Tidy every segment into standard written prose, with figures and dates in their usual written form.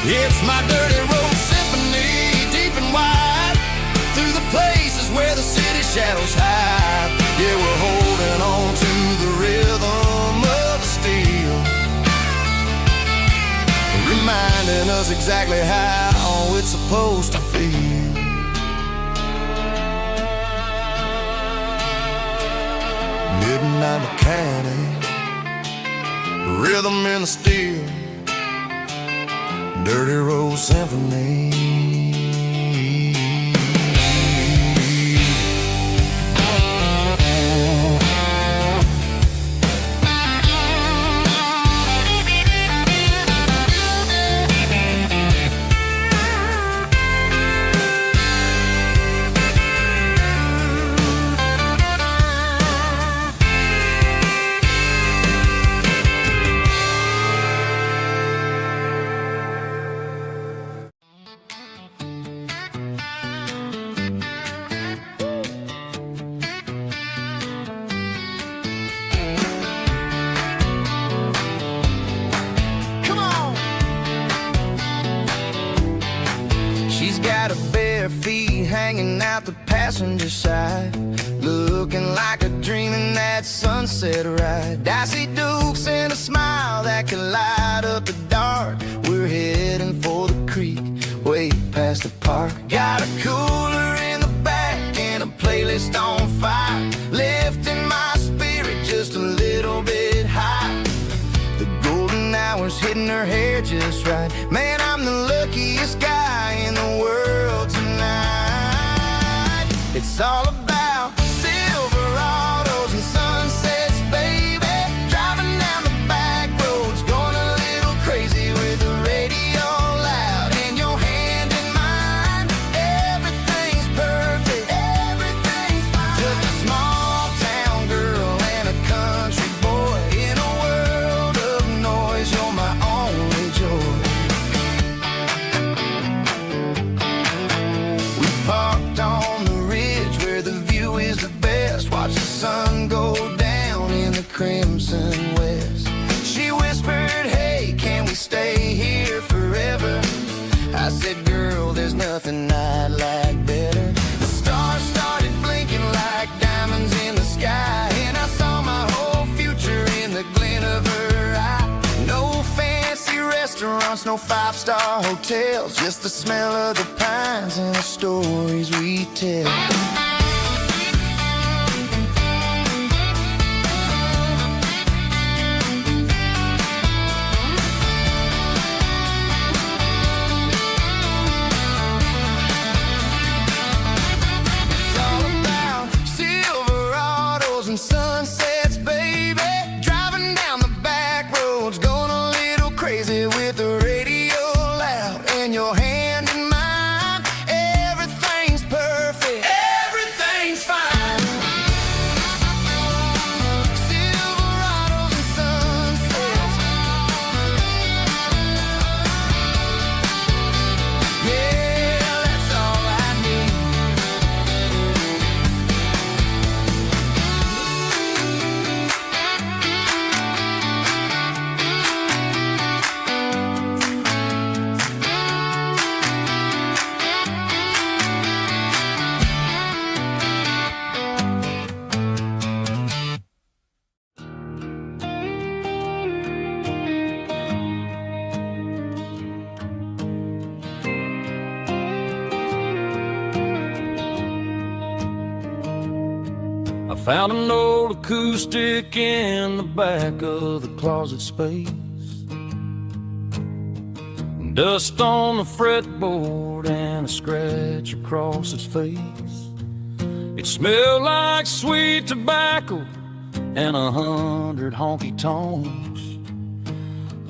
It's my dirty road symphony, deep and wide, through the places where the city shadows hide. Yeah, we're holding on to the rhythm of the steel, reminding us exactly how it's supposed to feel. Midnight mechanic, rhythm in the steel, dirty road symphony. Hanging out the passenger side, looking like a dream in that sunset ride. Dicey dukes and a smile that can light up the dark. We're heading for the creek, way past the park. Got a cooler in the back and a playlist on fire, lifting my spirit just a little bit high. The golden hour's hitting her hair just right. Man, I'm the luckiest guy in the world tonight. It's all about Silverados and sunsets, baby. Driving down the back roads, going a little crazy with the radio loud and your hand in mine. Everything's perfect, everything's fine. Just a small town girl and a country boy in a world of noise. You're my only joy. We parked on the watch the sun go down in the crimson west. She whispered, hey, can we stay here forever? I said, girl, there's nothing I'd like better. The stars started blinking like diamonds in the sky, and I saw my whole future in the glint of her eye. No fancy restaurants, no five-star hotels, just the smell of the pines and the stories we tell. Sunsets, baby, driving down the back roads, going a little crazy with the radio loud and your hand in mine. Everything's perfect, everything's fine. Silverados and sunsets, yeah, that's all I need. I found an old acoustic in the back of the closet space. Dust on the fretboard and a scratch across its face. It smelled like sweet tobacco and 100 honky tonks.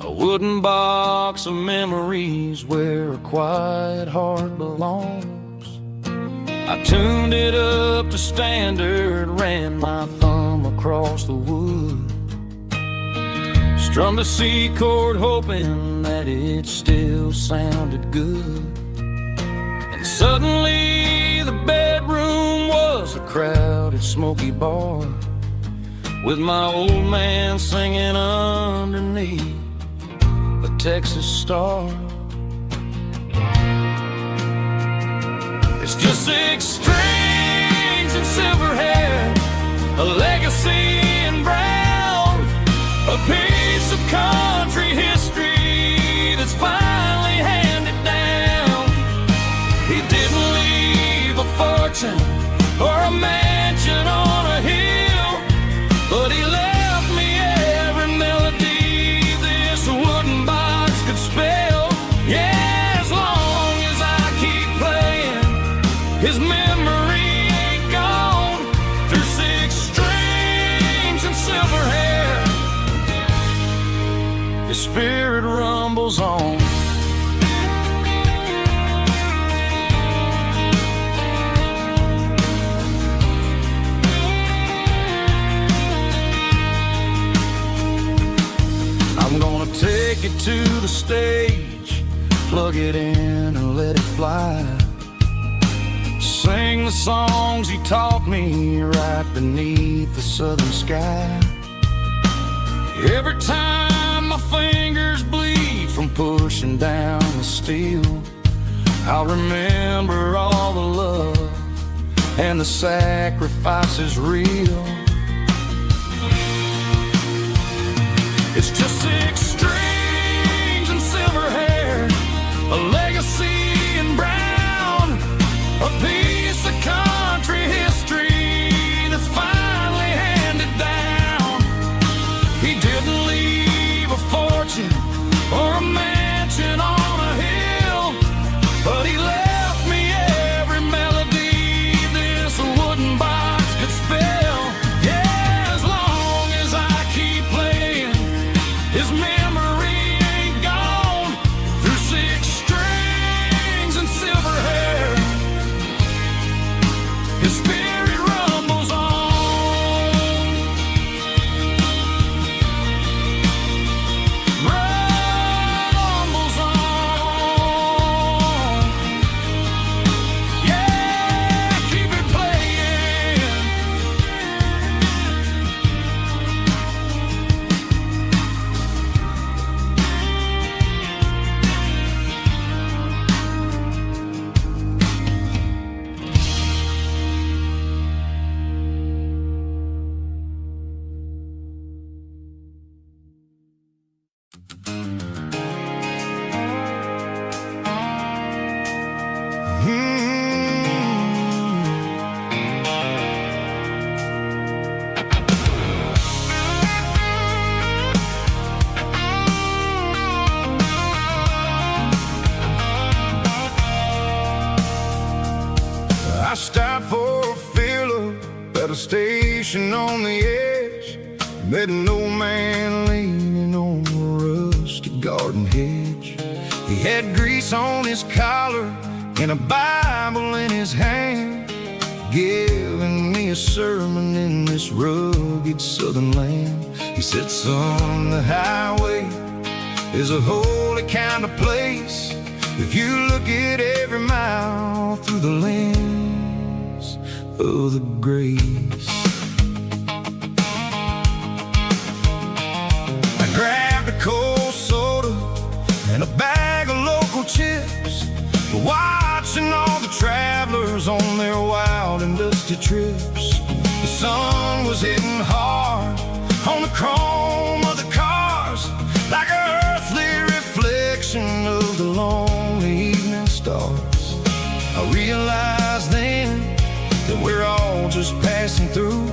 A wooden box of memories where a quiet heart belongs. I tuned it up to standard, ran my thumb across the wood, strummed a C chord hoping that it still sounded good. And suddenly the bedroom was a crowded smoky bar, with my old man singing underneath the Texas star. It's just 6 strings and silver hair, a legacy in brown, a piece of country history that's finally handed down. He didn't leave a fortune or a mansion on a hill, but he left me every melody this wooden box could spell. Yeah, as long as I keep playing, his memory ain't gone. Through 6 strings and silver hair, his spirit rumbles on. I'm gonna take it to the stage, plug it in and let it fly. Sing the songs he taught me right beneath the southern sky. Every time my fingers bleed from pushing down the steel, I'll remember all the love and the sacrifices real. It's just 6 strings and silver hair, a legacy in brown, a piece of country history that's finally handed down. He didn't leave a fortune or a mansion on a hill, but he left me every melody this wooden box could spell. Yeah, as long as I keep playing, his memory ain't gone. Through 6 strings and silver hair, his spirit rumbles on. Rumbles on. Yeah, keep it playing. I stopped for a fill-up at a station on the edge. Met an old man leaning on a rusty garden hedge. He had grease on his collar and a Bible in his hand, giving me a sermon in this rugged southern land. He said, son, the highway is a holy kind of place if you look at every mile through the lens of the grace. I grabbed a cold soda and a bag of local chips, watching all the travelers on their wild and dusty trips. The sun was hitting hard on the chrome of the cars, like an earthly reflection of the lonely evening stars. I realized then that we're all just passing through,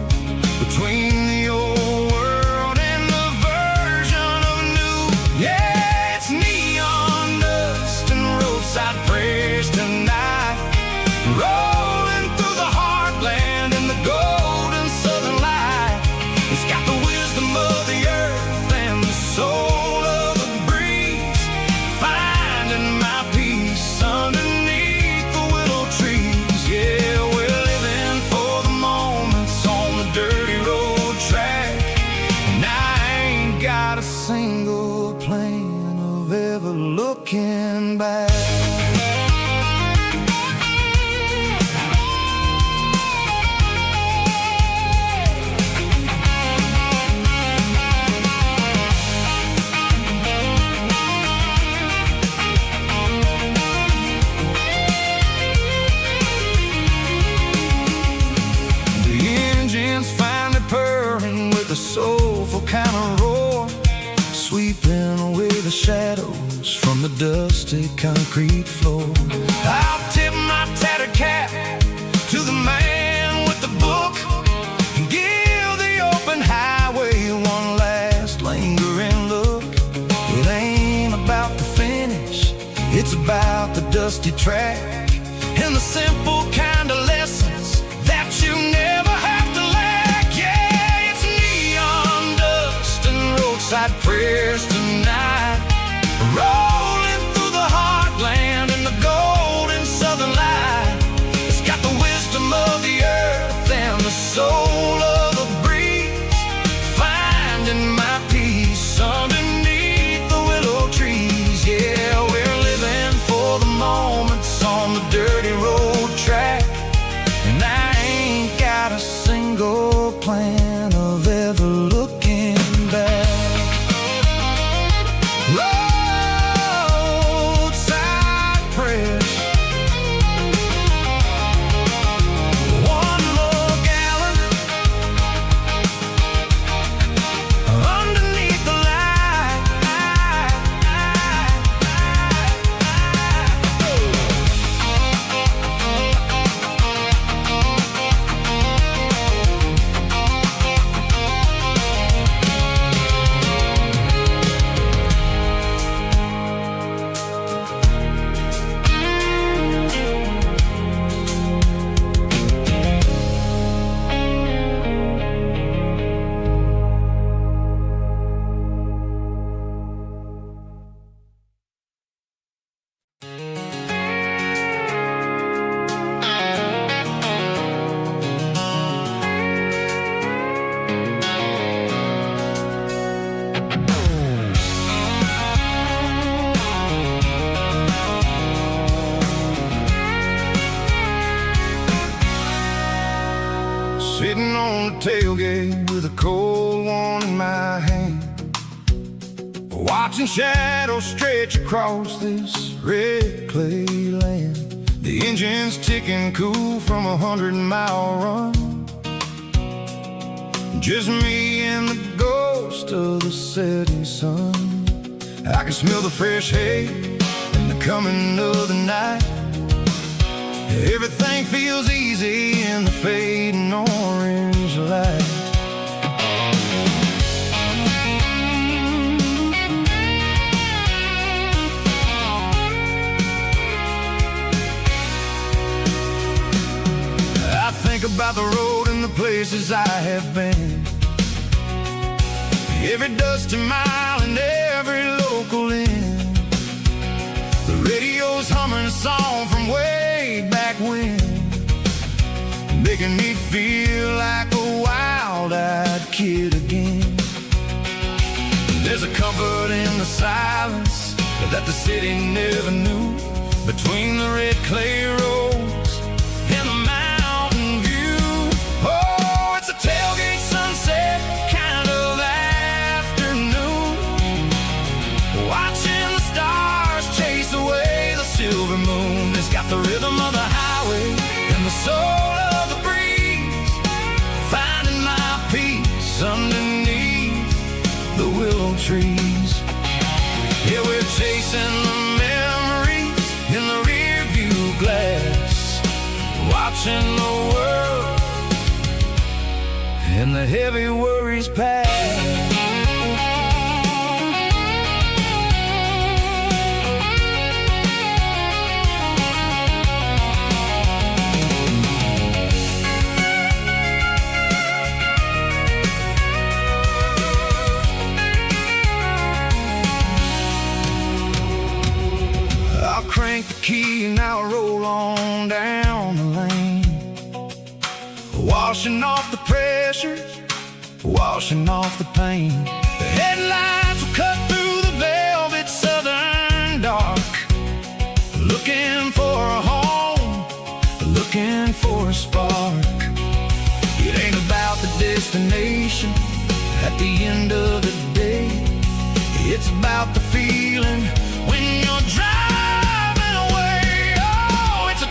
between the old world and the version of new. Yeah, it's neon dust and roadside prayers tonight, rolling through the heartland in the golden southern light. It's got the wisdom of the earth and the soul of the breeze, finding my peace underneath the willow trees. Yeah, we're living for the moments on the dirty road track, and I ain't got a single plan of ever looking back. on the dusty concrete floor. I'll tip my tattered cap to the man with the book and give the open highway one last lingering look. It ain't about the finish, it's about the dusty track and the simple kind of lessons that you never have to lack. Yeah, it's neon dust and roadside prayers tonight, rolling through the heartland in the golden southern light. It's got the wisdom of the earth and the soul of the breeze, finding my peace underneath the willow trees. Yeah, we're living for the moments on the dirty road track, and I ain't got a single plan of ever looking back. Roadside prayers, one more gallon underneath the light. Sitting on the tailgate with a cold one in my hand, watching shadows stretch across this red clay land. The engine's ticking cool from 100-mile run, just me and the ghost of the setting sun. I can smell the fresh hay and the coming of the night. Everything feels easy in the fading orange light. I think about the road and the places I have been, every dusty mile and every local inn. The radio's humming a song from way back when, making me feel like a wild-eyed kid again. There's a comfort in the silence that the city never knew, between the red clay roads and the mountain view. Oh, it's a tailgate sunset kind of afternoon, watching the stars chase away the silver moon. It's got the rhythm of the highway and the soul of the breeze, finding my peace underneath the willow trees. Yeah, we're chasing the memories in the rear view glass, watching the world and the heavy worries pass. Crank the key and I'll roll on down the lane, washing off the pressure, washing off the pain. The headlights will cut through the velvet southern dark, looking for a home, looking for a spark. It ain't about the destination at the end of the day, it's about the feeling when you're driving.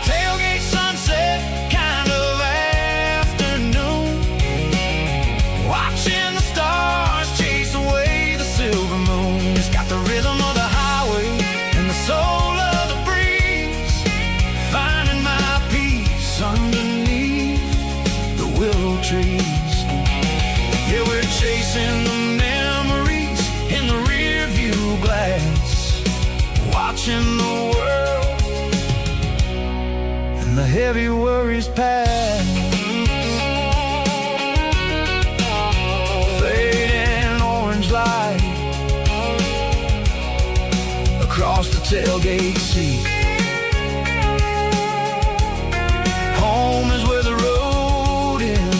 Tailgate sunset kind of afternoon, watching the stars chase away the silver moon. It's got the rhythm of the highway and chasing the memories in the rearview glass, watching the world and the heavy worries pass. Fading orange light across the tailgate seat. Home is where the road ends.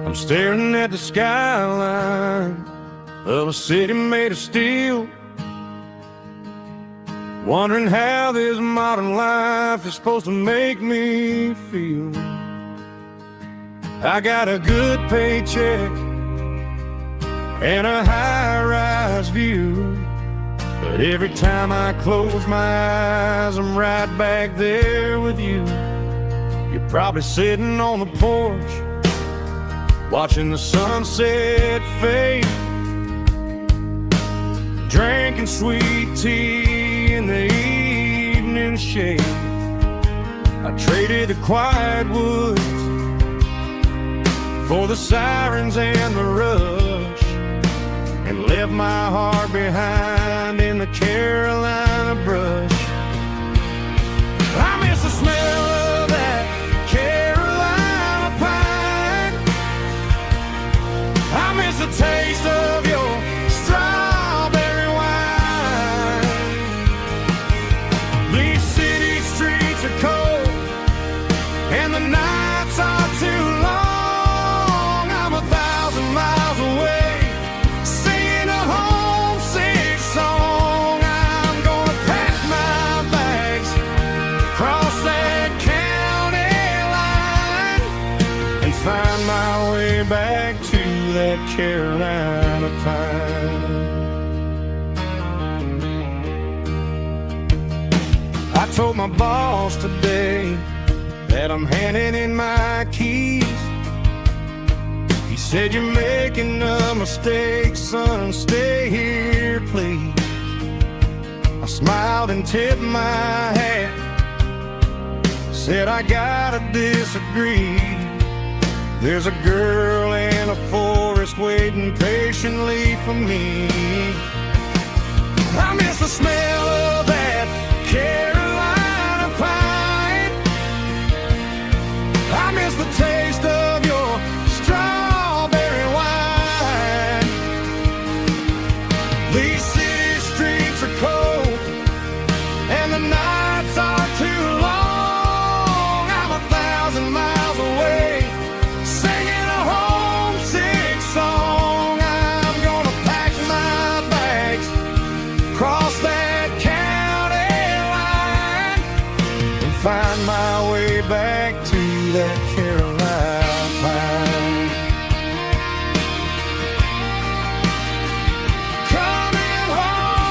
I'm staring at the skyline of a city made of steel, wondering how this modern life is supposed to make me feel. I got a good paycheck and a high-rise view, but every time I close my eyes, I'm right back there with you. You're probably sitting on the porch, watching the sunset fade, drinking sweet tea in the evening shade. I traded the quiet woods for the sirens and the rush, and left my heart behind in the Carolina brush. I miss the smell of that Carolina pine. I miss the taste of your strawberry wine. These city streets are cold and the nights are too long. I'm 1,000 miles away, singing a homesick song. I'm gonna pack my bags, cross that county line, and find my way back to that Carolina pine. I told my boss today that I'm handing in my keys. He said, "You're making a mistake, son, stay here, please." I smiled and tipped my hat, said, "I gotta disagree. There's a girl in a forest waiting patiently for me." I miss the smell of that Carolina pine. I miss the taste of your strawberry wine. These city streets are cold and the nights are too long. I'm 1,000 miles away, singing a homesick song. I'm gonna pack my bags, cross that county line, and find my way back to that Carolina pine. Coming home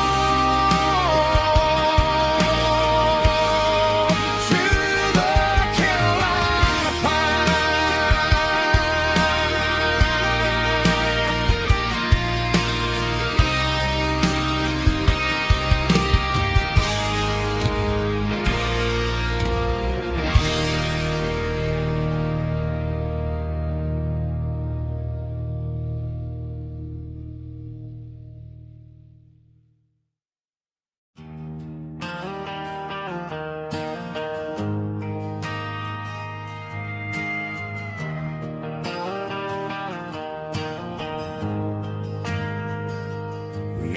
to the Carolina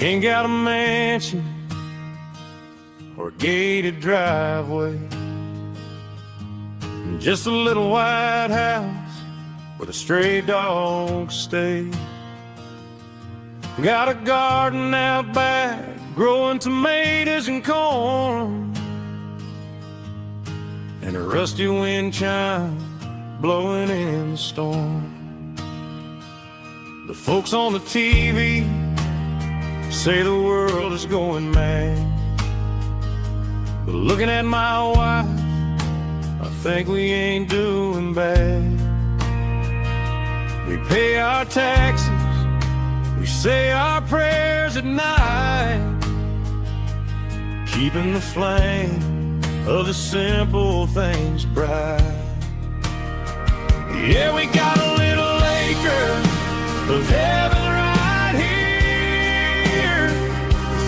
We ain't got a mansion or a gated driveway, just a little white house where the stray dogs stay. Got a garden out back, growing tomatoes and corn, and a rusty wind chime blowing in the storm. The folks on the TV say the world is going mad, but looking at my wife, I think we ain't doing bad. We pay our taxes, we say our prayers at night, keeping the flame of the simple things bright. Yeah, we got a little acre of heaven right here,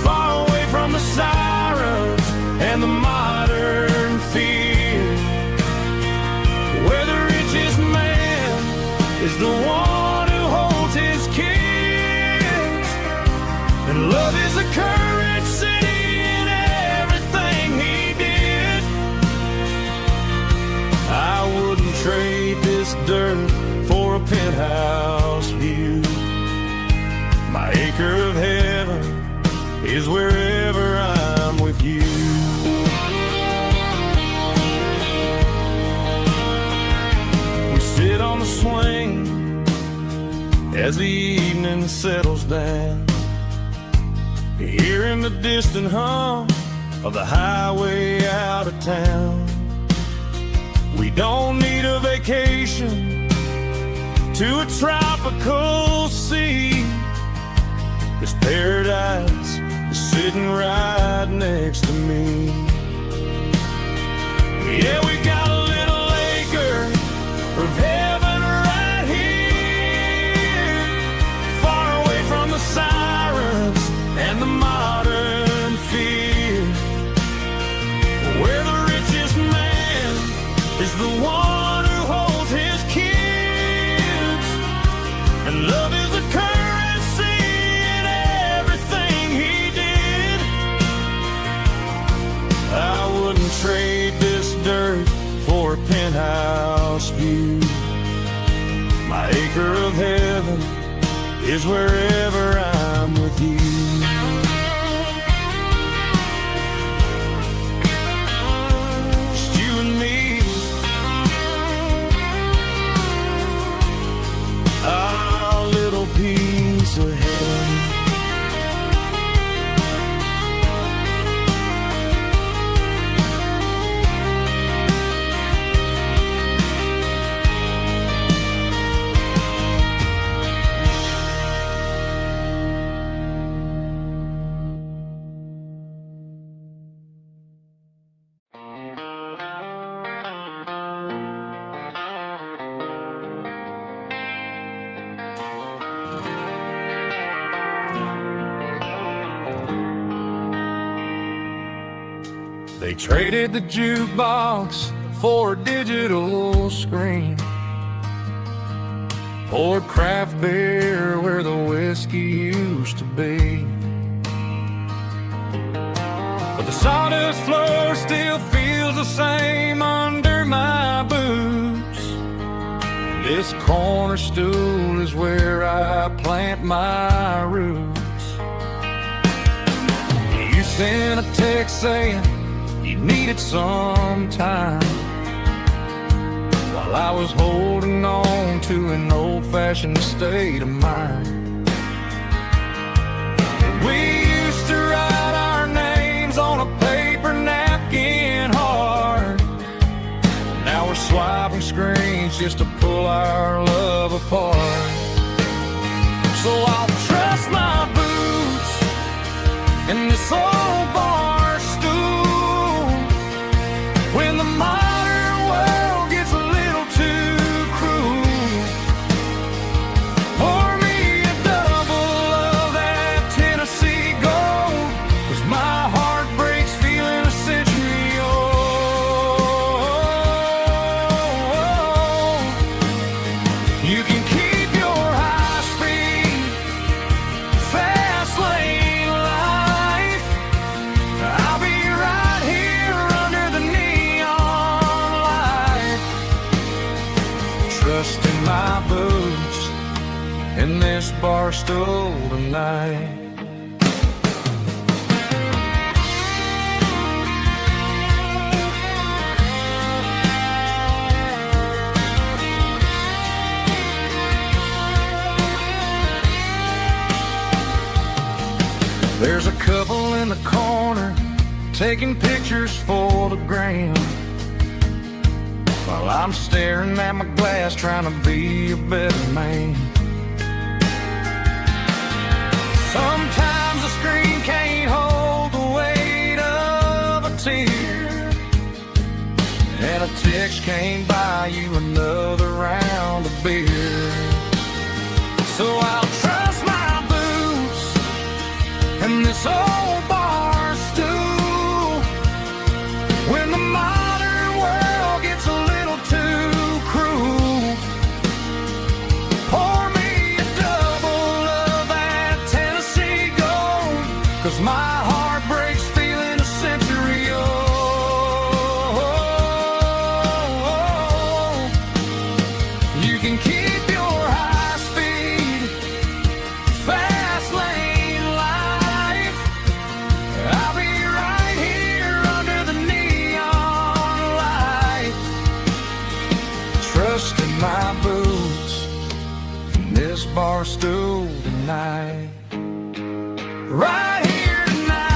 far away from the sirens and the modern fear, where the richest man is the one who holds his kids, and love is the currency in everything he did. I wouldn't trade this dirt for a penthouse view. My acre of heaven is wherever I'm with you. We sit on the swing as the evening settles down, hearing the distant hum of the highway out of town. We don't need a vacation to a tropical sea, 'cause paradise is sitting right next to me. Yeah, we got a little acre of heaven right here, far away from the sirens and the modern fear, where the richest man is the one who holds his kids, and love is a currency in everything he did. I wouldn't trade this dirt for a penthouse view. My acre of heaven is wherever I'm with you. Just you and me, our little piece of heaven. They traded the jukebox for a digital screen, poured craft beer where the whiskey used to be, but the sawdust floor still feels the same under my boots. This corner stool is where I plant my roots. You sent a text saying you needed some time, while I was holding on to an old-fashioned state of mind. We used to write our names on a paper napkin hard. Now we're swiping screens just to pull our love apart. So I'll trust my boots in this old bar stool when the modern world gets a little too cruel. Pour me a double of that Tennessee Gold, 'cause my heart breaks feeling a century old. You can keep your high speed this bar stool tonight. There's a couple in the corner taking pictures for the gram, while I'm staring at my glass trying to be a better man. Sometimes the screen can't hold the weight of a tear, and a text can't buy you another round of beer. So I'll trust my boots and this old bar stool when the modern world gets a little too cruel. Pour me a double of that Tennessee Gold, 'cause my heart breaks feeling a century old. You can keep your high speed, fast lane life. I'll be right here under the neon light, trusting my boots in this bar stool tonight. Right here tonight,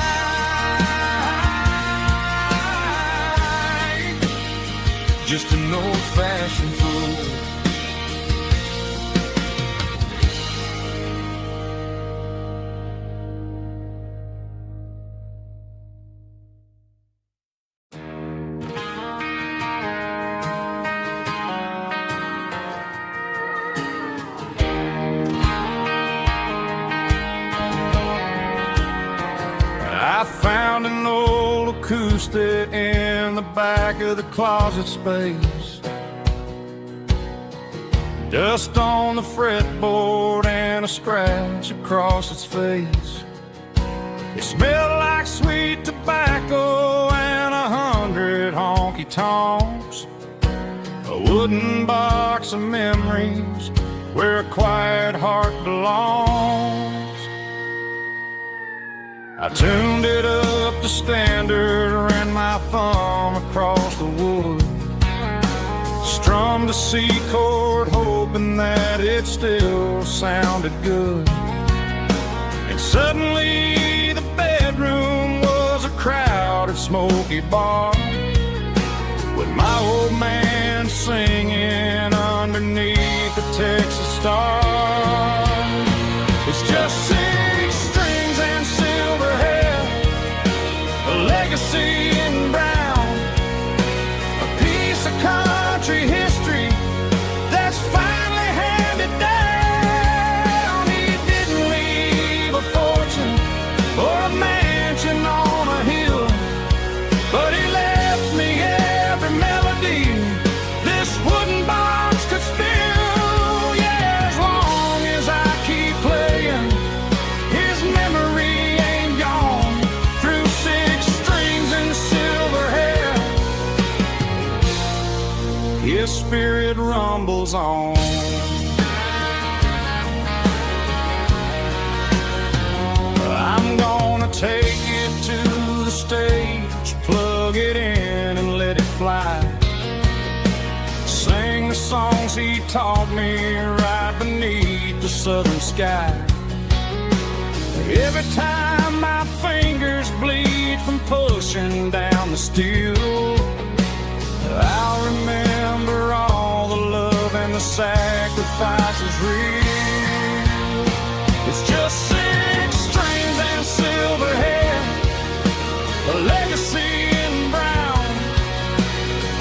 just an old-fashioned fool. I found an old acoustic in the back of the closet space. Dust on the fretboard and a scratch across its face. It smelled like sweet tobacco and 100 honky-tonks. A wooden box of memories where a quiet heart belongs. I tuned it up to standard, ran my thumb across the wood, strummed a C chord hoping that it still sounded good. And suddenly the bedroom was a crowded smoky bar, with my old man singing underneath the Texas stars. It's just 6 strings and silver hair, a legacy in brown, a piece of country history that's finally handed down. He didn't leave a fortune or a mansion on a hill, but he left me every melody this wooden box could spill. Yeah, as long as I keep playing, his memory ain't gone. Through 6 strings and silver hair, his spirit rumbles on. I'm gonna take it to the stage, plug it in and let it fly. Sing the songs he taught me right beneath the southern sky. Every time my fingers bleed from pushing down the steel, I'll remember all the love and the sacrifices real. It's just 6 strings and silver hair, a legacy in brown,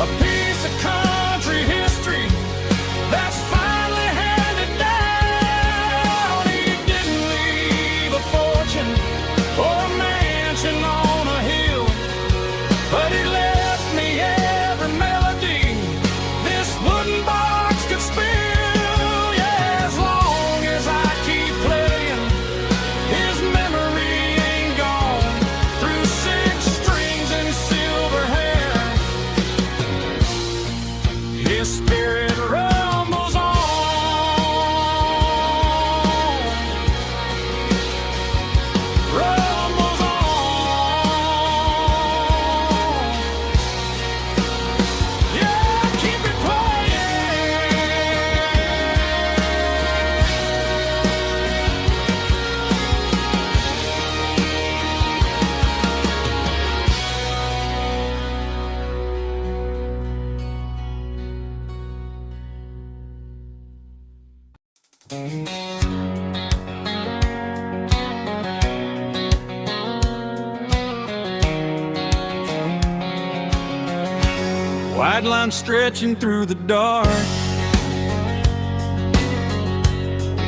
a piece of country history that's finally handed down. He didn't leave a fortune or a mansion on a hill, but he left me every melody this wooden box could spill. Yeah, as long White line stretching through the dark,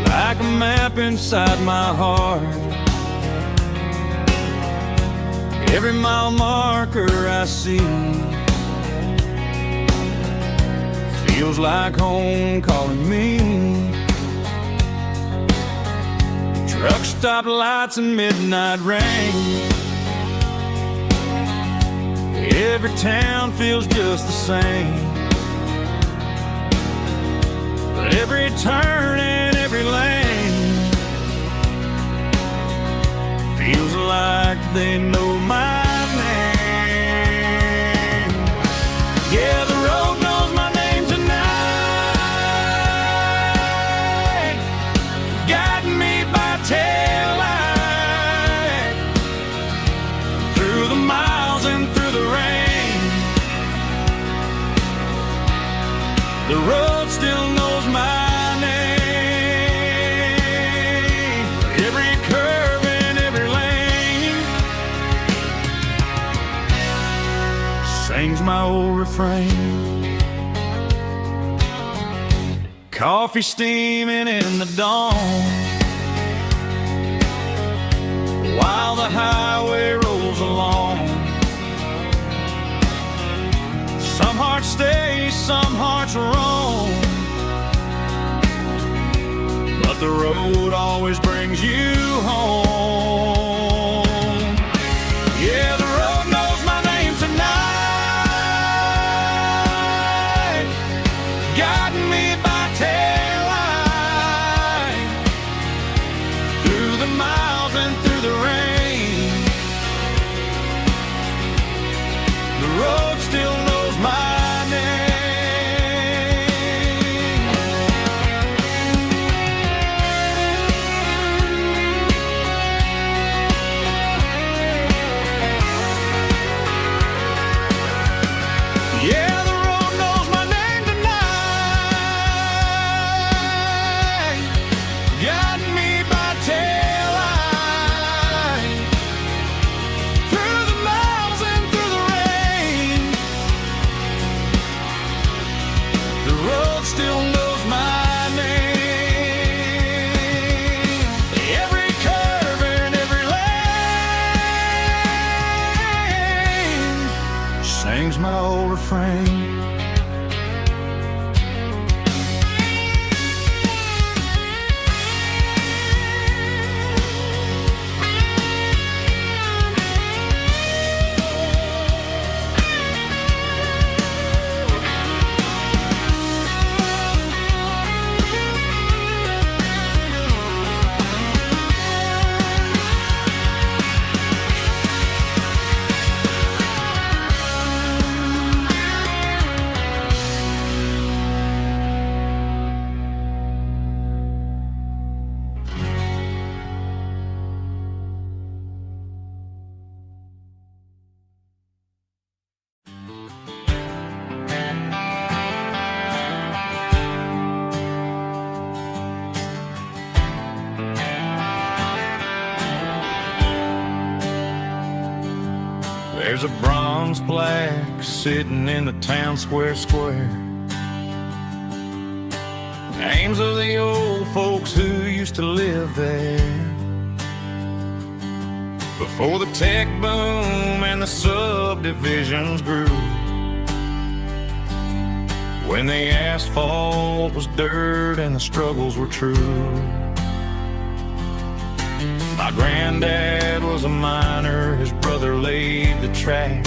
like a map inside my heart. Every mile marker I see feels like home calling me. Truck stop lights and midnight rain. Every town feels just the same, but every turn and every lane feels like they know my name. Yeah, the road knows my name tonight, guiding me by taillight through the miles and through the rain. The road still knows my name. Every curve and every lane sings my old refrain. Coffee steaming in the dawn, while the highway rolls along. Some hearts stay, some hearts roam, but the road always brings you home. Yeah, the road knows my name tonight, guiding me by taillight through the miles and through the rain. The road still knows my name. Yeah, the road knows my name tonight, guiding me by taillight through the miles and through the rain. The road still knows my name. Every curve and every lane sings my old refrain. There's a bronze plaque sitting in the town square. Names of the old folks who used to live there before the tech boom and the subdivisions grew, when the asphalt was dirt and the struggles were true. My granddad was a miner, his brother laid the track.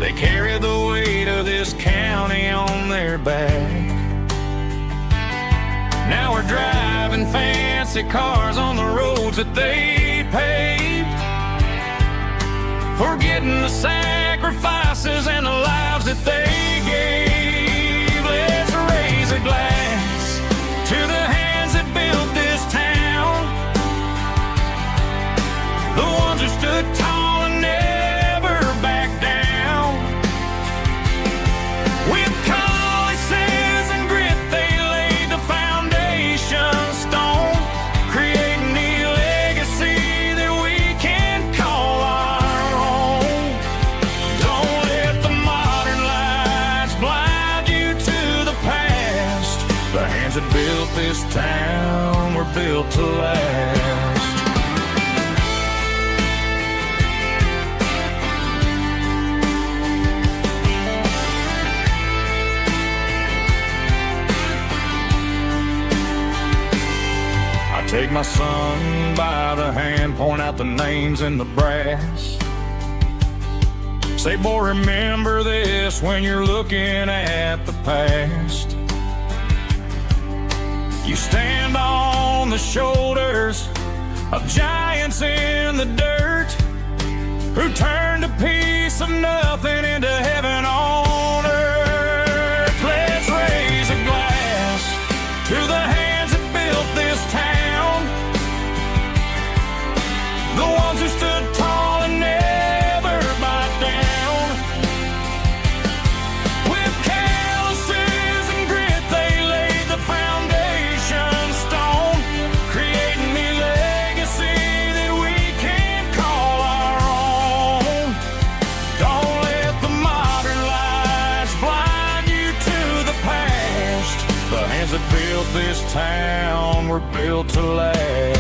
They carried the weight of this county on their back. Now we're driving fancy cars on the roads that they paved, forgetting the sacrifices and the lives that they gave. Let's raise a glass to the hands that built this town, the ones who stood tall and never backed down. With calluses and grit they laid the foundation this town were built to last. I take my son by the hand, point out the names in the brass. Say, boy, remember this when you're looking at the past. You stand on the shoulders of giants in the dirt who turned a piece of nothing into heaven on earth. Let's raise a glass to the hands that built this town, the ones who stood tall and never backed down. With calluses and grit, they laid the foundation stone, creating a legacy that we can call our own. Don't let the modern lights blind you to the past. The hands that built this town were built to last.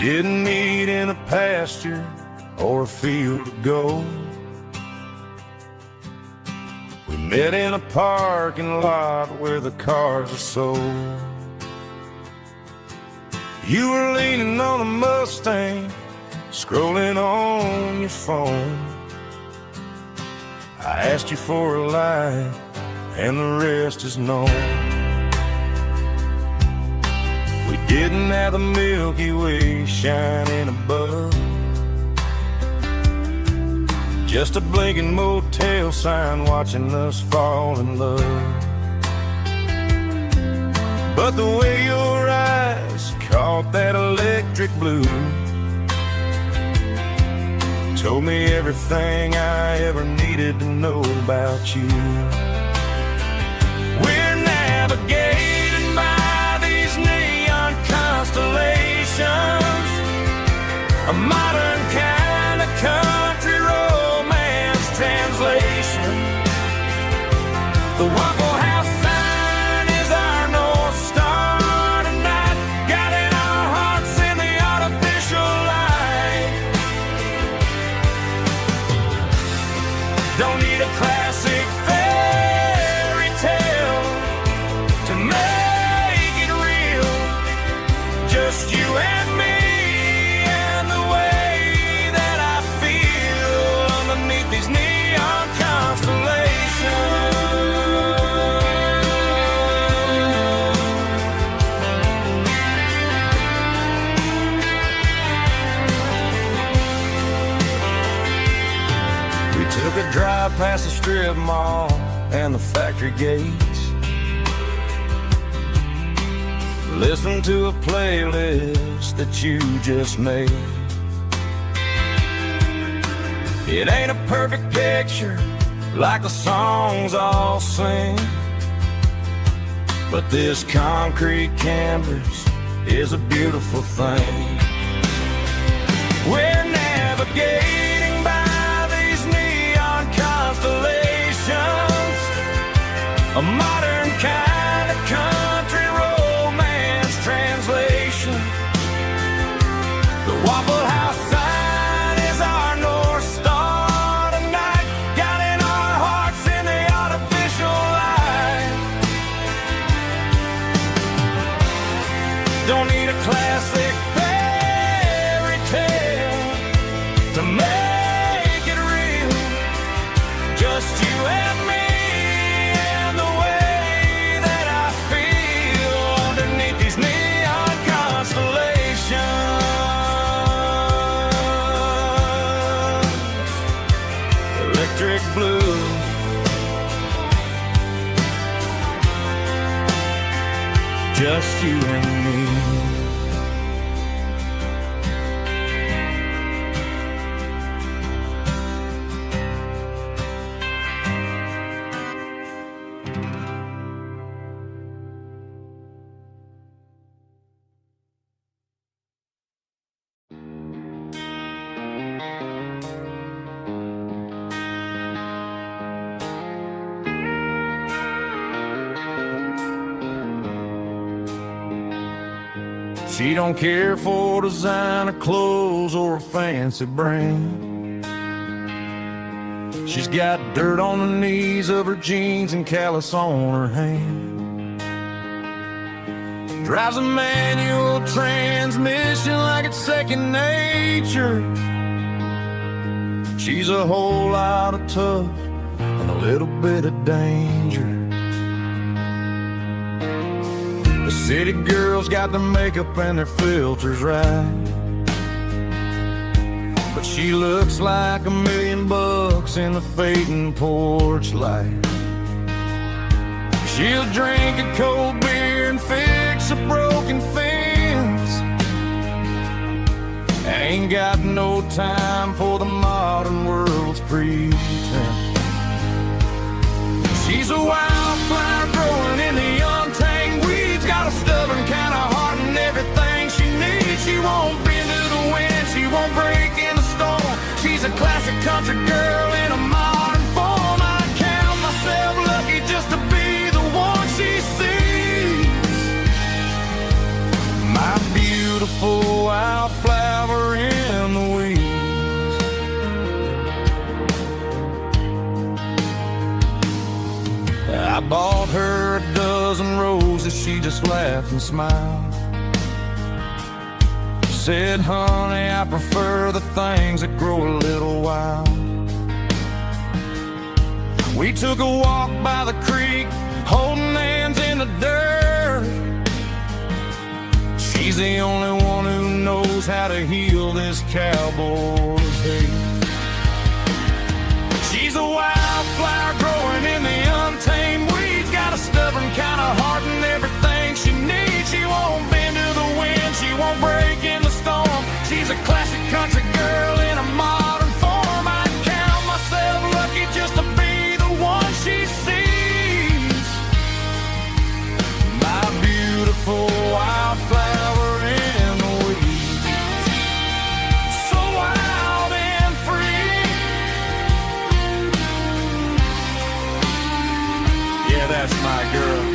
Didn't meet in a pasture or a field of gold. We met in a parking lot where the cars are sold. You were leaning on a Mustang, scrolling on your phone. I asked you for a light, and the rest is known. We didn't have the Milky Way shining above, just a blinking motel sign watching us fall in love. But the way your eyes caught that electric blue told me everything I ever needed to know about you. We're navigating by these neon constellations, a modern kind of country romance translation. The Waffle House sign is our North Star tonight, guiding our hearts in the artificial light. Don't need a classic fairy tale to make it real, just you and me and the way that I feel underneath these neon constellations. We took a drive past the strip mall and the factory gates, listened to a playlist that you just made. It ain't a perfect picture like the songs all sing, but this concrete canvas is a beautiful thing. We're navigating by these neon constellations, a modern kind of country romance translation. The Waffle House sign is our North Star tonight, guiding our hearts in the artificial light. Don't need a classic fairy tale to make it real, just you and me just you and me. She don't care for designer clothes or a fancy brand. She's got dirt on the knees of her jeans and callus on her hand. Drives a manual transmission like it's second nature. She's a whole lot of tough and a little bit of danger. The city girls got their makeup and their filters right, but she looks like $1 million in the fading porch light. She'll drink a cold beer and fix a broken fence. Ain't got no time for the modern world's pretense. She's a wildflower growing in the untamed weeds. Got a stubborn kind of heart and everything she needs. She won't bend to the wind, she won't break in the storm. She's a classic country girl in a modern form. I count myself lucky just to be the one she sees. My beautiful wildflower in the weeds. I bought her a dozen roses, she just laughed and smiled. She said, honey, I prefer the things that grow a little wild. We took a walk by the creek, holding hands in the dirt. She's the only one who knows how to heal this cowboy's hate. She's a wildflower growing in the untamed weeds. Got a stubborn kind of heart and everything she needs. She won't bend to the wind, she won't break in the storm. She's a classic country girl in a modern form. I count myself lucky just to be the one she sees. My beautiful wildflower in the weeds. So wild and free. Yeah, that's my girl.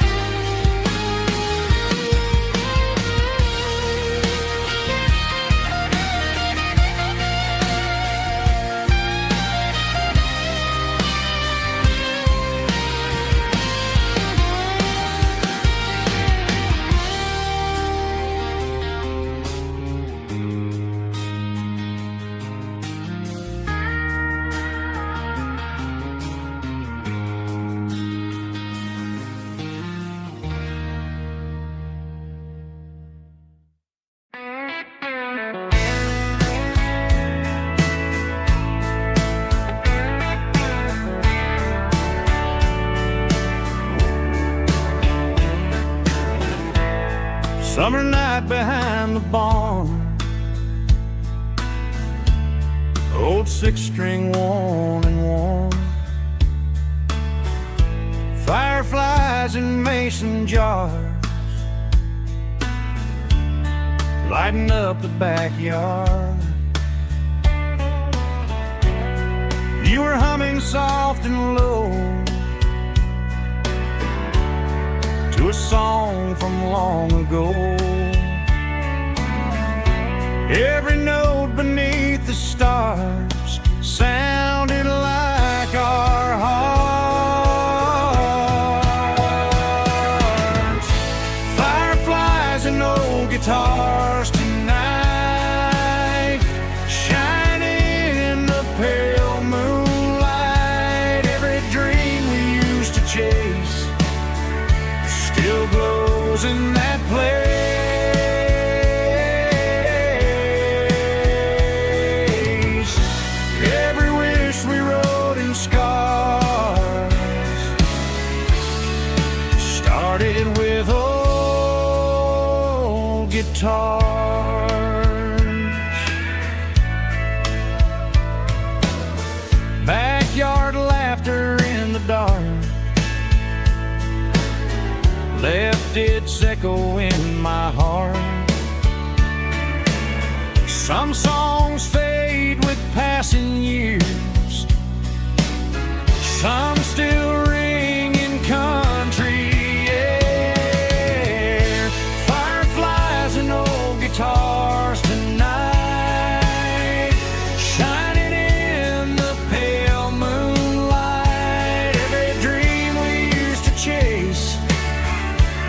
Summer night behind the barn, old six-string worn and worn. Fireflies in mason jars, lighting up the backyard. You were humming soft and low to a song from long ago. Every note beneath the stars sounded like our hearts. Fireflies and old guitars tonight, shining in the pale moonlight. Every dream we used to chase still glows in that place. guitars. Backyard laughter in the dark left its echo in my heart. Some songs fade with passing years, some still ring in country air. Fireflies and old guitars tonight, shining in the pale moonlight. Every dream we used to chase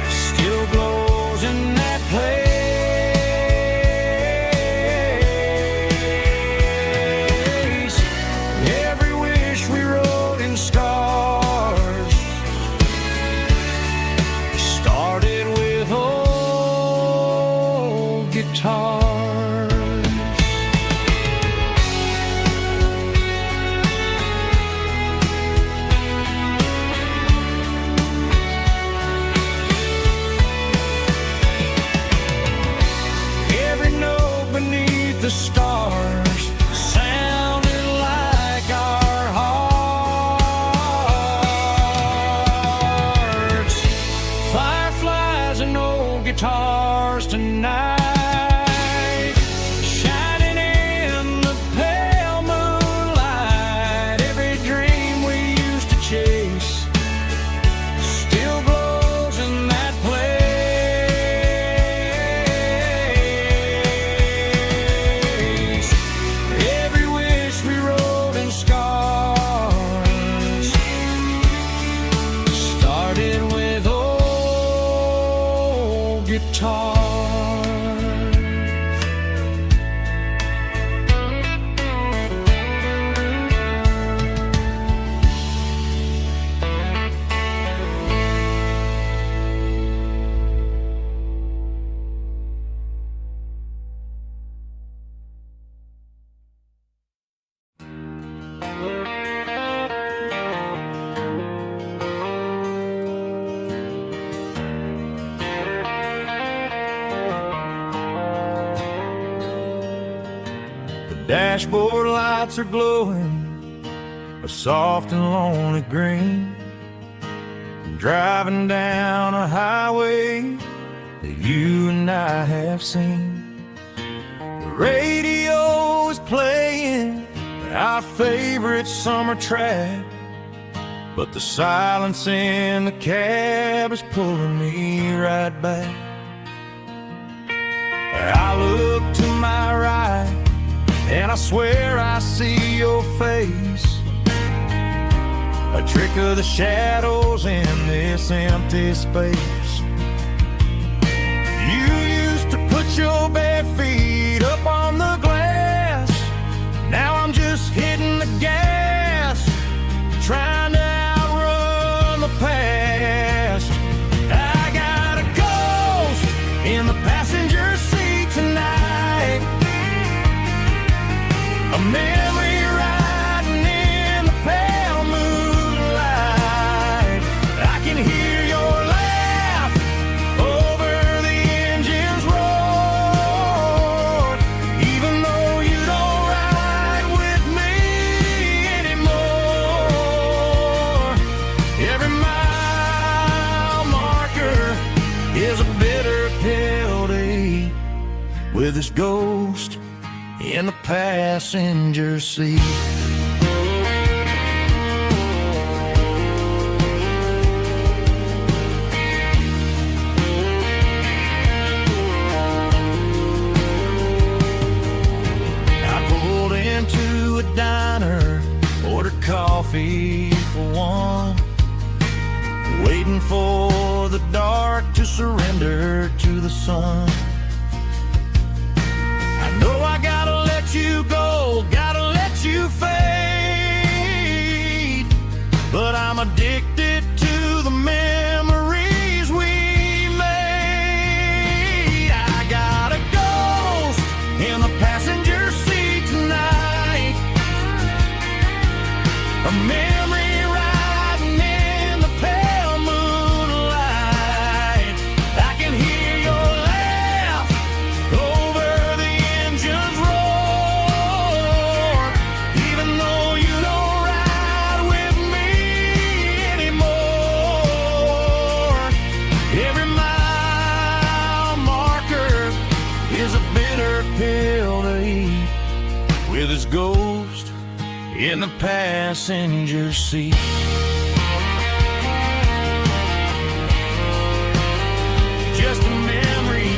still glows in that place. Every wish we wrote in scars started with old guitars. Every note beneath the stars sounded like our hearts. Fireflies and old guitars tonight, shining in the pale moonlight. Every dream we used to chase still glows in that place. Every wish we wrote in scars started with old guitars. Dashboard lights are glowing a soft and lonely green. I'm driving down a highway that you and I have seen. The radio is playing our favorite summer track, but the silence in the cab is pulling me right back. I look to my right and I swear I see your face, a trick of the shadows in this empty space. You used to put your bare feet up on the glass. Now I'm just hitting the gas, trying to outrun the past. I got a ghost in the passenger seat tonight, a memory riding in the pale moonlight. I can hear your laugh over the engine's roar, even though you don't ride with me anymore. Every mile marker is a bitter pill to eat with this ghost in the passenger seat. I pulled into a diner, ordered coffee for one, waiting for the dark to surrender to the sun. I know I gotta let you go, gotta let you fade, but I'm addicted to the memories we made. I got a ghost in the passenger seat tonight, a memory riding in the pale moonlight. I can hear your laugh with his ghost in the passenger seat. Just a memory,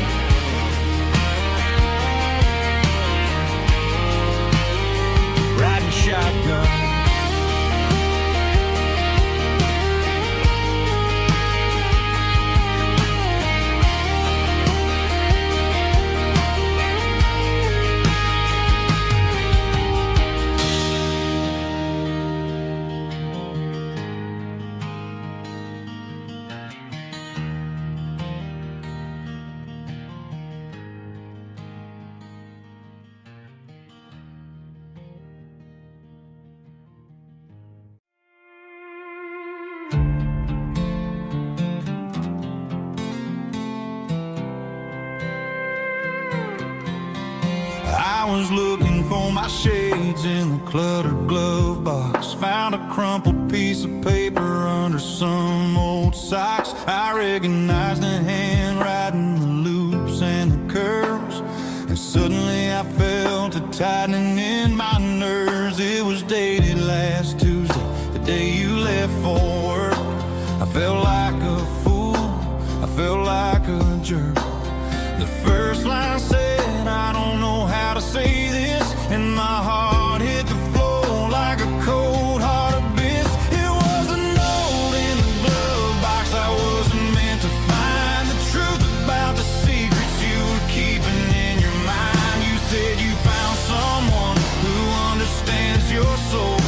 riding shotgun. I was looking for my shades in the cluttered glove box. Found a crumpled piece of paper under some old socks. I recognized the handwriting, the loops and the curves, and suddenly I felt a tightening in my nerves. It was dated last Tuesday, the day you left for work. I felt like a fool, I felt like a jerk. The first line said, I don't know how to say this, and my heart hit the floor like a cold heart abyss. It was a note in the glove box. I wasn't meant to find the truth about the secrets you were keeping in your mind. You said you found someone who understands your soul,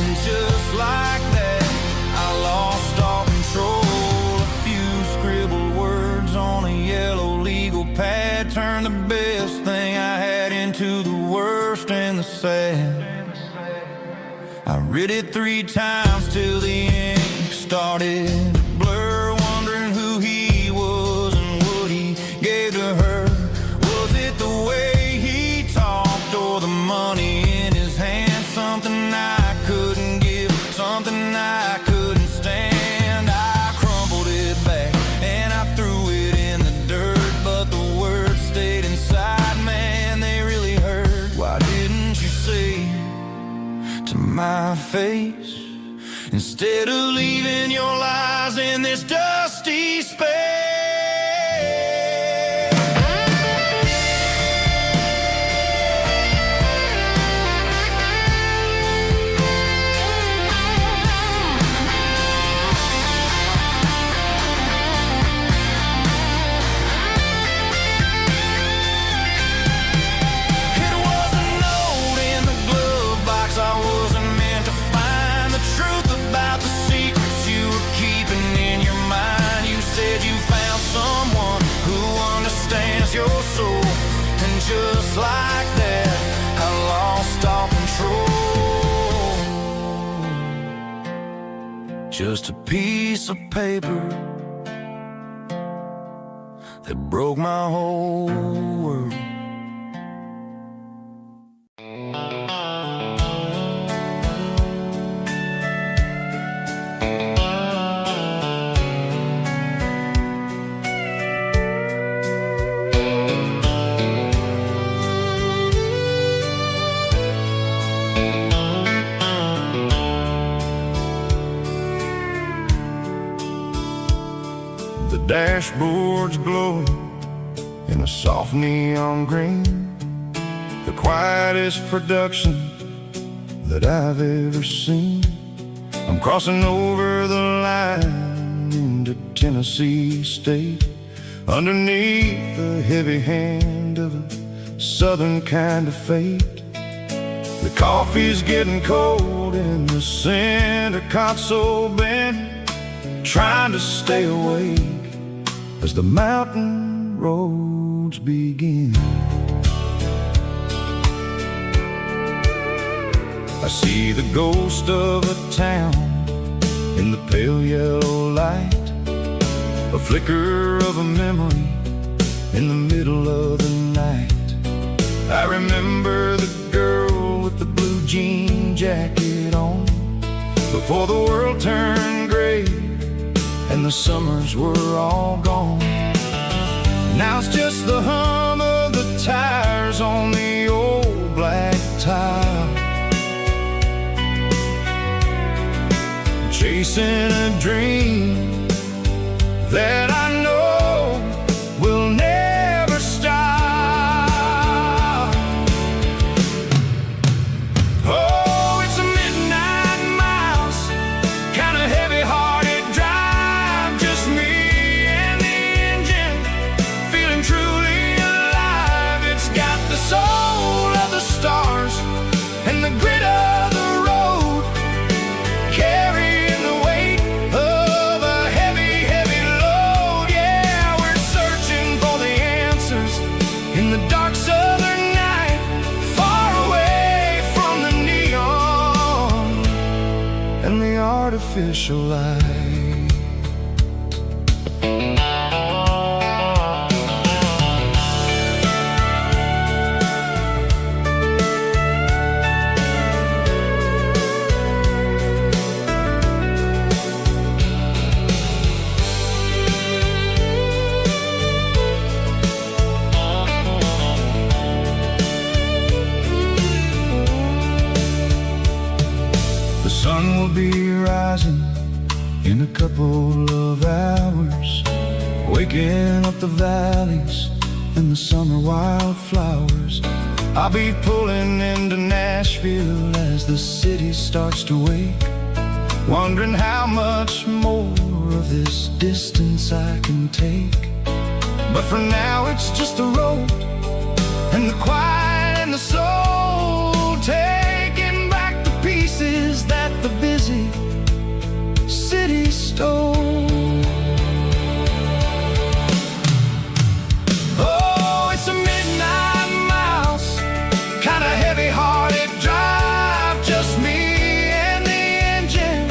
and just like that, I lost all control. A few scribbled words on a yellow legal pad turned the best thing I had into the worst and the sad. I read it 3 times till the ink started to blur, wondering who he was and what he gave to her. Was it the way he talked or the money in his hand? Something I couldn't give, something I couldn't stand. I crumpled it back and I threw it in the dirt, but the words stayed inside, man, they really hurt. Why didn't you say to my face, instead of leaving your lies in this dusty space? Your soul, and just like that, I lost all control. Just a piece of paper that broke my whole world. Dashboard's glowing in a soft neon green, the quietest production that I've ever seen. I'm crossing over the line into Tennessee State, underneath the heavy hand of a southern kind of fate. The coffee's getting cold in the center console bin, trying to stay awake as the mountain roads begin. I see the ghost of a town in the pale yellow light, a flicker of a memory in the middle of the night. I remember the girl with the blue jean jacket on, before the world turned gray and the summers were all gone. Now it's just the hum of the tires on the old black tire chasing a dream that I know will never stop. Oh, it's a midnight mouse, kind of heavy-hearted drive, just me and the engine, feeling truly alive. It's got the soul of the stars and the grit of the road, carrying the weight of a heavy, heavy load. Yeah, we're searching for the answers in the dark southern night, far away from the neon and the artificial light. The sun will be rising in a couple of hours, waking up the valleys and the summer wildflowers. I'll be pulling into Nashville as the city starts to wake, wondering how much more of this distance I can take. But for now it's just the road and the quiet and the soul, taking back the pieces that the busy city stole. Oh, it's a midnight mouse, kind of heavy-hearted drive, just me and the engine,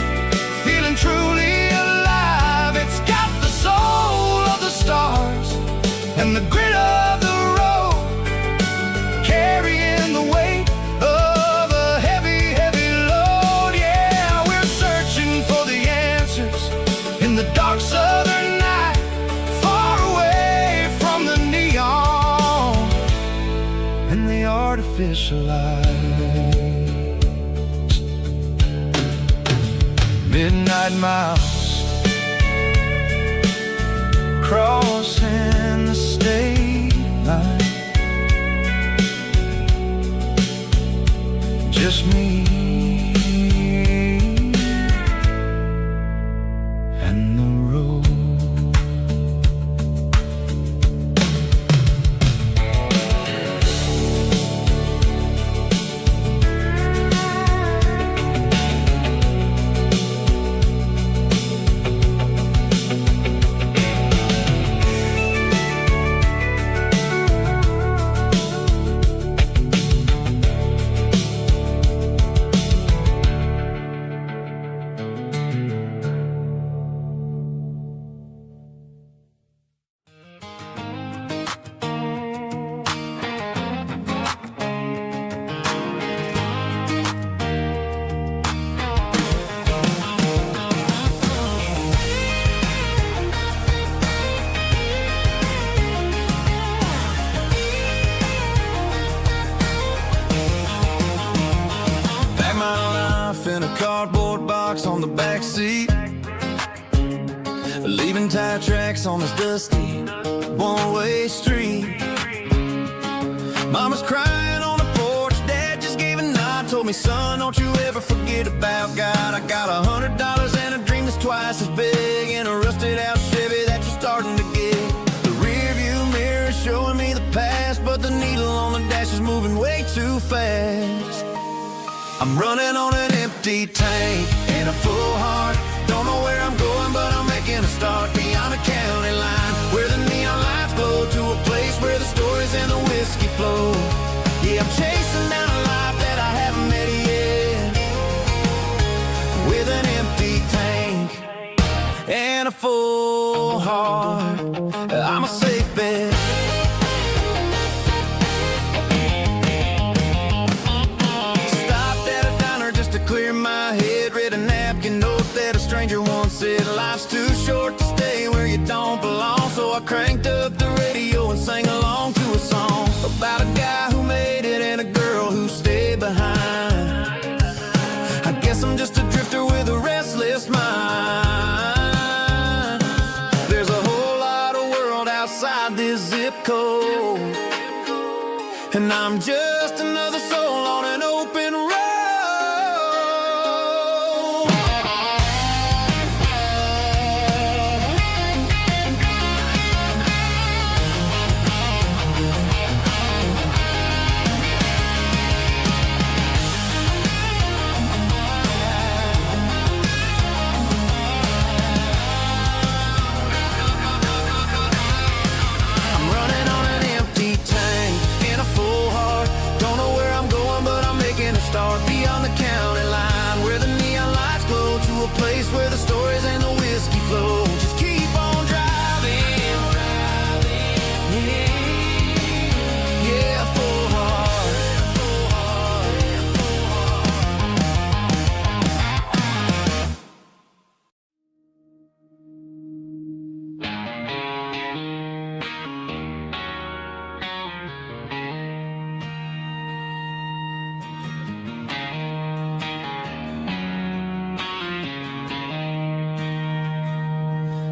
feeling truly alive. It's got the soul of the stars and the grit of the road, carrying the weight of a heavy, heavy load. Yeah, we're searching for the answers in the dark southern night, far away from the neon and the artificial lights. Midnight mouse, crossing the state line, just me and the road. In a cardboard box on the back seat, leaving tire tracks on this dusty one-way street. Mama's crying on the porch, Dad just gave a nod, told me, son, don't you ever forget about God. I got $100 and a dream that's twice as big, and a rusted out Chevy that you're starting to get. The rear view mirror is showing me the past, but the needle on the dash is moving way too fast. I'm running on an empty tank and a full heart. Don't know where I'm going, but I'm making a start beyond the county line, where the neon lights glow, to a place where the stories and the whiskey flow. Yeah, I'm chasing down a life that I haven't met yet, with an empty tank and a full heart. I'm a safe bet. Clear my head, read a napkin note that a stranger once said, life's too short to stay where you don't belong. So I cranked up the radio and sang along to a song about a guy who made it and a girl who stayed behind. I guess I'm just a drifter with a restless mind. and I'm just another soul on an open road. I'm running on an empty tank in a full heart. Don't know where I'm going, but I'm making a start beyond the county line, where the neon lights glow, to a place where the stories and the whiskey flow. Just keep on driving. Yeah, full heart.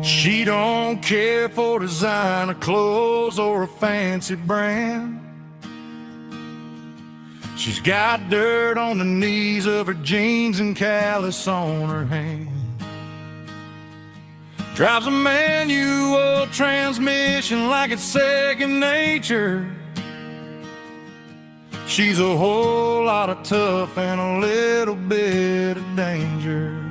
She don't care for designer clothes or a fancy brand. She's got dirt on the knees of her jeans and callus on her hand. Drives a manual transmission like it's second nature. She's a whole lot of tough and a little bit of danger.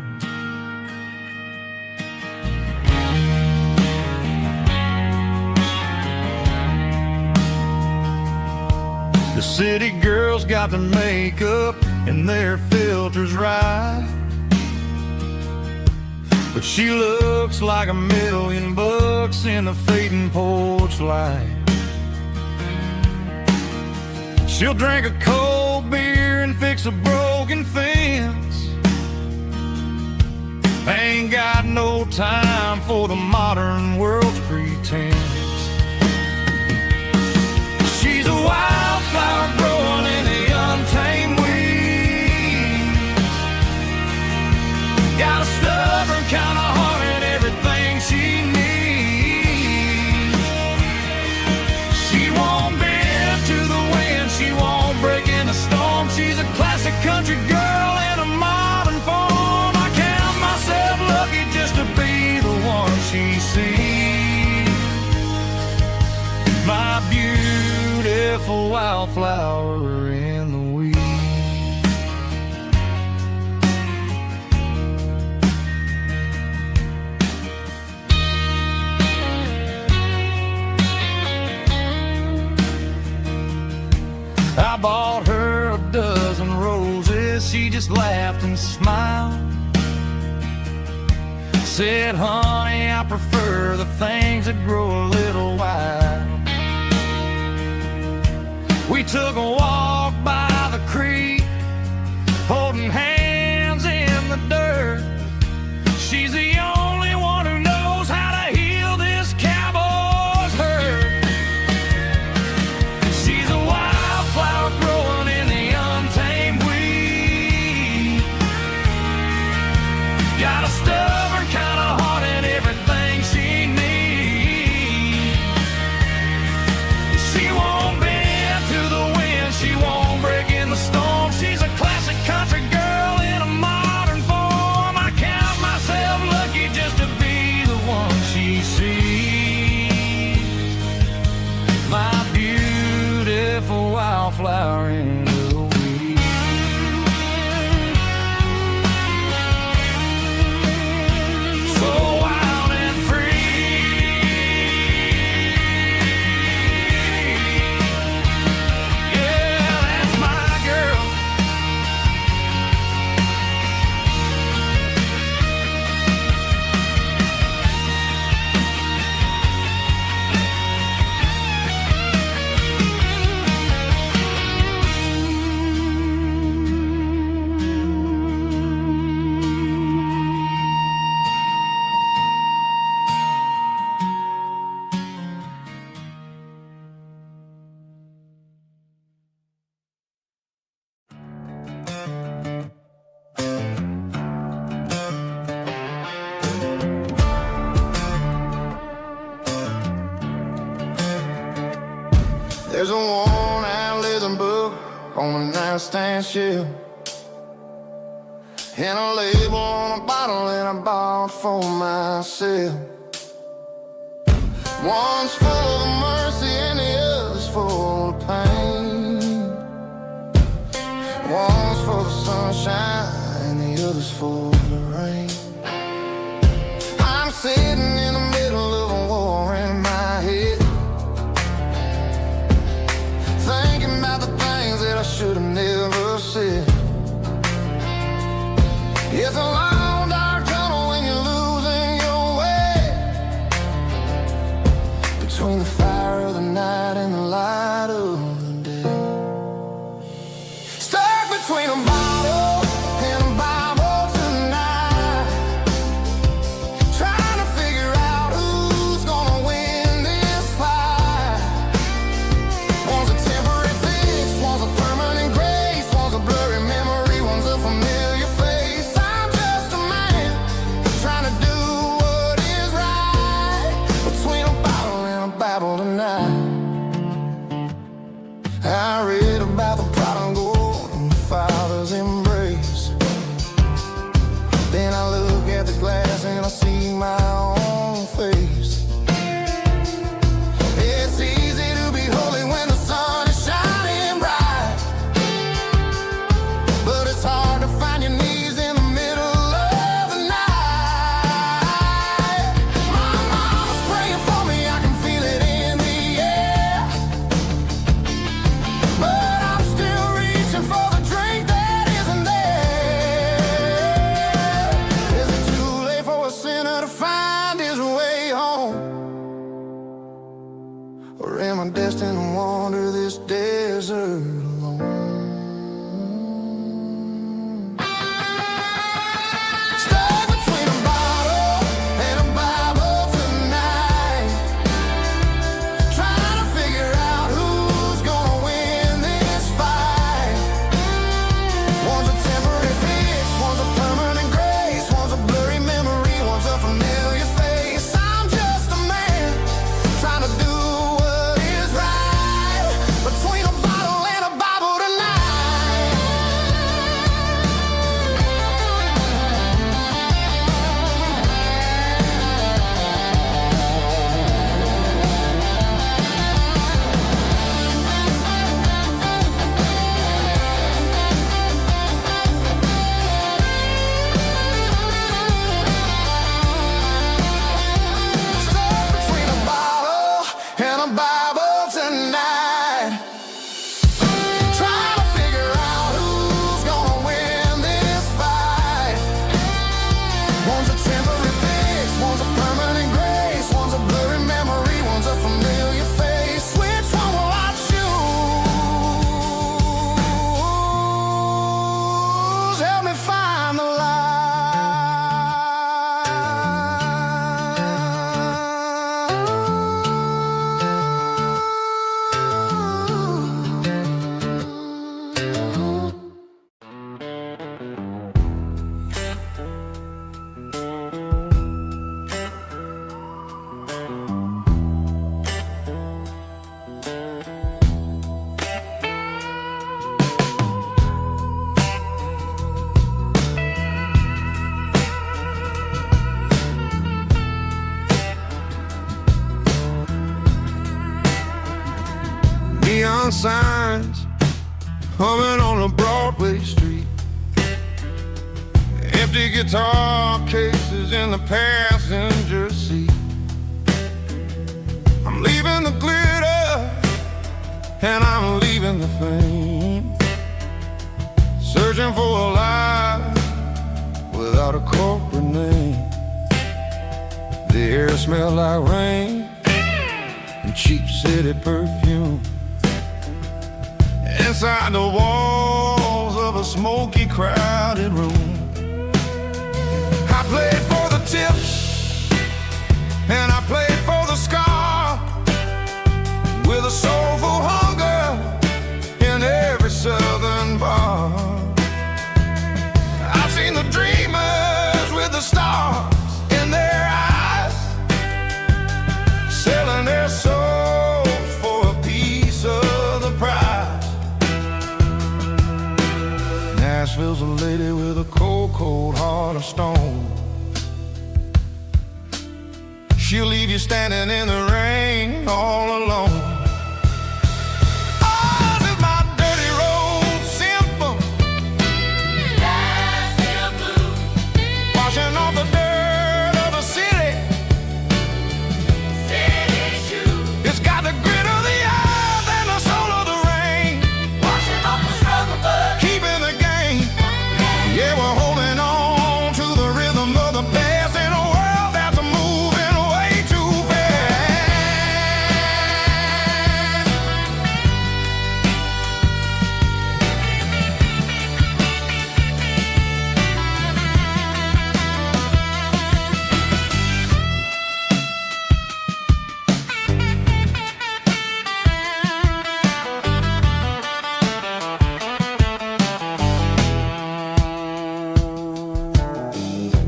The city girls got their makeup and their filters right, but she looks like $1,000,000 in the fading porch light. She'll drink a cold beer and fix a broken fence. Ain't got no time for the modern world's pretense. She's a wildflower growing in the untamed weeds. Got a stubborn kind of heart and everything she needs. She won't bend to the wind, she won't break in the storm. She's a classic country girl in a modern form. I count myself lucky just to be the one she sees. My beautiful wildflower in the weeds. I bought her a dozen roses, she just laughed and smiled. Said, honey, I prefer the things that grow a little wild. We took a walk by the creek, holding hands in the dirt. She's the only one who knows how to heal this cowboy's hurt. She's a wildflower growing in the untamed weed. Got a stubborn kind of heart and everything she needs. She won't bend to the wind, she won't break in the storm. She's a classic country girl in a modern form. I count myself lucky just to be the one she sees. My beautiful wildflower in the weeds. So wild and free. Yeah, that's my girl. There's a worn-out leather fire stand shield, and a label on a bottle that I bought for myself. One's full of mercy and the other's full of pain. One's full of sunshine and the other's full of rain. I'm sitting in the middle of a war in my head, thinking about the things that I should have never said. It's a long dark tunnel when you're losing your way, between the fire of the night and the light of the day. Stuck between a bottle and a Bible tonight, trying to figure out who's gonna win this fight. One's a temporary fix, one's a permanent grace, one's a blurry memory, one's a familiar face. I'm just a man trying to do what is right, between a bottle and a Bible tonight. I read about the prodigal and the Father's embrace. Then I look at the glass and I see my own face. It's easy to be holy when the sun is shining bright, but it's hard to find your knees in the middle of the night. My mama's praying for me, I can feel it in the air, but I'm still reaching for the drink that isn't there. Is it too late for a sinner to find his way home? Or am I destined to wander this desert alone? Stuck between a bottle and a Bible tonight, trying to figure out who's gonna win this fight. One's a temporary fix, one's a permanent grace, one's a blurry memory, one's a familiar face. I'm just a man trying to do what is right, between a bottle and a Bible tonight. Stuck between a bottle and a Bible tonight, trying to figure out who's gonna win this fight. One's a temporary fix, one's a permanent grace, one's a blurry memory, one's a familiar face. Which one will I choose? Help me find the light. Neon signs humming on a Broadway street, empty guitar cases in the passenger seat. I'm leaving the glitter and I'm leaving the fame, searching for a life without a corporate name. The air smelled like rain and cheap city perfume. Inside the walls of a smoky, crowded room, I played for the tips and I played for the scar, with a soulful hunger in every southern bar. I've seen the dreamers with the stars in their eyes, selling their souls for a piece of the prize. Nashville's a lady with a cold, cold heart of stone. She'll leave you standing in the rain all alone. Oh, this is my dirty road symphony. Nashville blues. Washing off the dirt of the city. City shoes. It's got the grit of the earth and the soul of the rain. Washing off the struggle, but keeping the game. Yeah, we're holding on to the rhythm of the past in a world that's moving way too fast.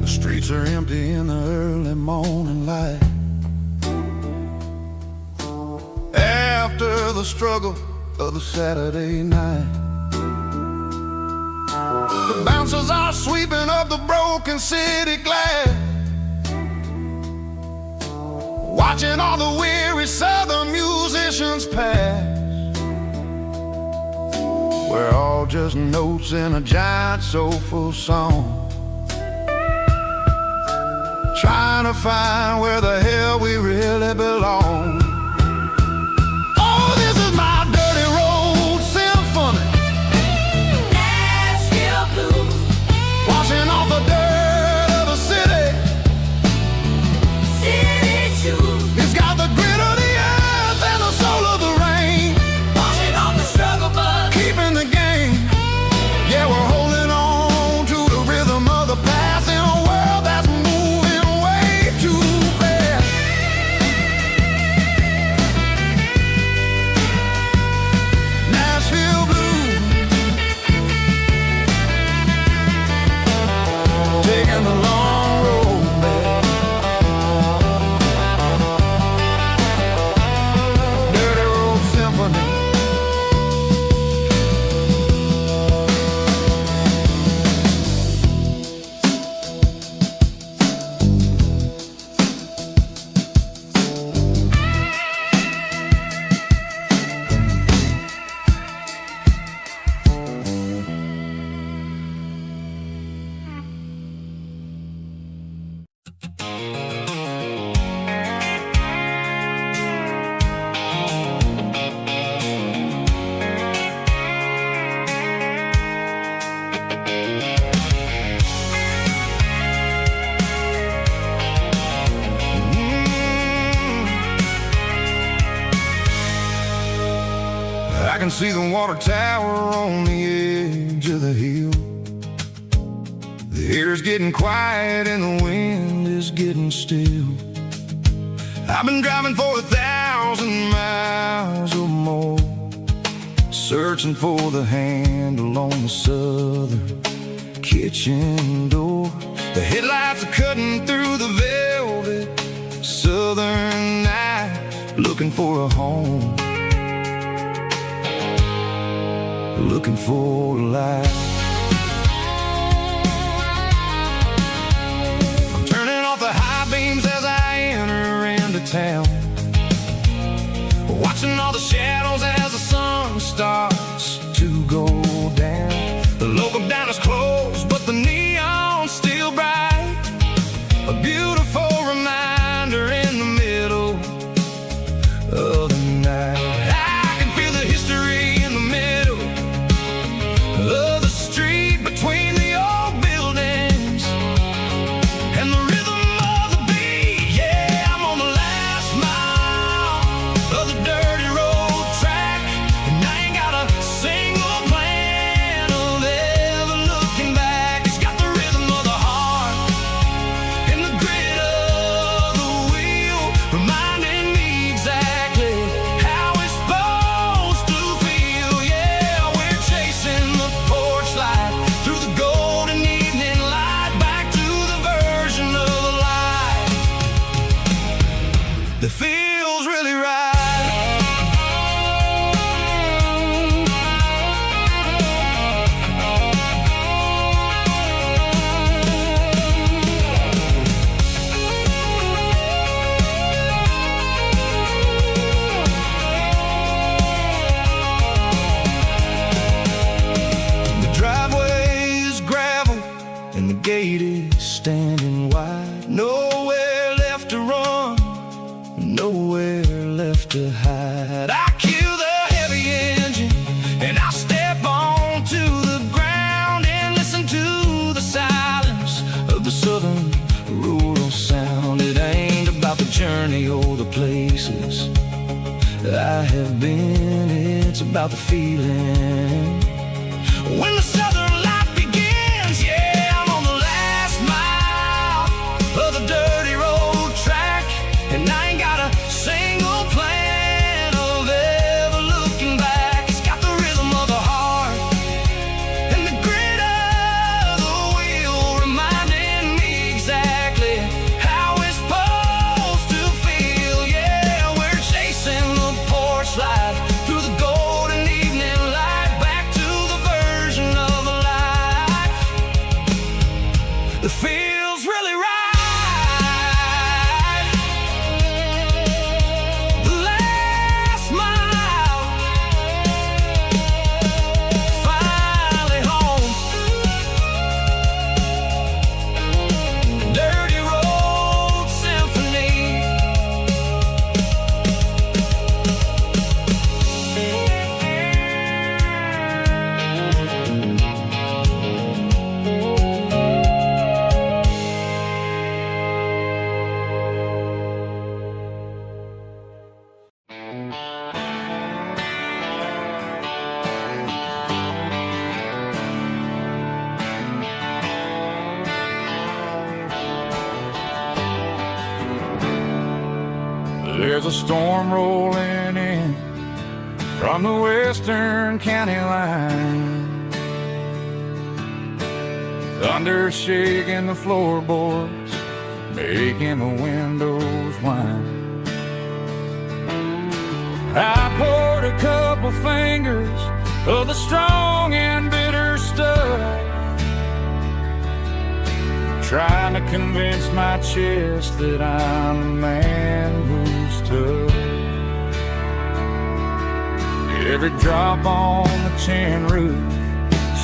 The streets are empty in the early morning light. After the struggle of the Saturday night, the bouncers are sweeping up the broken city glass, watching all the weary southern musicians pass. We're all just notes in a giant soulful song, trying to find where the hell we really belong. Oh, this is my dirty road symphony. Nashville blues. Washing off the dirt of the city. City shoes. It's got the grit of the earth and the soul of the rain. Washing off the struggle, but keeping the game. Yeah, we're holding on to the rhythm of the past in a world that's moving way too fast. Nashville blues, taking the long road back. Dirty road symphony. I can see the water tower on the edge of the hill. The air's getting quiet and the wind is getting still. I've been driving for 1,000 miles or more, searching for the handle on the southern kitchen door. The headlights are cutting through the velvet southern night, looking for a home, looking for a life. I'm turning off the high beams as I enter into town, watching all the shadows as the sun starts to go down. The local diner's closed, but the neon's still bright, a beautiful reminder in the middle of the night. I can feel the history in the middle of the street, between the old buildings and the rhythm of the beat. Yeah, I'm on the last mile of the dirty road track, and I ain't got a single plan of ever looking back. It's got the rhythm of the heart and the grit of and the gate is standing wide. Nowhere left to run, nowhere left to hide. I kill the heavy engine and I step onto the ground and listen to the silence of the southern rural sound. It ain't about the journey or the places I have been, it's about the feeling when the southern life begins. Yeah, I'm on the last mile of the dirty road track, and I ain't got a single plan of ever looking back. It's got the rhythm of the heart and the grit of the wheel, reminding me exactly how it's supposed to feel. Yeah, we're chasing the porch light through the golden evening light, back to the version of a life that feels really right. The last mile, finally home. Dirty road symphony. There's a storm rolling in from the western county line. Thunder shaking the floorboards, making the windows whine. I poured a couple fingers of the strong and bitter stuff, trying to convince my chest that I'm a man who's tough. Every drop on the tin roof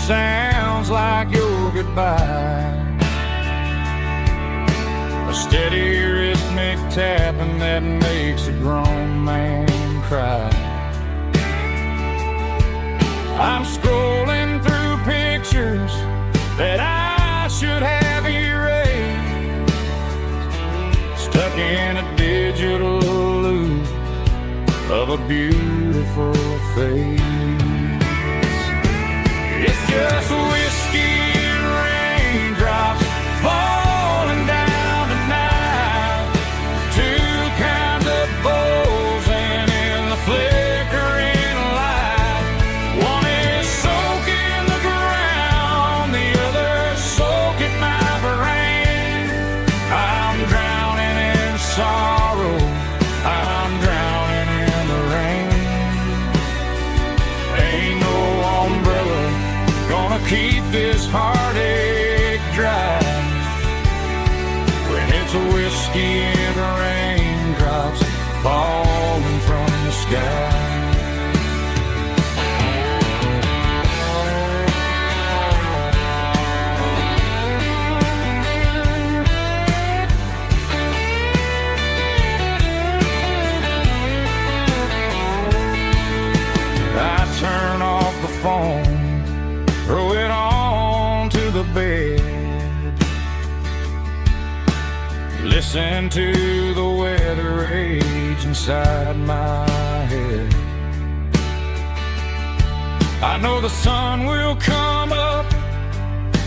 sounds like your goodbye, a steady rhythmic tapping that makes a grown man cry. I'm scrolling through pictures that I should have erased, stuck in a digital loop of a beautiful face. It's just whiskey and raindrops falling down tonight, two kinds of bowls and in the flickering light. One is soaking the ground, the other soaking my brain. I'm drowning in sorrow, I'm drowning in the rain. Ain't no umbrella gonna keep this heartache dry when it's a whiskey and raindrops falling from the sky. I turn off the phone, throw it on to the bed, listen to the weather rage inside my head. I know the sun will come up,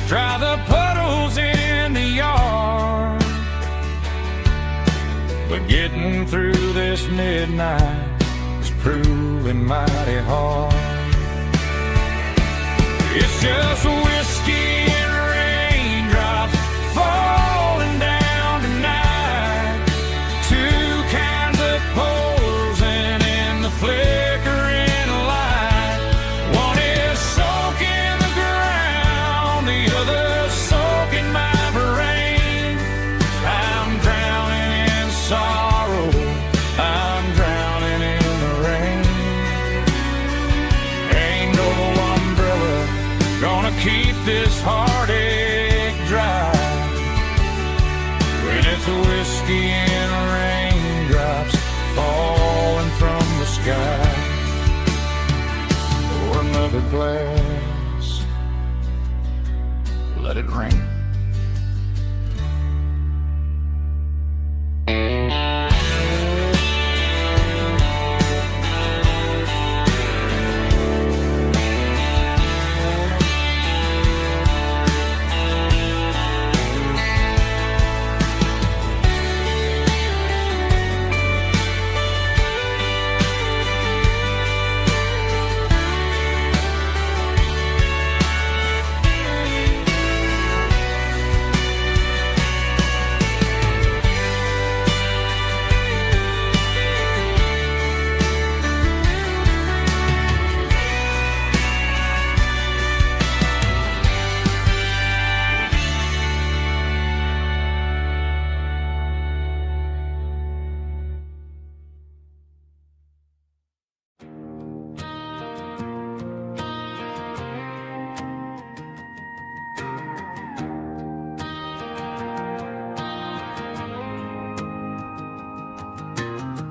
dry the puddles in the yard, but getting through this midnight is proving mighty hard. It's just whiskey and raindrops falling down tonight, two kinds of poles and in the flickering light. One is soaking the ground, the other soaking my brain. I'm drowning in sorrow, I'm drowning in the rain. Ain't no umbrella gonna keep this heartache dry glass. Let it rain.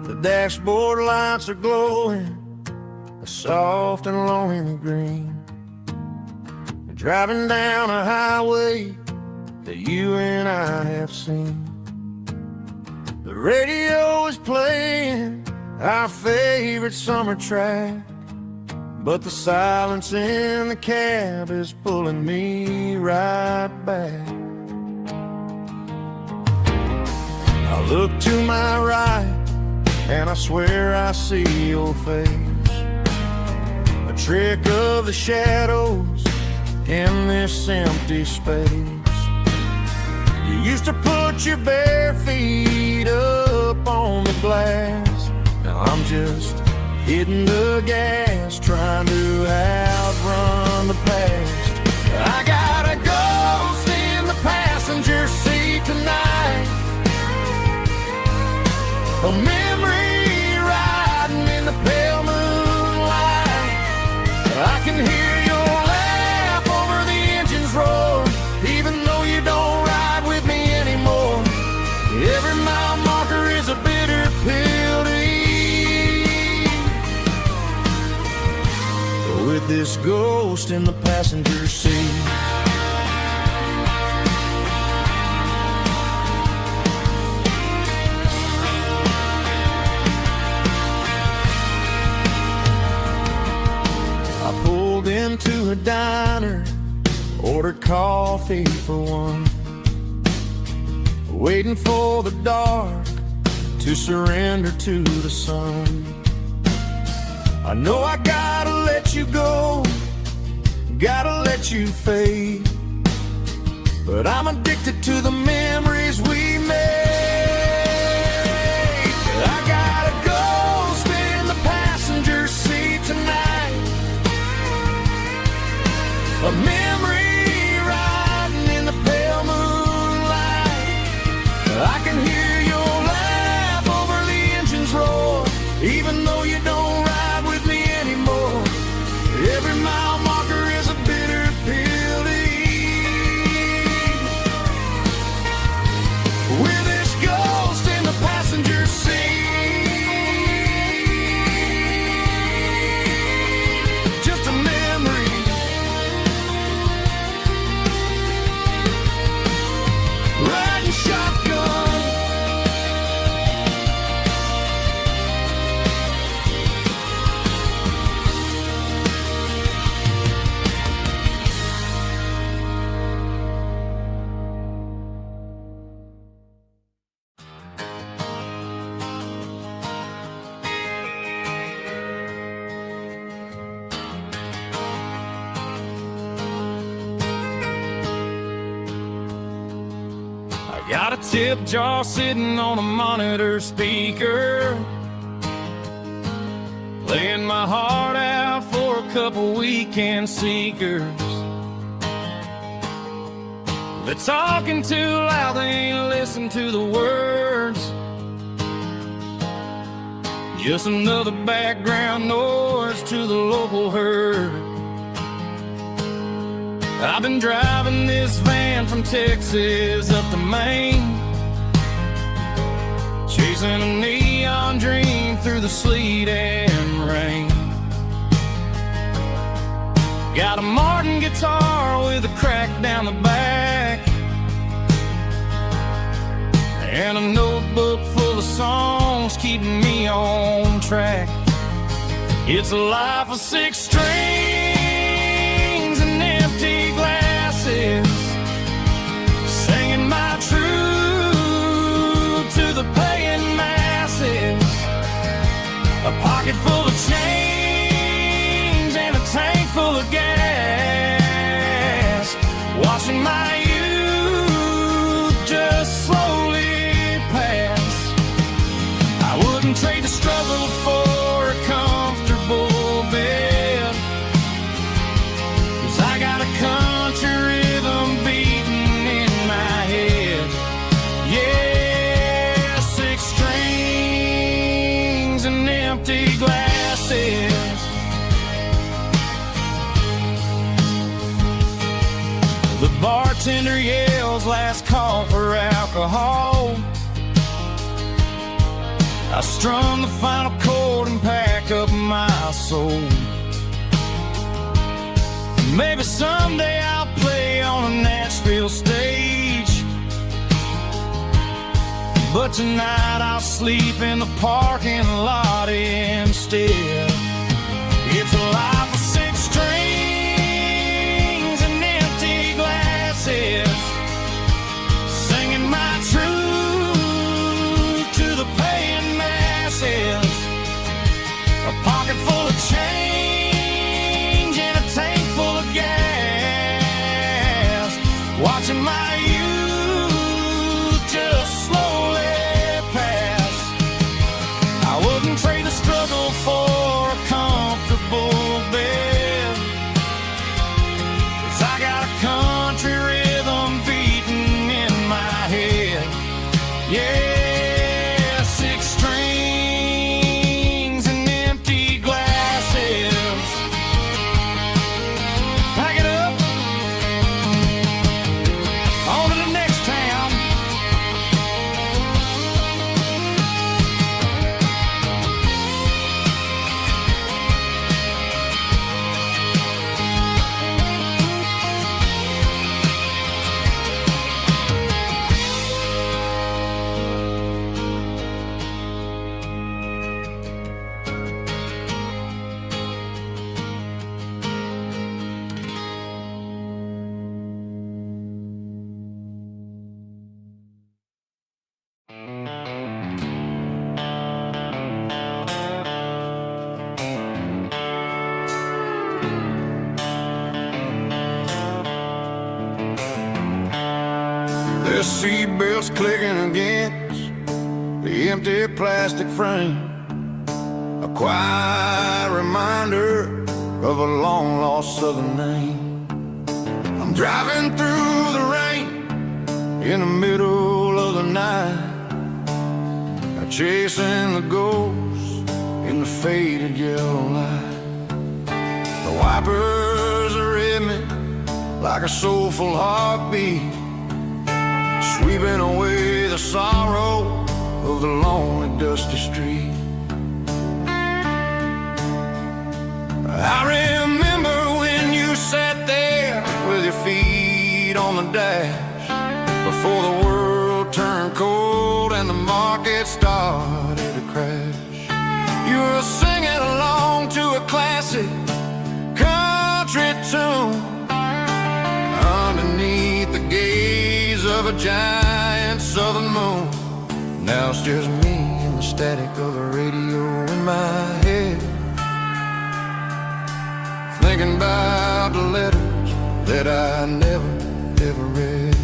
The dashboard lights are glowing a soft and lonely green. You're driving down a highway that you and I have seen. The radio is playing our favorite summer track, but the silence in the cab is pulling me right back. I look to my right and I swear I see your face, a trick of the shadows in this empty space. You used to put your bare feet up on the glass. Now I'm just hitting the gas, trying to outrun the past. I got a ghost in the passenger seat tonight, a memory riding in the pale moonlight. I can hear your laugh over the engine's roar, even though you don't ride with me anymore. Every mile marker is a bitter pill to eat, with this ghost in the passenger seat. Into a diner, ordered coffee for one, waiting for the dark to surrender to the sun. I know I gotta let you go, gotta let you fade, but I'm addicted to the memories we made. I got a ghost in the passenger seat tonight, a memory riding in the pale moonlight. I can hear your laugh over the engine's roar, even though you don't ride with me anymore. Every mile marker is a bitter pill to eat, with this ghost in the passenger seat. Just a memory, riding shotgun. Got a tip jar sitting on a monitor speaker, playing my heart out for a couple weekend seekers. They're talking too loud, they ain't listen to the words. Just another background noise to the local herd. I've been driving this van from Texas up to Maine, chasing a neon dream through the sleet and rain. Got a Martin guitar with a crack down the back, and a notebook full of songs keeping me on track. It's a life of 6 strings and empty glasses, singing my truth to the paying masses. A pocket full of change and a tank full of gas, watching my youth just slowly pass. I wouldn't trade the struggle for a comfortable bed, 'cause I got a country rhythm beating in my head. Yeah, 6 strings and empty glasses. The bartender yells last call for alcohol. I strum the final chord and pack up my soul. Maybe someday I'll play on a Nashville stage, but tonight I'll sleep in the parking lot instead. It's a life of 6 strings and empty glasses, singing my truth to the paying masses. A pocket full of change and a tank full of gas, watching my youth just slowly pass. I wouldn't trade the struggle for a comfortable bed, 'cause I got a country rhythm beating in my head. Yeah, 6 strings and empty glasses. Pack it up, on to the next town. The seatbelt's clicking against the empty plastic frame, a quiet reminder of a long-lost southern name. I'm driving through the rain in the middle of the night, chasing the ghosts in the faded yellow light. The wipers are in me like a soulful heartbeat, sweeping away the sorrow of the lonely dusty street. I remember when you sat there with your feet on the dash, before the world turned cold and the market started to crash. You were singing along to a classic country tune underneath the gaze of a giant southern moon. Now it's just me and the static of the radio in my head, thinking about the letters that I never, ever read.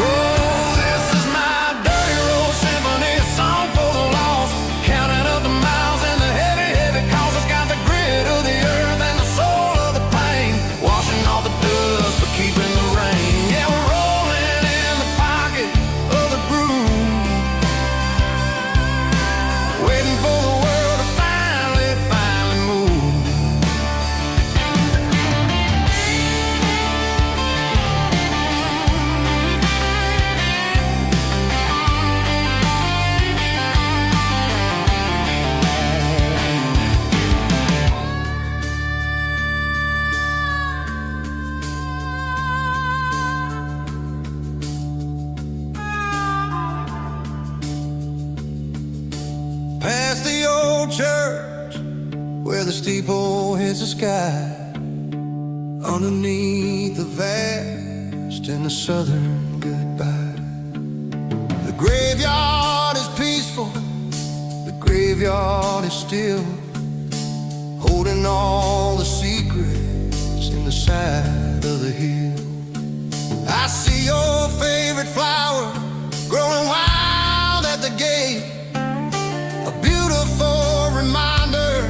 Oh, this is my dirty road symphony, song for the lost, counting up the miles and the heavy, heavy calls. It's got the grit of the earth and the soul of the pain, washing off the dust but keeping the rain. Yeah, we're rolling in the pocket of the groove, waiting for the world to finally move. church where the steeple hits the sky, underneath the vast and the southern goodbye. The graveyard is peaceful, the graveyard is still, holding all the secrets in the side of the hill. I see your favorite flower growing wild at the gate, a beautiful reminder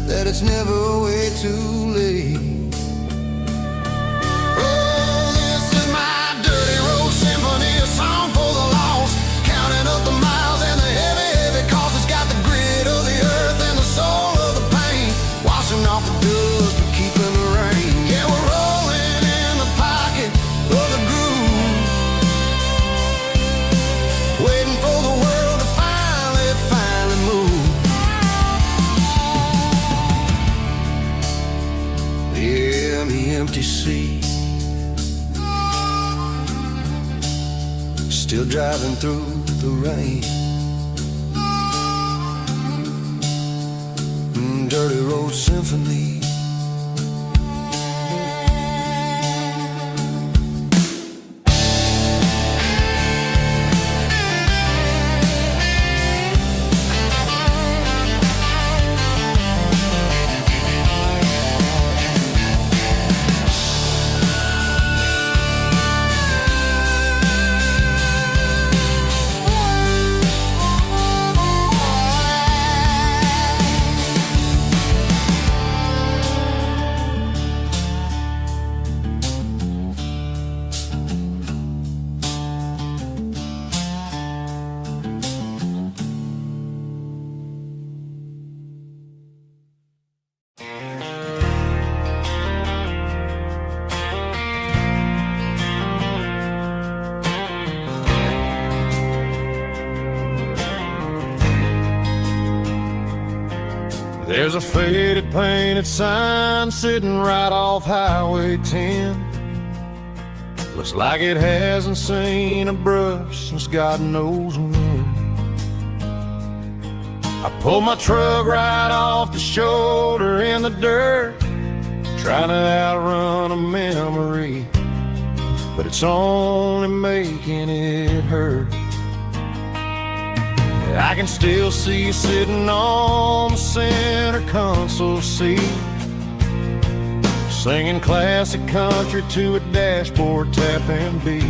that it's never way too late. Oh, this is my dirty road symphony, a song for the lost, counting up the miles and the heavy, heavy cost. It's got the grit of the earth and the soul of the pain, washing off the dust but keeping the rain. Yeah, we're rolling in the pocket of the groove, waiting for the world to finally move. Yeah, the empty sea, still driving through the rain. Dirty road symphony. There's a faded painted sign sitting right off Highway 10. Looks like it hasn't seen a brush since God knows when. I pulled my truck right off the shoulder in the dirt, trying to outrun a memory, but it's only making it hurt. I can still see you sitting on the center console seat, singing classic country to a dashboard tapping beat.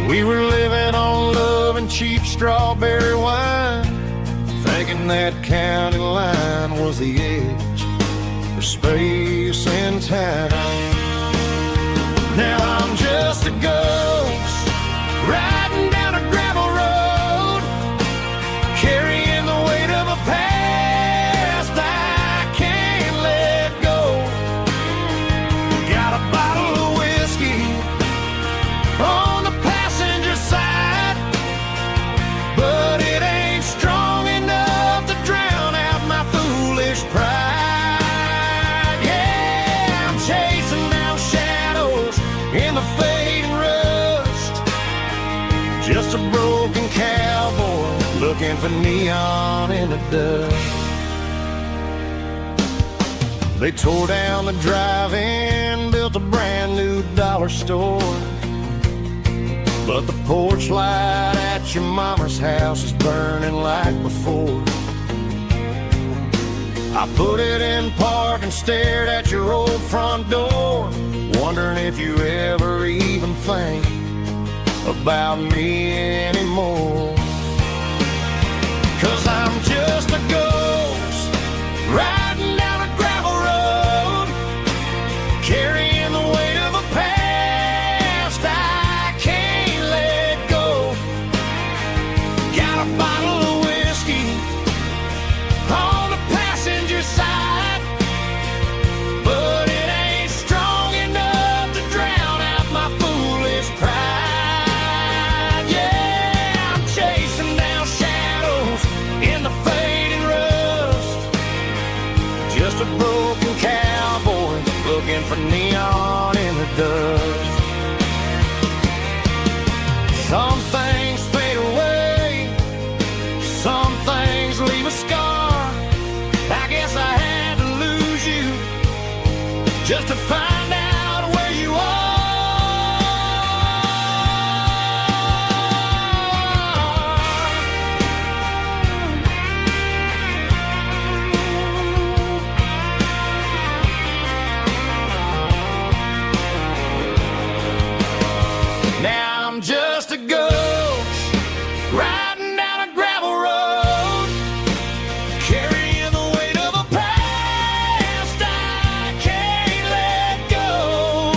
We were living on love and cheap strawberry wine, thinking that county line was the edge of space and time. Now I'm just a ghost riding down a gravel road, carrying the weight of a past I can't let go. Got a bottle of whiskey on the passenger side, but it ain't strong enough to drown out my foolish pride. Yeah, I'm chasing down shadows in the fading rust, just a broken cowboy looking for neon in the dust. They tore down the drive-in, built a brand new dollar store, but the porch light at your mama's house is burning like before. I put it in park and stared at your old front door, wondering if you ever even think about me anymore. 'Cause I'm just a ghost riding down a gravel road, carrying the weight of a past I can't let go. Got a bottle of whiskey on the passenger side, but it ain't strong enough to drown out my foolish pride. Yeah, I'm chasing down shadows in the fading rust, just a broken cowboy looking for neon in the dust. Some things fade away, some things just to find out where you are. Now I'm just a ghost riding down a gravel road, carrying the weight of a past I can't let go.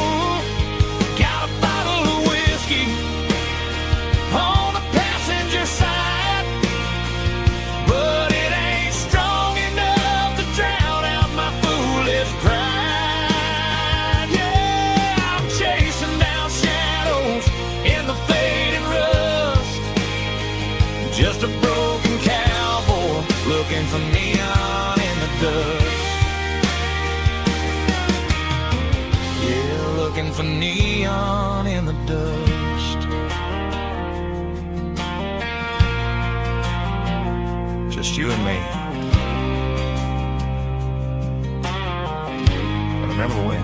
Got a bottle of whiskey on the passenger side, but it ain't strong enough to drown out my foolish pride. Yeah, I'm chasing down shadows in the fading rust, just a broken cowboy looking for neon in the dust. Yeah, looking for neon in the dust. Just you and me. But remember when?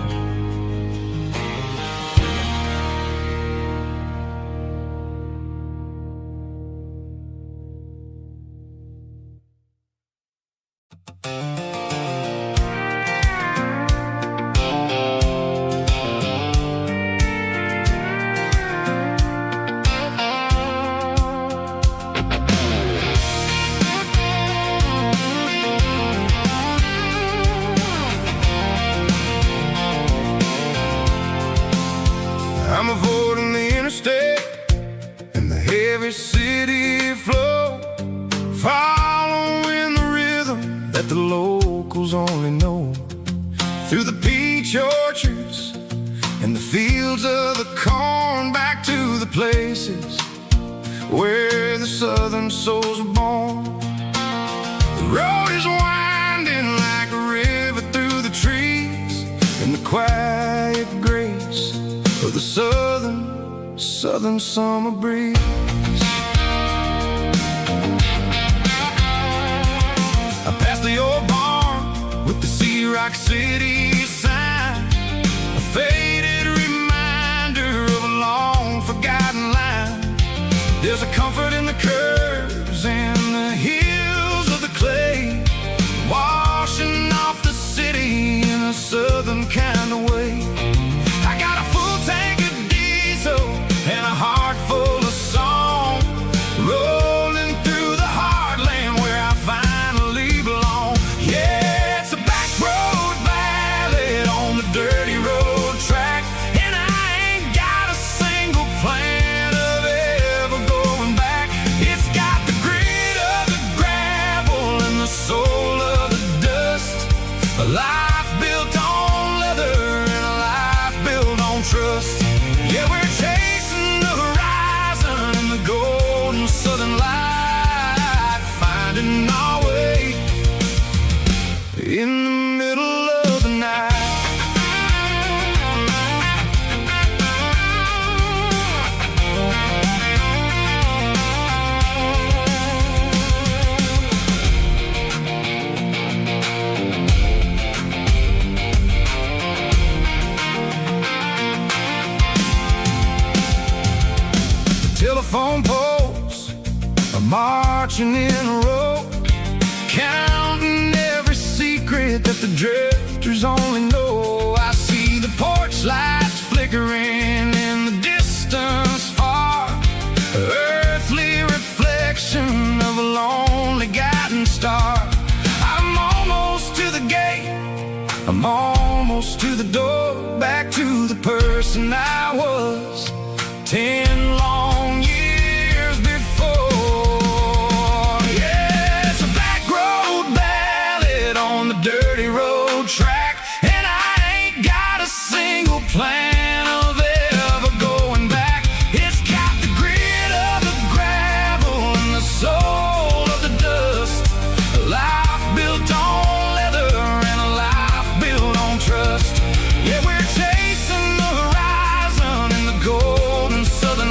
I'm avoiding the interstate and the heavy city flow, following the rhythm that the locals only know. Through the peach orchards and the fields of the corn, back to the places where the southern souls were born. The road is winding like a river through the trees, in the quiet grace of the southern summer breeze. I passed the old barn with the Sea Rock City sign, a faded reminder of a long forgotten line. There's a comfort in the curves and the hills of the clay, washing off the city in a southern kind of way. I got a full tank of diesel and a heart full of song, rolling through the heartland where I finally belong. Yeah, it's a back road ballad on the dirty road track, and I ain't got a single plan of ever going back. It's got the grit of the gravel and the soul of the dust, a life built on leather and a life built on trust. Yeah, we're chasing the horizon in the golden southern light, finding our way in the middle of the night. Telephone poles are marching in a row, counting every secret that the drifters only know. I see the porch lights flickering in the distance far, earthly reflection of a lonely guiding star. I'm almost to the gate, I'm almost to the door, back to the person I was 10 long years before. Yeah, it's a back road ballad on the dirty road track, and I ain't got a single plan of ever going back. It's got the grit of the gravel and the soul of the dust, a life built on leather and a life built on trust. Yeah, we're chasing the horizon in the golden southern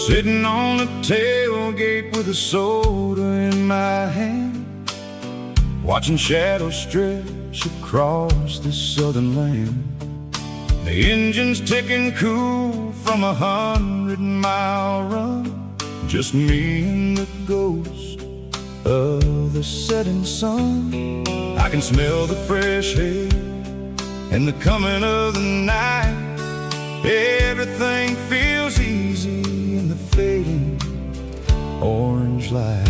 Sitting on the tailgate with a soda in my hand, watching shadows stretch across this southern land. The engine's ticking cool from 100-mile run, just me and the ghost of the setting sun. I can smell the fresh air and the coming of the night. Everything feels easy in the fading orange light.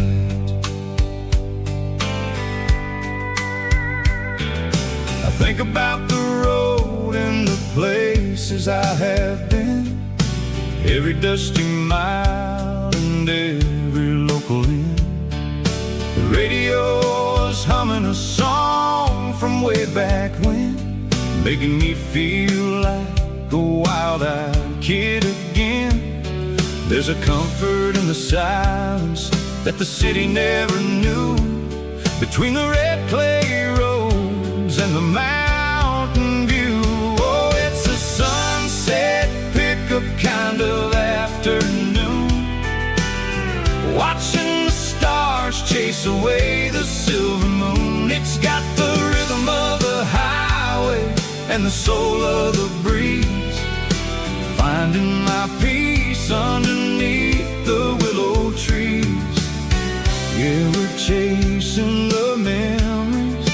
I think about the road and the places I have been, every dusty mile and every local inn. The radio is humming a song from way back when, making me feel like a wild-eyed kid again. There's a comfort in the silence that the city never knew, between the red clay roads and the mountain view. Oh, it's a sunset pickup kind of afternoon, watching the stars chase away the silver moon. It's got the rhythm of the highway and the soul of the breeze, finding my peace underneath the willow trees. Yeah, we're chasing the memories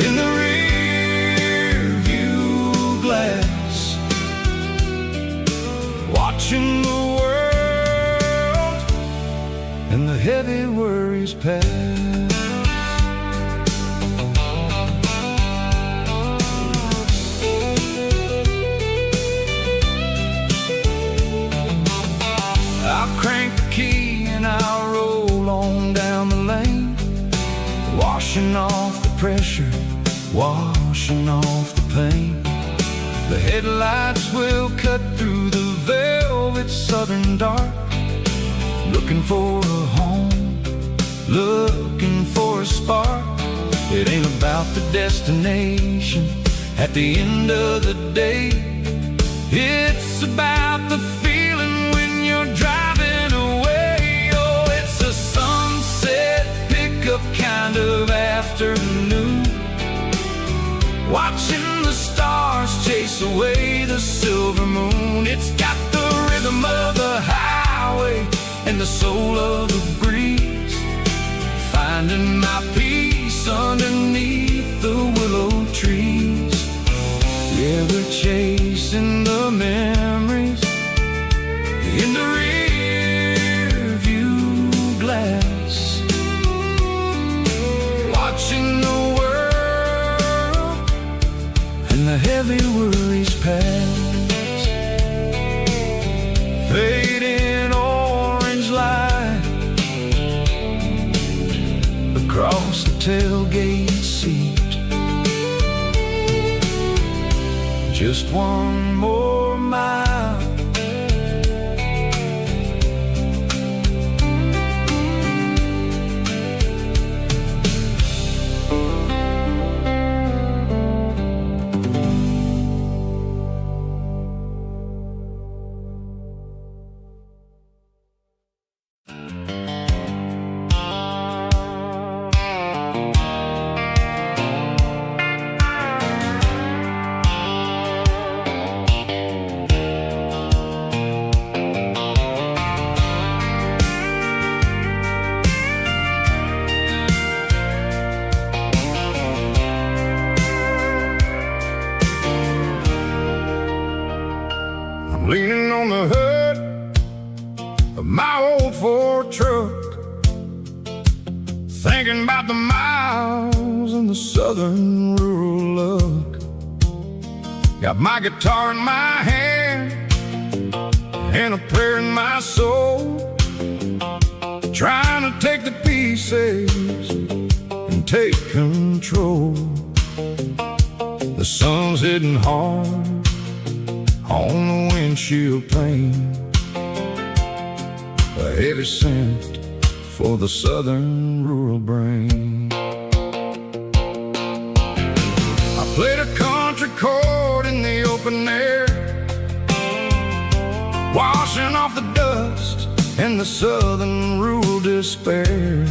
in the rear view glass, watching the world and the heavy worries pass. I'll crank the key and I'll roll on down the lane, washing off the pressure, washing off the pain. The headlights will cut through the velvet southern dark, looking for a home, looking for a spark. It ain't about the destination at the end of the day, it's about the feeling when you're driving away. Oh, it's a sunset pickup kind of afternoon, watching the stars chase away the silver moon. It's got the rhythm of the highway and the soul of the breeze, finding my peace underneath the willow trees. Yeah, we're chasing the memories in the rear view glass, watching the world and the heavy worries pass. Fading orange light across the tailgate seat, just one more mile. Leaning on the hood of my old Ford truck, thinking about the miles and the southern rural look. Got my guitar in my hand and a prayer in my soul, trying to take the pieces and take control. The sun's hitting hard on the windshield pane, a heavy scent for the southern rural brain. I played a country chord in the open air, washing off the dust the southern rural despair.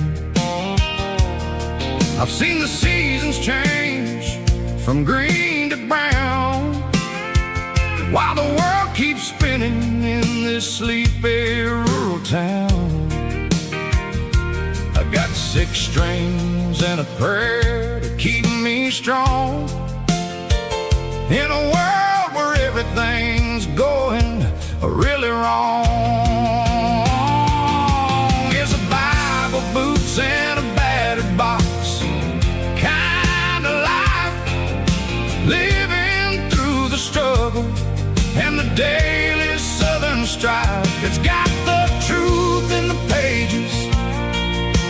I've seen the seasons change from green to brown, while the world keeps spinning in this sleepy rural town. I got 6 strings and a prayer to keep me strong in a world where everything's going really wrong. It's a Bible, boots, and a battered box kind of life, living through the struggle and the daily southern strife. It's got the truth in the pages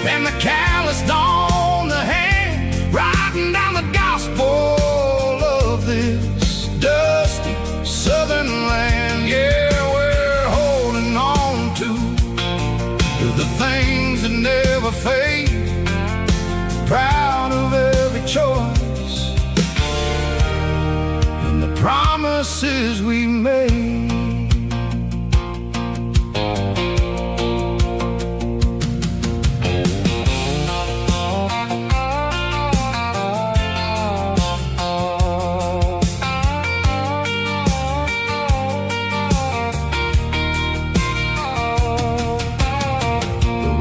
and the calloused on the hand, writing down the gospel of this dusty southern land. Yeah, we're holding on to the things that never fade, proud of every choice and the promises we made.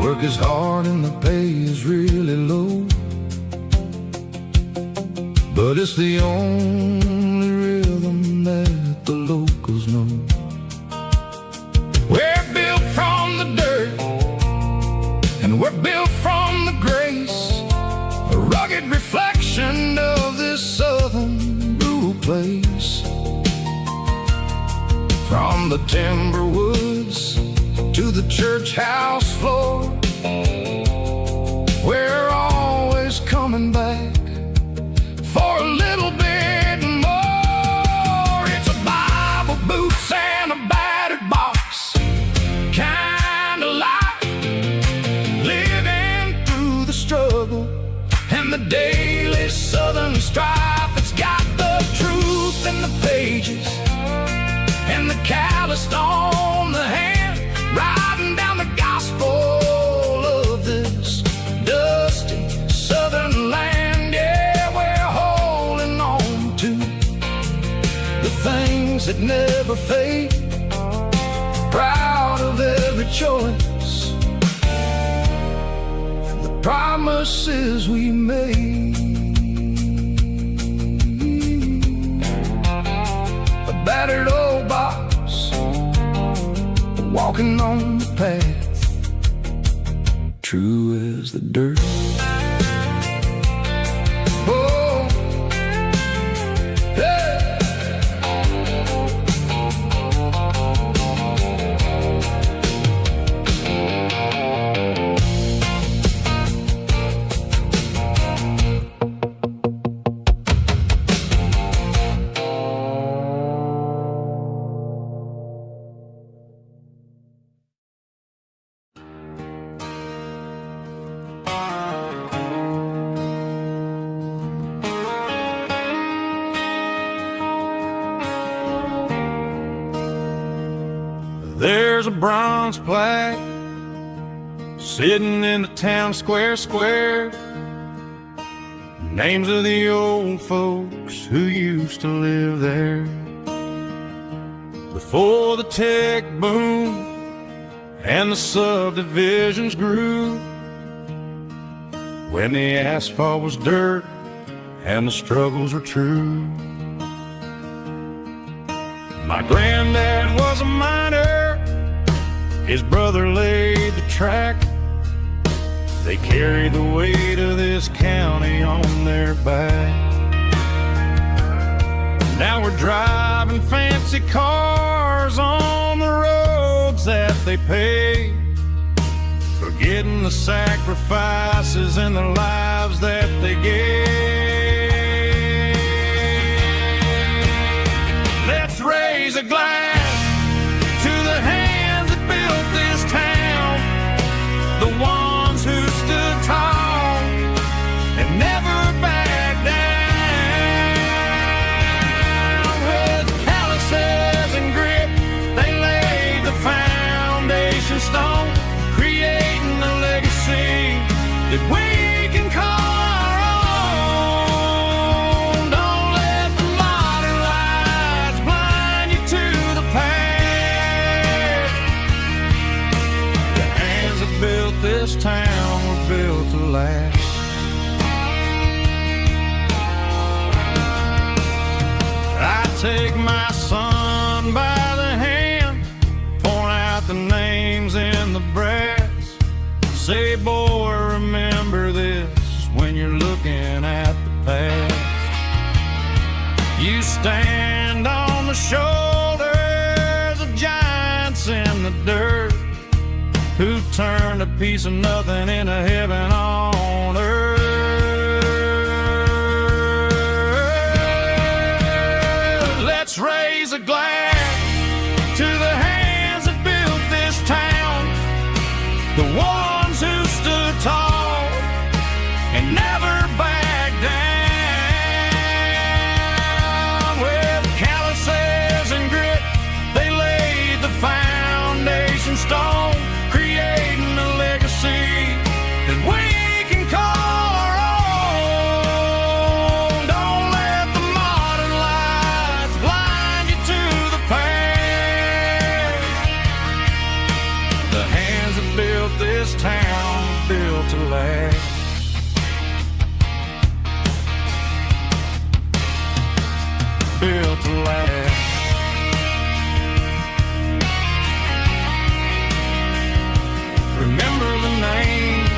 Work is hard and the pay is really low, but it's the only rhythm that the locals know. We're built from the dirt and we're built from the grace, a rugged reflection of this southern rural place. From the timber woods to the church house floor, we're always coming back for a little bit more. It's a Bible, boots, and a battered box kind of life, living through the struggle and the daily southern strife. It's got the truth in the pages and the calloused on the hand, writing down the gospel of this dusty southern land. Yeah, we're holding on to the things that never fade, proud of every choice and the promises we made. A battered old box, walking on the path, true as the dirt. Oh, hey. There's a bronze plaque sitting in the town square. Names of the old folks who used to live there before the tech boom and the subdivisions grew, when the asphalt was dirt and the struggles were true. My granddad was a miner, his brother laid the track. They carried the weight of this county on their back. Now we're driving fancy cars on the roads that they paved, forgetting the sacrifices and the lives that they gave. Let's raise a glass to the hands that built this town, the ones who stood tall and never backed down. With calluses and grit, they laid the foundation stone. town were built to last. I take my son by the hand, point out the names in the brass. Say, boy, remember this when you're looking at the past. You stand on the shoulders of giants in the dirt, who turned a piece of nothing into heaven on earth. Let's raise a glass to the hands that built this town, the ones who stood tall and never backed down. With calluses and grit, they laid the foundation stone, creating a legacy that we can call our own. Don't let the modern lights blind you to the past. The hands that built this town built to last. Built to last. Remember the names.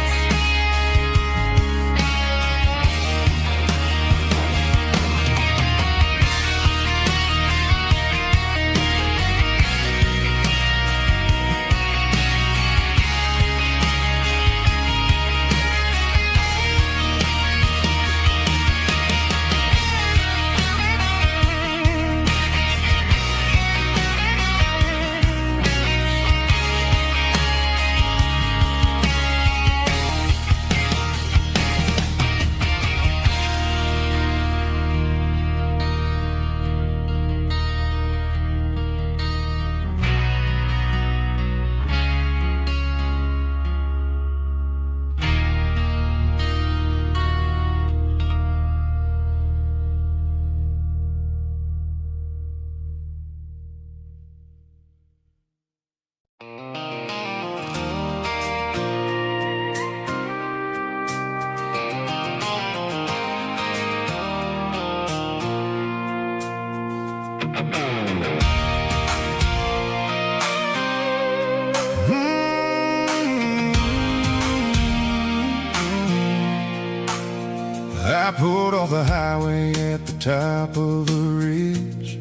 I pulled off the highway at the top of the ridge,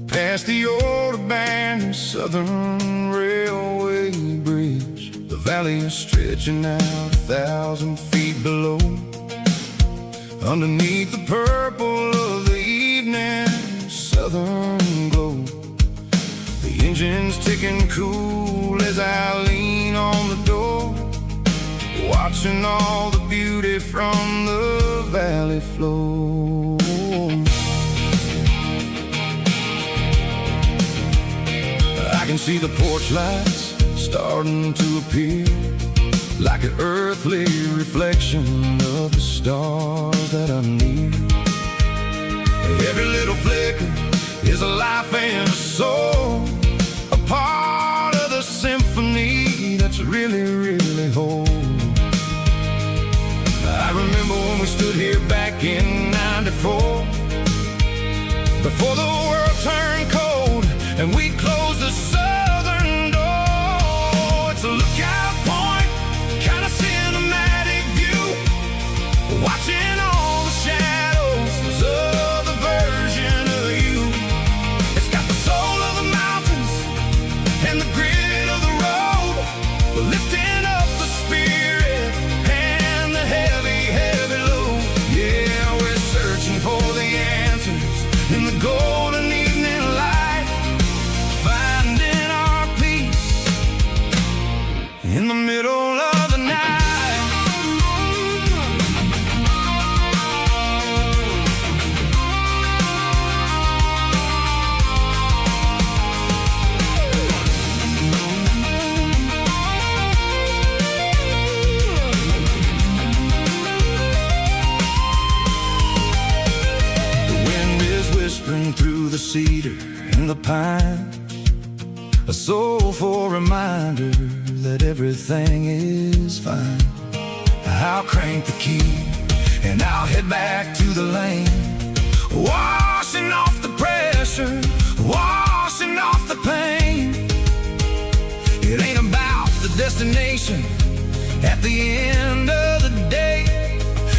past the old abandoned Southern Railway bridge. The valley is stretching out 1,000 feet below, underneath the purple of the evening southern glow. The engine's ticking cool as I lean on the door, watching all the beauty from the valley flow. I can see the porch lights starting to appear, like an earthly reflection of the stars that are near. Every little flicker is a life and a soul, a part of the symphony that's really, really whole. I remember when we stood here back in '94, before the world turned cold and we closed the southern door. It's a lookout point, kind of cinematic view, watching all the shadows of the version of you. It's got the soul of the mountains and the grit of the road, lifting up the spirit and the heavy, heavy load. Yeah, we're searching for the answers in the golden evening light, finding our peace in the middle of the night. Through the cedar and the pine, a soulful reminder that everything is fine. I'll crank the key and I'll head back to the lane, washing off the pressure, washing off the pain. It ain't about the destination at the end of the day.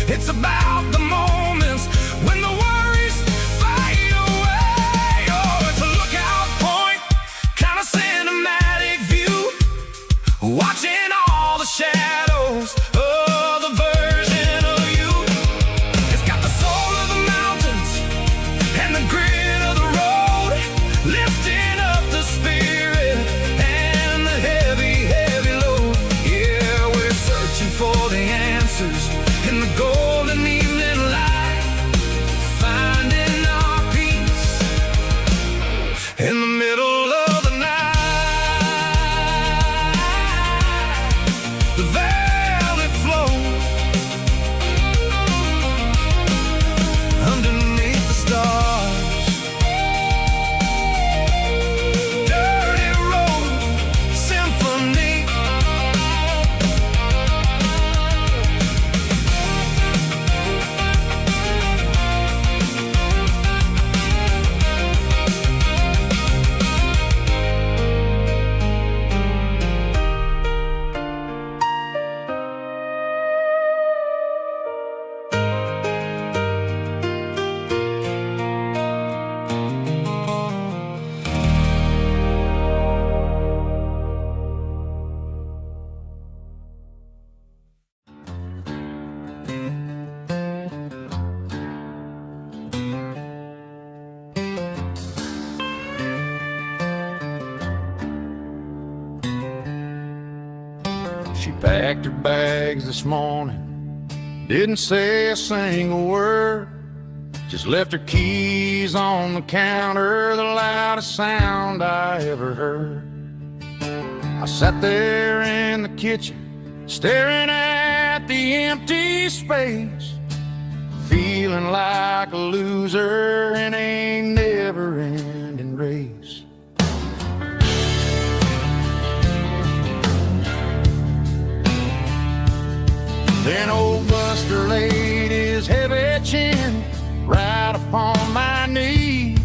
It's about the moments when the worries fade away. Oh, it's a lookout point, kind of cinematic view, watching all the shadows of the version of you. It's got the soul of the mountains and the grit of the road, lifting up the spirit and the heavy, heavy load. Yeah, we're searching for the answers in the golden evening light, finding our peace in the middle of the night. The valley flows underneath the stars. Dirty road symphony. She packed her bags this morning, didn't say a single word, just left her keys on the counter, the loudest sound I ever heard. I sat there in the kitchen, staring at the empty space, feeling like a loser in a never-ending race. Then old Buster laid his heavy chin right upon my knee,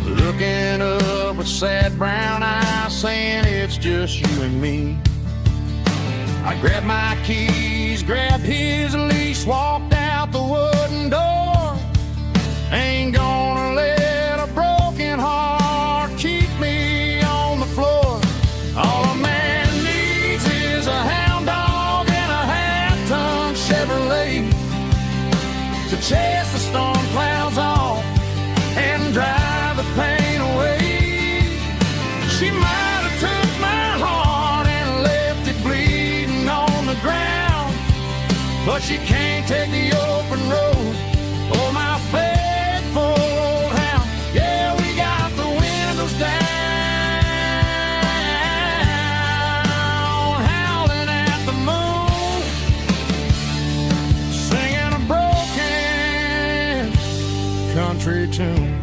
looking up with sad brown eyes, saying it's just you and me. I grabbed my keys, grabbed his leash, walked out the wooden door. Ain't gonna let a broken heart keep me on the floor. All a man needs is a hound dog and a half-ton Chevrolet to chase the storm clouds off and drive the pain away. She might have took my heart and left it bleeding on the ground, but she can't take the open road. Oh, my faithful old hound. Yeah, we got the windows down, howling at the moon, singing a broken country tune.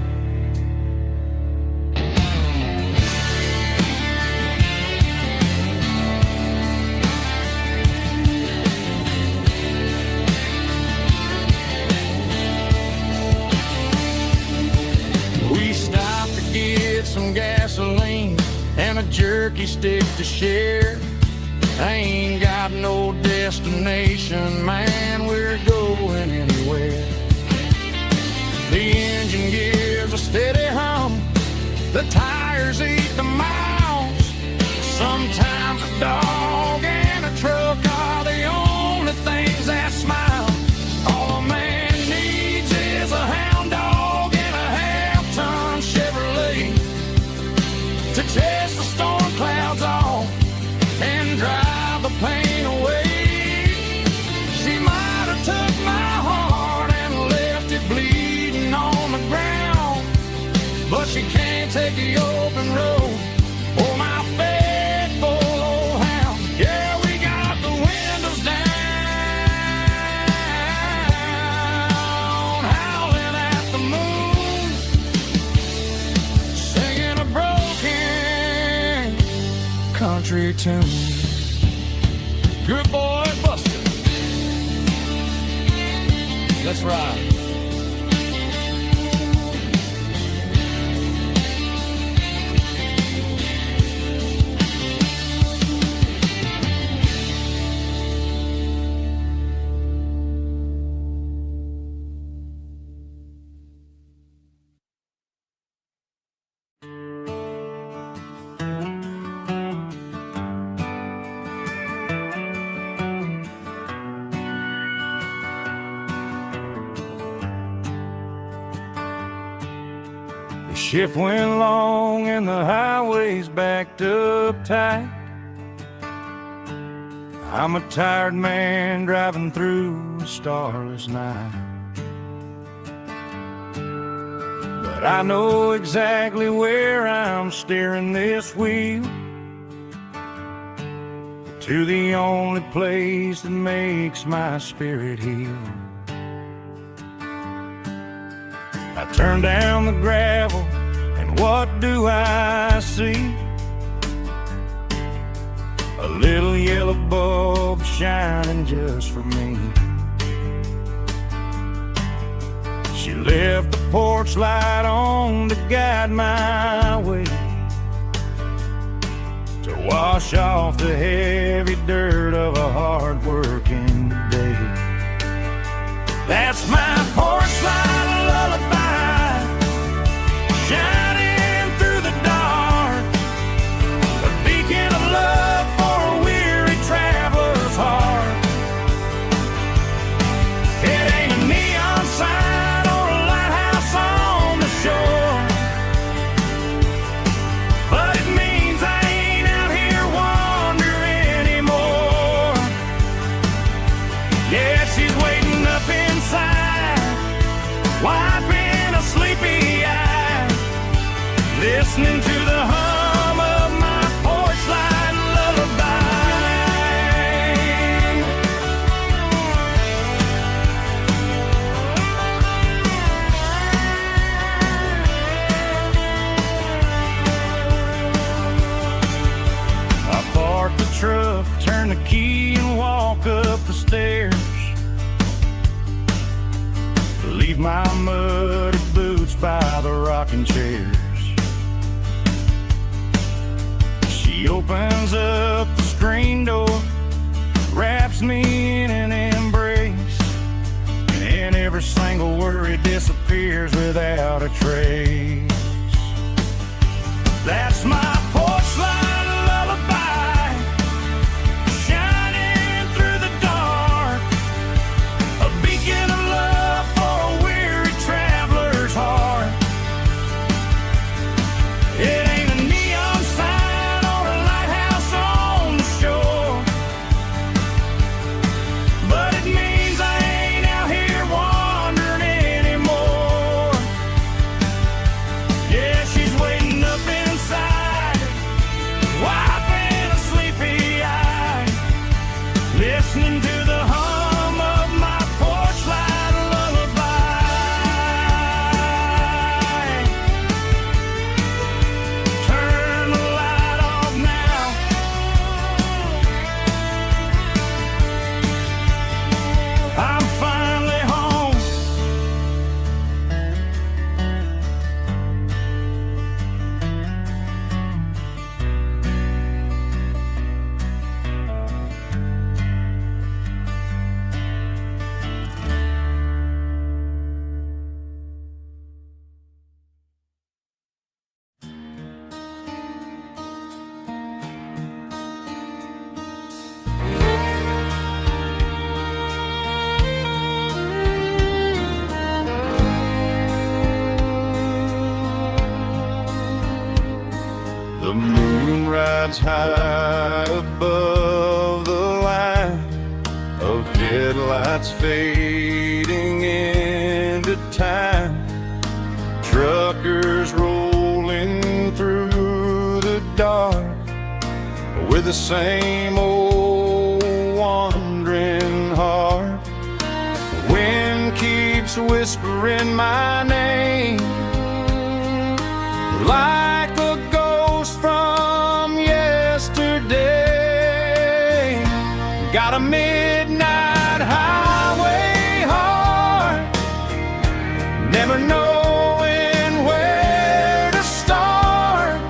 We stopped to get some gasoline and a jerky stick to share. I ain't got no destination, man, we're going anywhere. The engine gives a steady hum, the tires eat the miles. Sometimes a dog and a truck are the only things that smile. All a man needs is a hound dog and a half-ton Chevrolet to chase the storm clouds off and drive the pain away. She might have took my heart and left it bleeding on the ground, but she can't take the open road. Oh, my faithful old hound. tune. Good boy, Buster. Let's ride. Shift went long and the highway's backed up tight. I'm a tired man driving through a starless night. But I know exactly where I'm steering this wheel, to the only place that makes my spirit heal. I turn down the gravel, and what do I see? A little yellow bulb shining just for me. She left the porch light on to guide my way, to wash off the heavy dirt of a hard-working day. That's my porch light lullaby, shining through the dark, a beacon of love for a weary traveler's heart. It ain't a neon sign or a lighthouse on the shore, but it means I ain't out here wandering anymore. Yeah, she's waiting up inside, wiping a sleepy eye, listening to the hum of my porch light lullaby. I park the truck, turn the key and walk up the stairs, leave my muddy boots by the rocking chairs. She opens up the screen door, wraps me in an embrace, and every single worry disappears without a trace. That's my porch light lullaby, shining through the dark, a beacon of love for a weary traveler's heart. It ain't a neon sign or a lighthouse on the shore, but it means I ain't out here wandering anymore. Yeah, she's waiting up inside, wiping a sleepy eye, listening to the hum of my porch light lullaby. Turn the light off now, I'm finally home. The moon rides high above the line of headlights fading into time. Truckers rolling through the dark with the same old wandering heart. The wind keeps whispering my name like a ghost from yesterday. a midnight highway heart, never knowing where to start.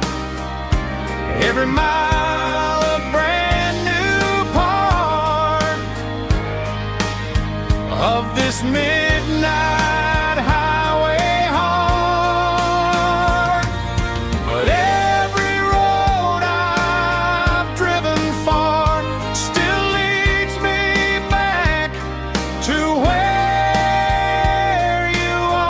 Every mile a brand new part of this midnight highway heart. But every road I've driven far still leads me back to where you are.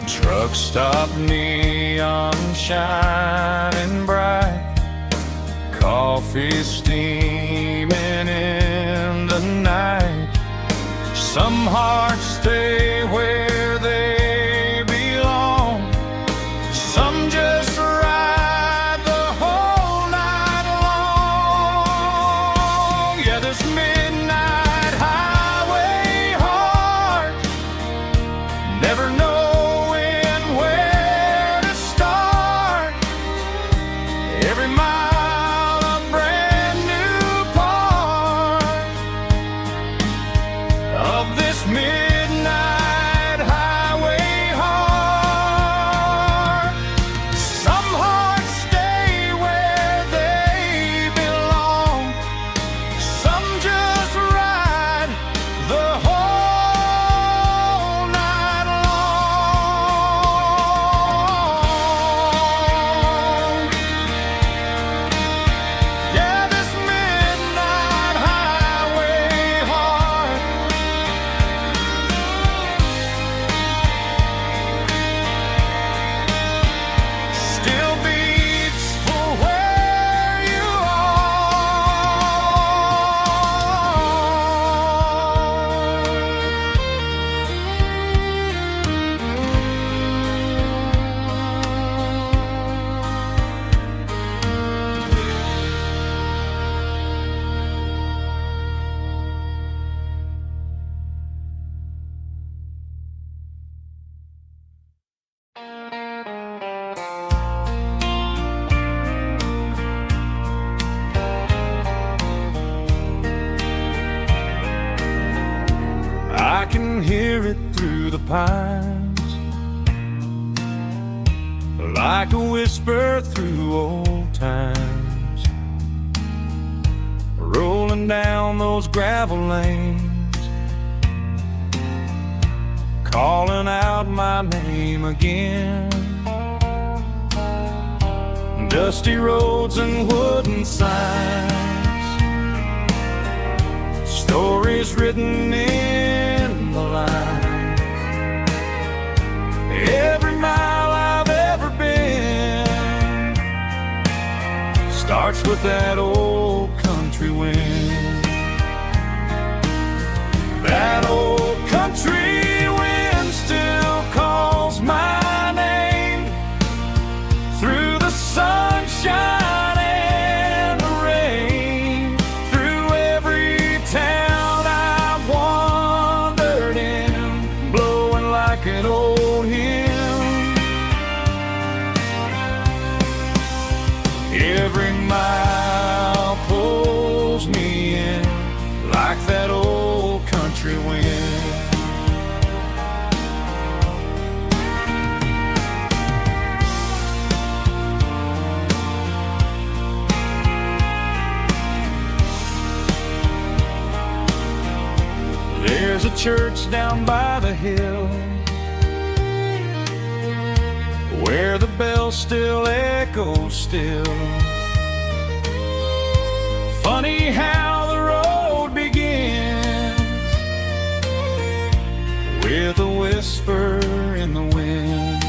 Truck stop, neon shining bright, coffee steaming in the night. Some hearts stay where they belong, some just ride the whole night long. Yeah, this midnight highway heart, never knowing where to start. Every mile a brand new part of this midnight highway heart. Some hearts stay where they belong, some just ride the whole night long. Yeah, this midnight highway heart still beats for where you I can hear it through the pines, like a whisper through old times, rolling down those gravel lanes, calling out my name again. Dusty roads and wooden signs, stories written in the line. Every mile I've ever been starts with that old country wind. That old country wind still calls my name through the sunshine and the rain, through every town I've wandered in, blowing like an old hymn. Every mile pulls me in like that old country wind. There's a church down by the hill where the bell still echoes still. Funny how the road begins with a whisper in the wind.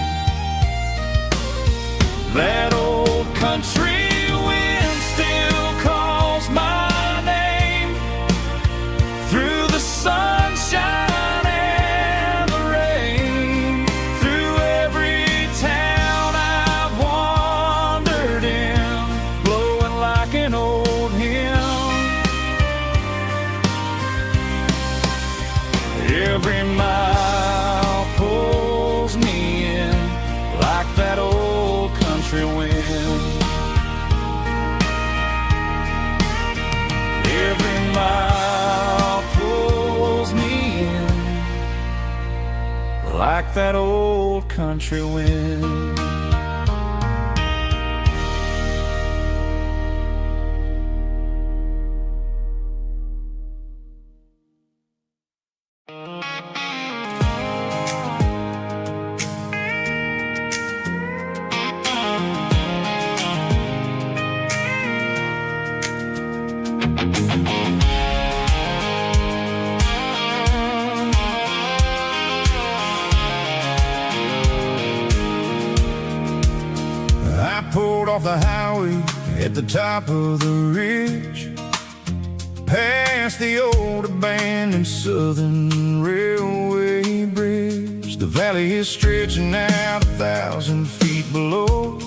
That old country wind still calls my name through the sunshine and the rain, through every town I've wandered in, blowing like an old hymn. Every mile pulls me in like that old country wind. Every mile pulls me in like that old country wind. Off the highway at the top of the ridge, past the old abandoned Southern Railway bridge. The valley is stretching out 1,000 feet below,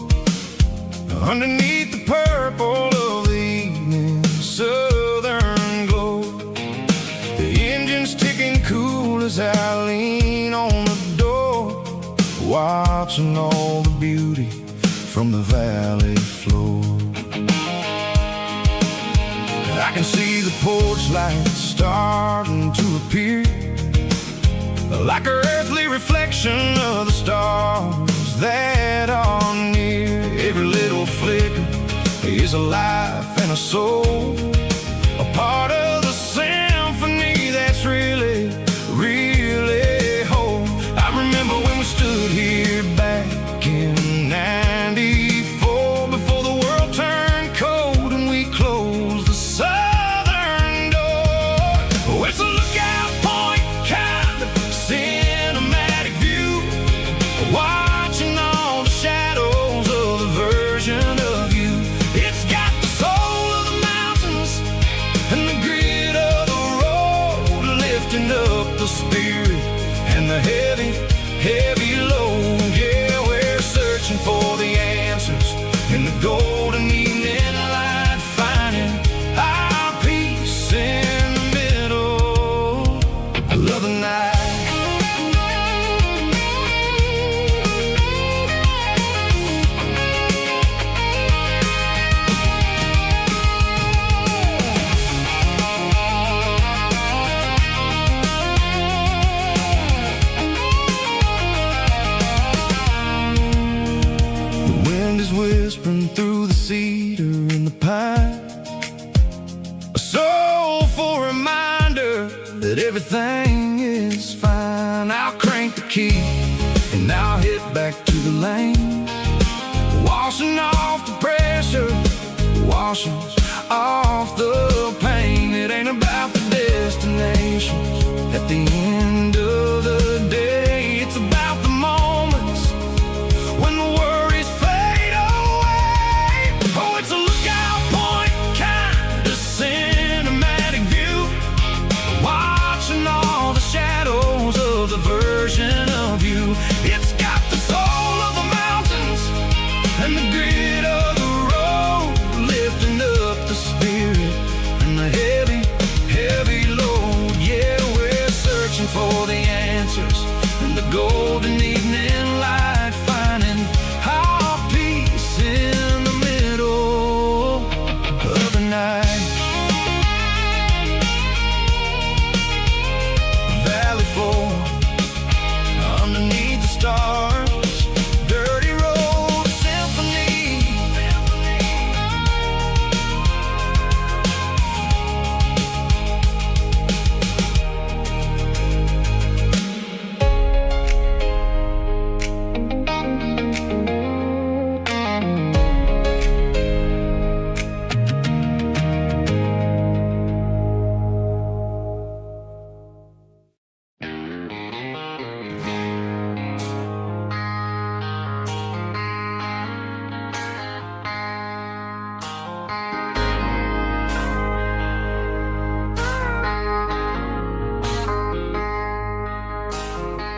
underneath the purple of the evening southern glow. The engine's ticking cool as I lean on the door, watching all the beauty from the valley floor. I can see the porch lights starting to appear, like an earthly reflection of the stars that are near. Every little flicker is a life and a soul, a part of the symphony that's really, really whole. I remember when we stood here back in '94, before the world turned cold and we closed the southern door. Oh, it's a lookout point, kind of cinematic view, watching all the shadows of the version of you. It's got the soul of the mountains and the grit of the road, lifting up the spirit and the heavy, heavy load. Yeah, we're searching for the answers in the golden evening light, finding our peace in the middle of the night. Whispering through the cedar and the pine, a soulful reminder that everything is fine. I'll crank the key and I'll hit back to the lane, washing off the pressure, washing off the pain. It ain't about the destinations at the end of the day, it's about the moments when the worries fade away. Oh, it's a lookout point, kind of cinematic view, watching all the shadows of the version of you. It's got the soul of the mountains and the grit of the road, lifting up the spirit and the heavy, heavy load. Yeah, we're searching for the answers in the golden evening light, finding our peace in the middle of the night. Valley floor, underneath the stars, dirty road symphony.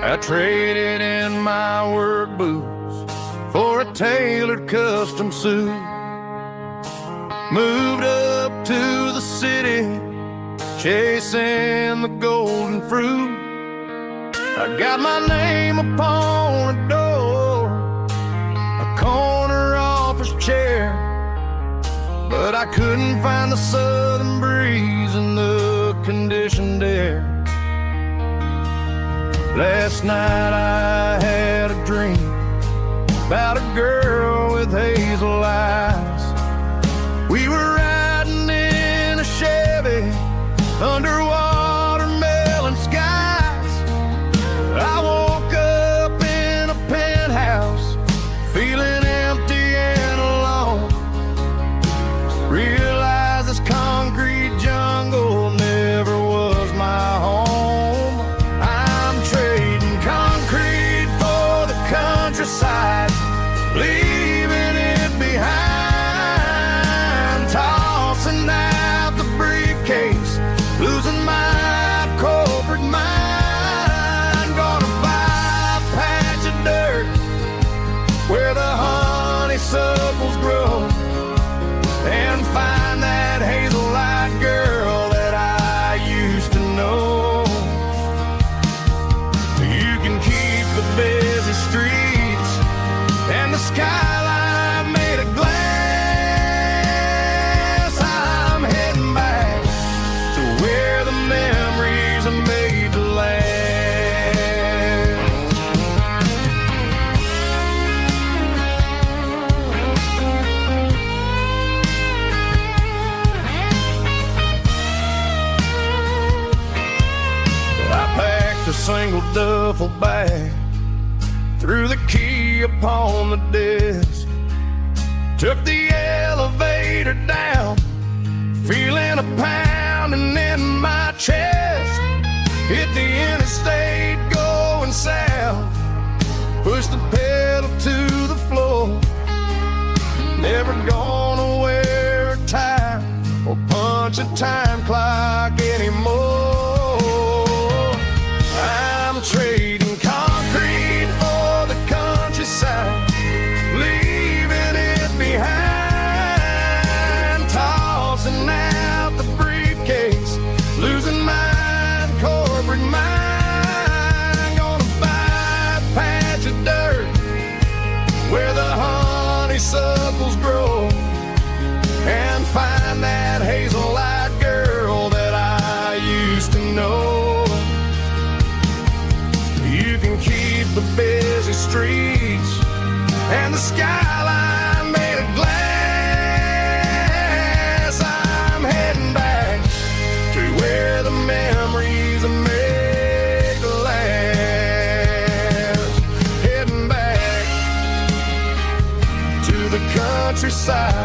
I traded in my work boots for a tailored custom suit. Moved up to the city, chasing the golden fruit. I got my name upon a door, a corner office chair, but I couldn't find the southern breeze in the conditioned air. Last night I had a dream about a girl with hazel eyes. We were riding in a Chevy under watermelon skies. I woke up in a penthouse feeling empty and alone. Realized this concrete jungle never was my home. I'm trading concrete for the countryside, leaving it behind, tossing out the briefcase, losing my corporate mind. Gonna buy a patch of dirt where the honeysuckles grow, and find that hazel-eyed girl that I used to know. You can keep the busy streets and the skyline made of glass. I'm heading back to where the memories are made to last. I packed a single duffel bag, threw the key upon the desk, took the elevator down, feeling a pounding in my chest. Hit the interstate going south, pushed the pedal to the floor. Never gonna wear a tie or punch a time clock anymore. I'm trading concrete for the countryside, leaving it behind, tossing out the briefcase, losing my corporate mind. Gonna buy a patch of dirt where the honeysuckles grow, and find that hazel-eyed girl that I used to know. You can keep the busy streets and the skyline made of glass. I'm heading back to where the memories are made to last. Heading back to the countryside.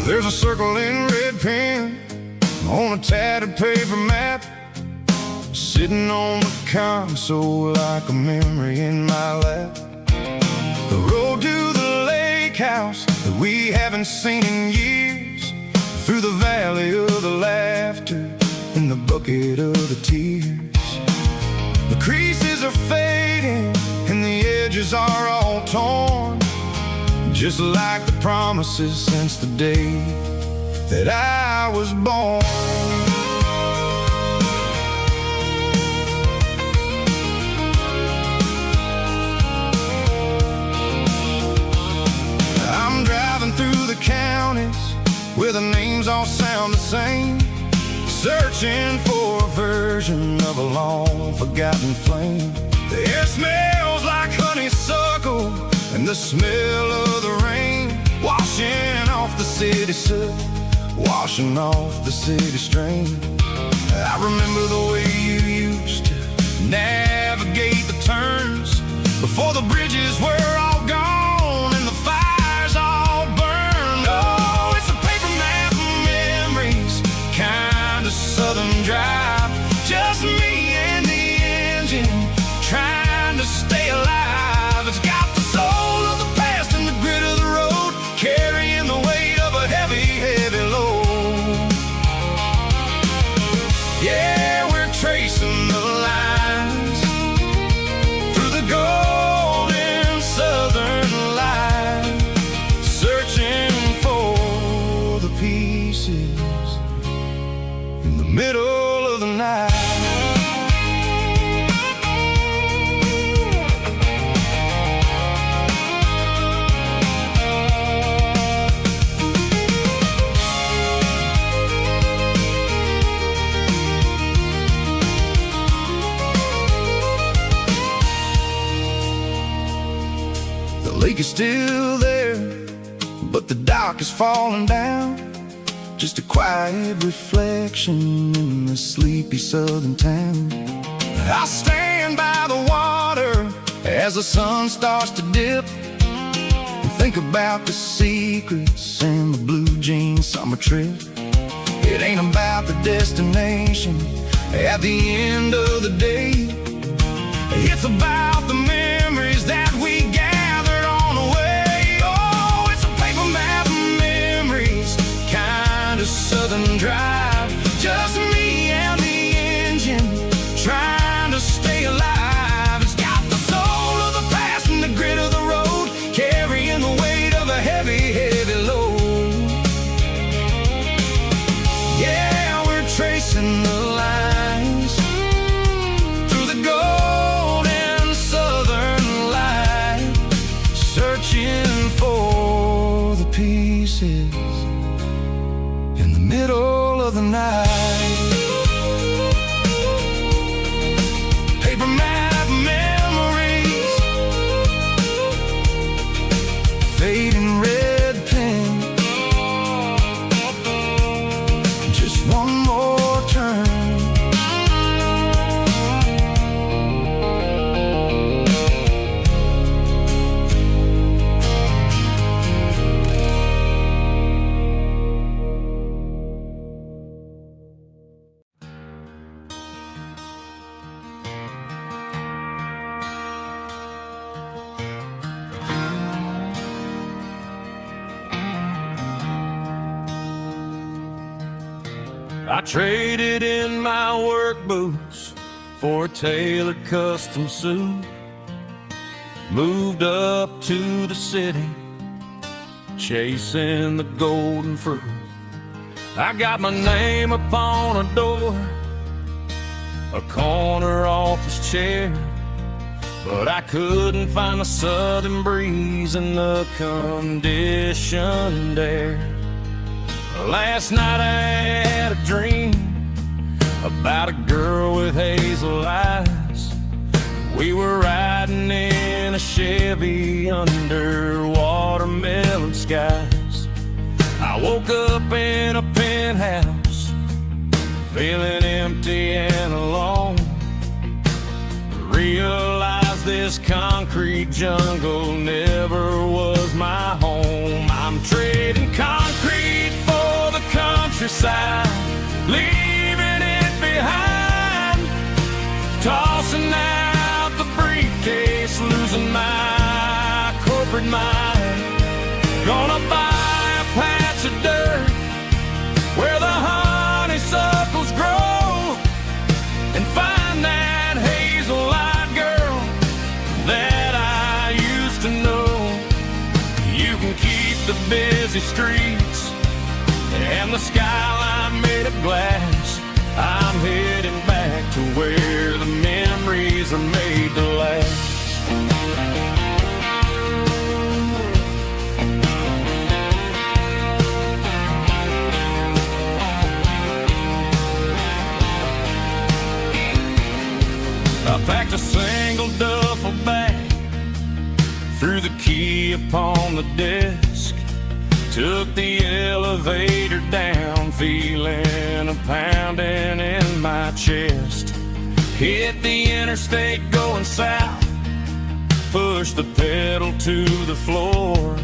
There's a circle in red pen on a tattered paper map, sitting on the console like a memory in my lap. The road to the lake house that we haven't seen in years, through the valley of the laughter and the bucket of the tears. The creases are fading and the edges are all torn, just like the promises since the day that I was born. I'm driving through the counties where the names all sound the same, searching for a version of a long forgotten flame. The air smells like honeysuckle and the smell of the rain, washing off the city soot, washing off the city strain. I remember the way you used to navigate the turns before the bridges were all gone and the fires all burned. Oh, it's a paper map of memories, kind of southern drive. Just me and the engine trying to stay alive. It's got the soul of the past and the grit of the road, carrying the weight of a heavy, heavy load. Yeah, we're tracing the lines through the golden southern light, searching for the pieces in the middle of the night. The lake is still there, but the dock is falling down. Just a quiet reflection in the sleepy southern town. I stand by the water as the sun starts to dip and think about the secrets and the blue jean summer trip. It ain't about the destination at the end of the day. It's about the memories that we gathered on the way. Oh, it's a paper map of memories, kind of southern drive. Just me and the engine trying to stay alive. It's got the soul of the past and the grit of the road, carrying the weight of a heavy, heavy load. Yeah, we're tracing the lines through the golden southern light, searching for the pieces in the middle of the night. Paper map memories, fading red pen, just one more turn. I traded in my work boots for a tailored custom suit. Moved up to the city, chasing the golden fruit. I got my name upon a door, a corner office chair, but I couldn't find the southern breeze in the conditioned air. Last night I had a dream about a girl with hazel eyes. We were riding in a Chevy under watermelon skies. I woke up in a penthouse, feeling empty and alone. Realized this concrete jungle never was my home. I'm trading concrete for the countryside, leaving it behind, tossing out the briefcase, losing my corporate mind. Gonna buy a patch of dirt where the honeysuckles grow and find that hazel-eyed girl that I used to know. You can keep the busy streets and the skyline made of glass. I'm heading back to where the memories are made to last. I packed a single duffel bag, threw the key upon the desk, took the elevator down, feeling a pounding in my chest. Hit the interstate going south, push the pedal to the floor.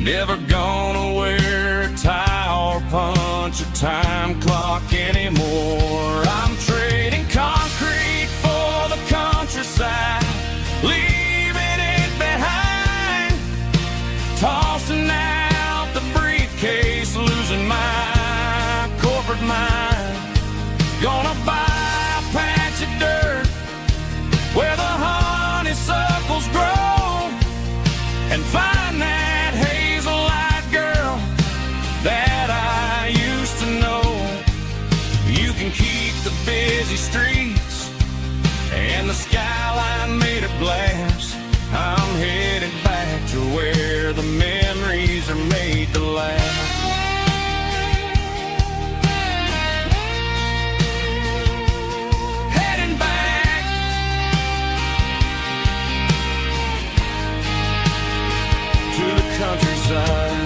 Never gonna wear a tie or punch a time clock anymore. I'm trading concrete for the countryside, leaving it behind, tossing out the briefcase, losing my corporate mind. Gonna buy a patch of dirt where the honeysuckles grow and find that hazel-eyed girl that I used to know. You can keep the busy streets and the skyline made of glass. I'm headed back to where the memories are made to last. Heading back to the countryside.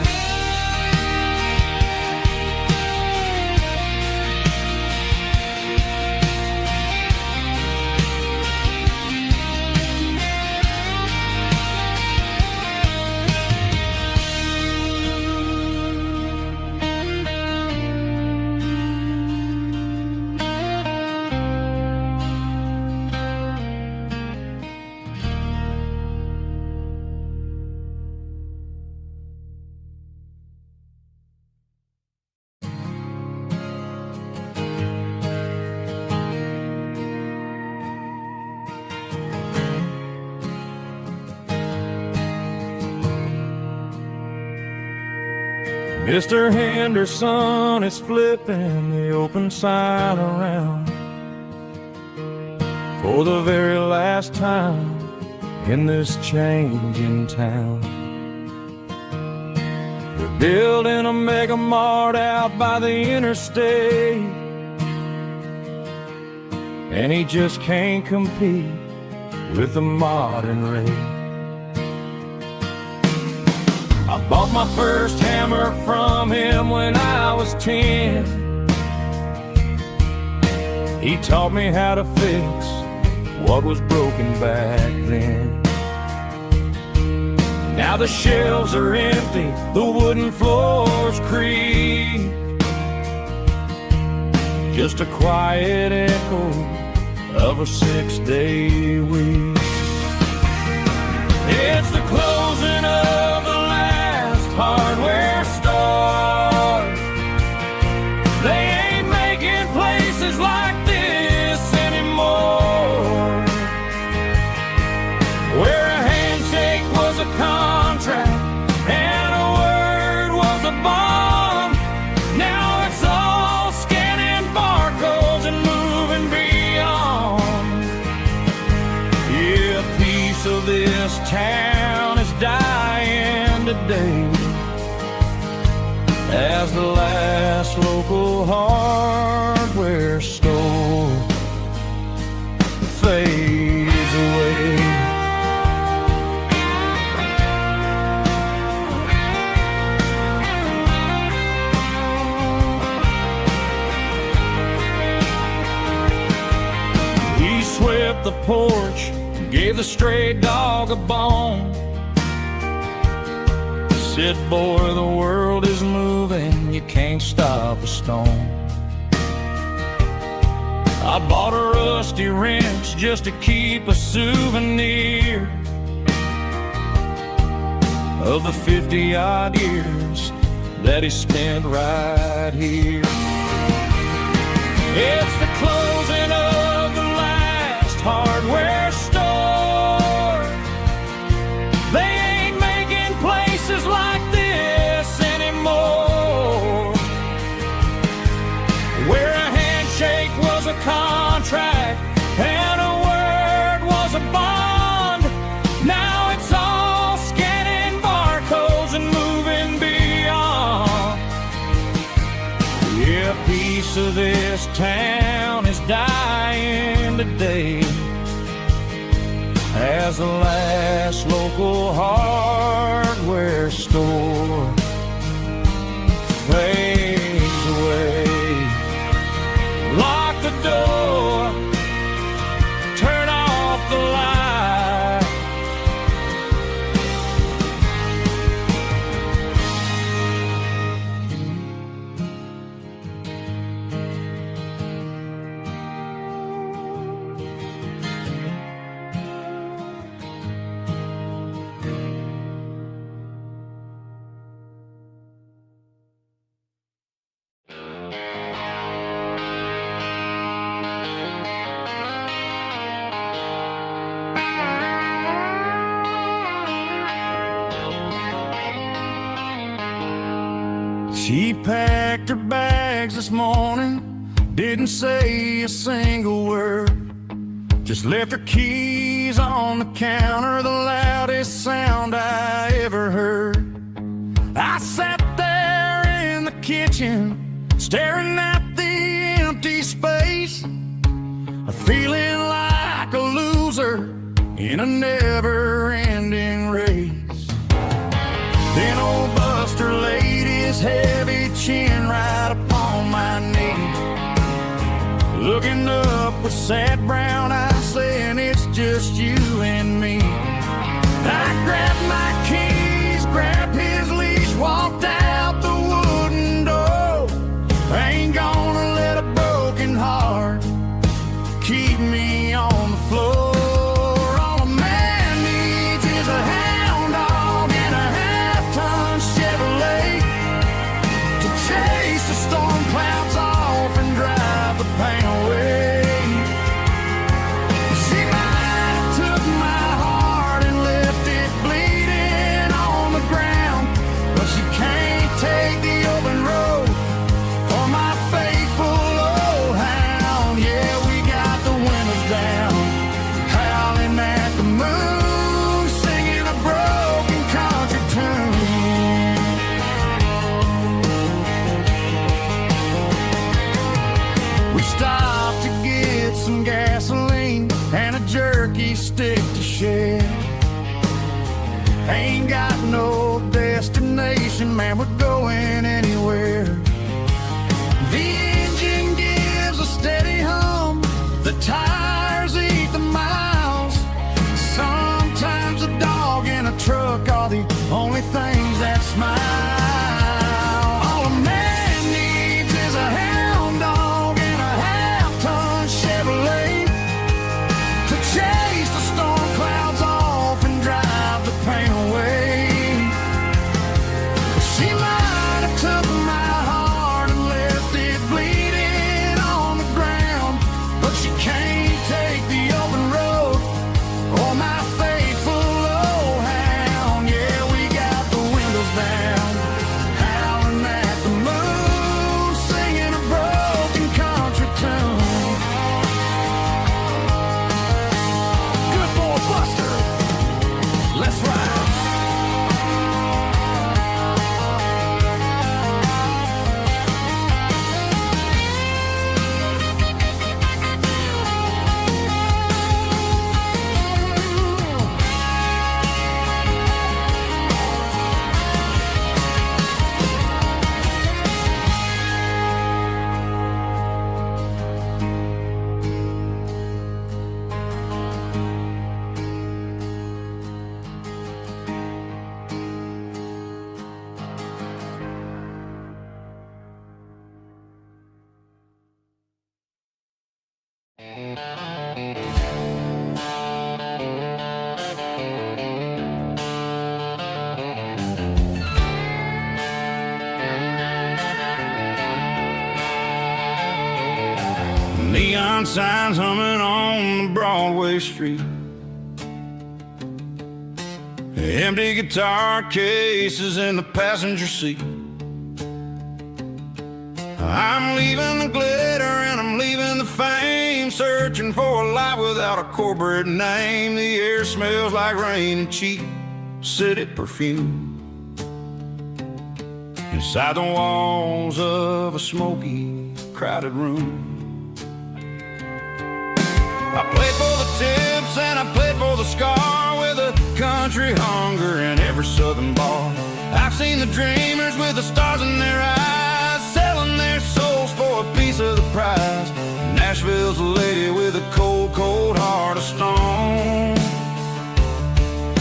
Mr. Henderson is flipping the open sign around for the very last time in this changing town. They're building a mega mart out by the interstate, and he just can't compete with the modern rate. I bought my first hammer from him when I was 10. He taught me how to fix what was broken back then. Now the shelves are empty, the wooden floors creak, just a quiet echo of a 6-day week. It's the closing of the hardware store. They ain't making places like this anymore, where a handshake was a contract and a word was a bond. Now it's all scanning barcodes and moving beyond. Yeah, a piece of this town is dying today as the last local hardware store fades away. He swept the porch, gave the stray dog a bone, said, boy, the world is moving, you can't stop a stone. I bought a rusty wrench just to keep a souvenir of the 50-odd years that he spent right here. It's the closing of the last hardware store. They ain't making places like this anymore, where a handshake was a contract and a word was a bond. Now it's all scanning barcodes and moving beyond. Yeah, a piece of this town is dying today as the last local hardware store fades away. Lock the door. She packed her bags this morning, didn't say a single word, just left her keys on the counter, the loudest sound I ever heard. I sat there in the kitchen, staring at the empty space, feeling like a loser in a never-ending race. Then old Buster laid his heavy chin right upon my knee, looking up with sad brown eyes, saying it's just you and me. I grabbed my keys, grabbed his leash, walked out the wooden door. I ain't gonna let a broken heart keep me on the floor. All a man needs is a hound dog and a half-ton Chevrolet to chase the storm clouds off and drive the pain away. She might have took my heart and left it bleeding on the ground, but she can't take the open road for my faithful old hound. Yeah, we got the windows down, howling at the moon, singing a broken country tune. We stopped to get some gasoline and a jerky stick to share. Ain't got no destination, man, we're going anywhere. The engine gives a steady hum, the tires eat the miles. Sometimes a dog and a truck are the only things that smile. All a man needs is a hound dog and a half-ton Chevrolet to chase the storm clouds off and drive the pain away. She might have took my heart and left it bleeding on the ground, but she can't take the open road or my faithful old hound. Yeah, we got the windows down, howling at the moon, singing a broken country tune. Good boy Buster, let's ride. Neon signs humming on the Broadway street, empty guitar cases in the passenger seat. I'm leaving the glitter and I'm leaving the fame, searching for a life without a corporate name. The air smells like rain and cheap city perfume inside the walls of a smoky, crowded room. I played for the tips and I played for the scar, with a country hunger in every southern bar. I've seen the dreamers with the stars in their eyes, selling their souls for a piece of the prize. Nashville's a lady with a cold, cold heart of stone.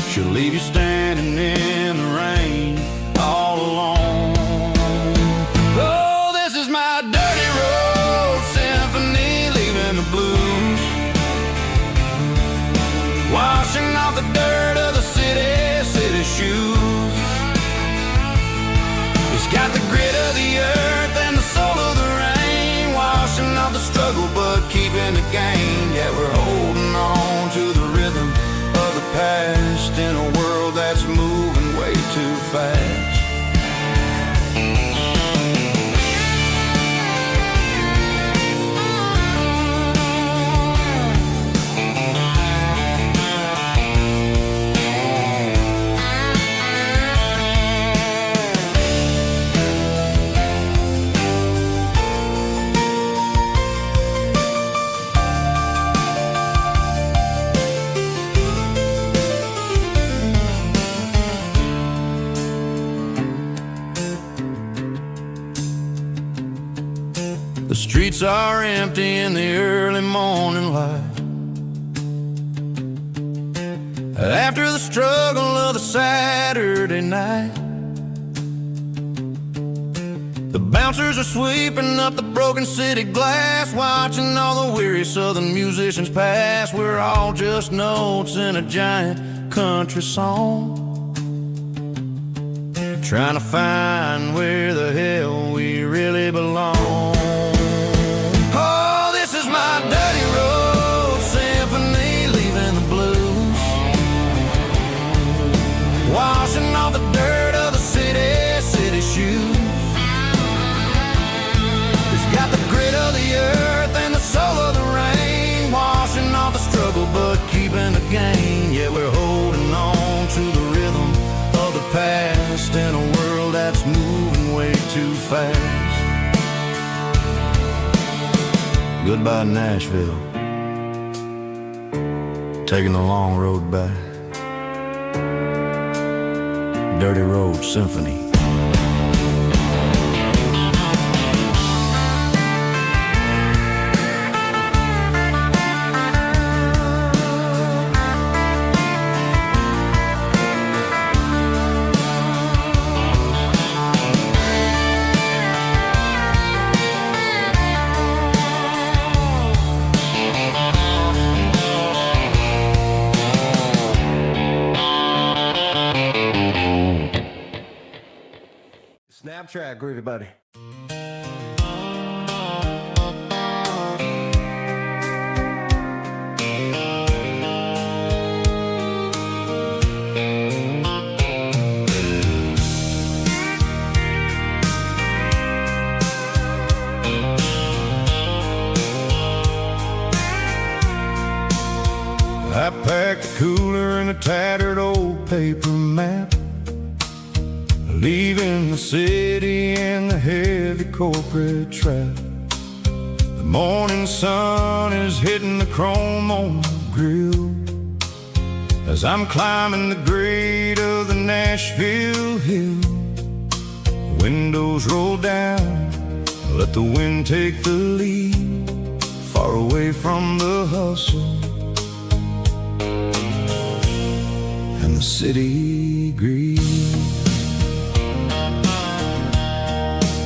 She'll leave you standing in the rain all alone. Oh, this is my dirty road symphony, leaving the blues, washing off the dirt of the city shoes. It's got the grit of the earth and the soul of the rain, washing off the struggle but keeping the streets are empty in the early morning light. After the struggle of the Saturday night, the bouncers are sweeping up the broken city glass, watching all the weary southern musicians pass. We're all just notes in a giant country song, trying to find where the hell we really belong. Oh, this is my dirty road symphony, leaving the blues, washing off the dirt of the city shoes. It's got the grit of the earth and the soul of the rain, washing off the struggle but keeping the gain. Yeah, we're holding on to the rhythm of the past in a world that's moving way too fast. Goodbye Nashville, taking the long road back. Dirty Road Symphony. Snap track, groovy buddy. I packed a cooler and a tattered old paper map, leaving the city and the heavy corporate trap. The morning sun is hitting the chrome on the grill as I'm climbing the grade of the Nashville hill. The windows roll down, let the wind take the lead, far away from the hustle and the city greed.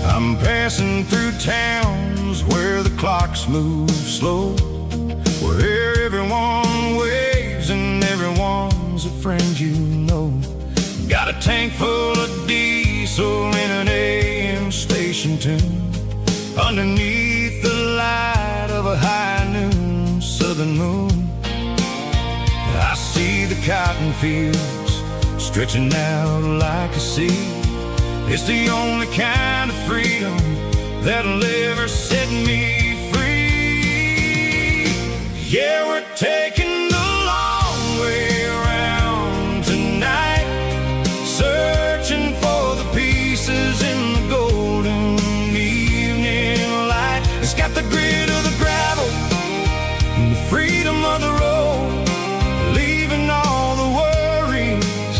I'm passing through towns where the clocks move slow, where everyone waves and everyone's a friend you know. Got a tank full of diesel in an AM station tune, underneath the light of a high noon southern moon. I see the cotton fields stretching out like a sea. It's the only kind of freedom that'll ever set me free. Yeah, we're taking the long way around tonight, searching for the pieces in the golden evening light. It's got the grit of the gravel and the freedom of the road, leaving all the worries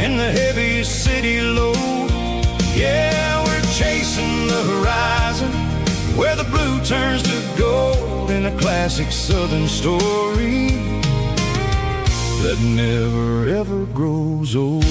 and the heavy city load. Yeah, we're chasing the horizon, where the blue turns to gold, in a classic southern story that never ever grows old.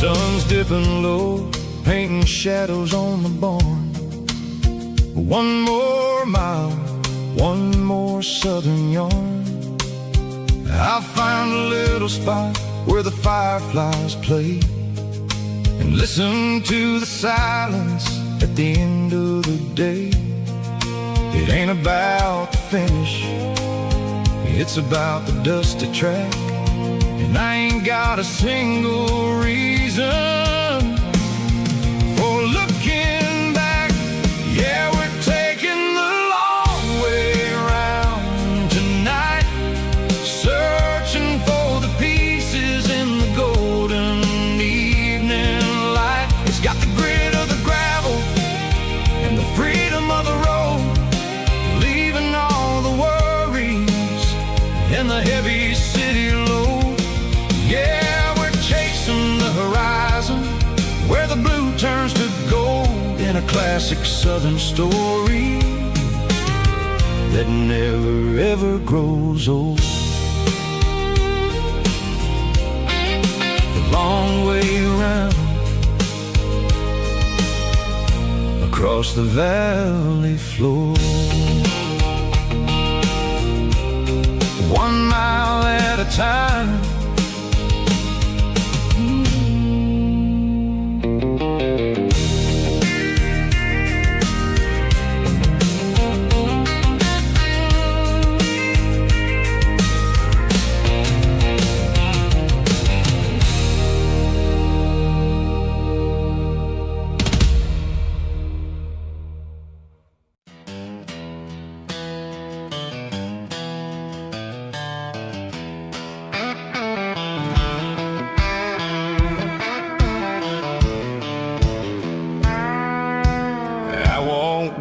Sun's dipping low, painting shadows on the barn. One more mile, one more southern yarn. I'll find a little spot where the fireflies play, and listen to the silence at the end of the day. It ain't about the finish, it's about the dusty track. And I ain't got a single reason for looking back. Yeah, we're taking the long way around tonight, searching for the pieces in the golden evening light. in a classic southern story that never ever grows old. The long way around across the valley floor, 1 mile at a time.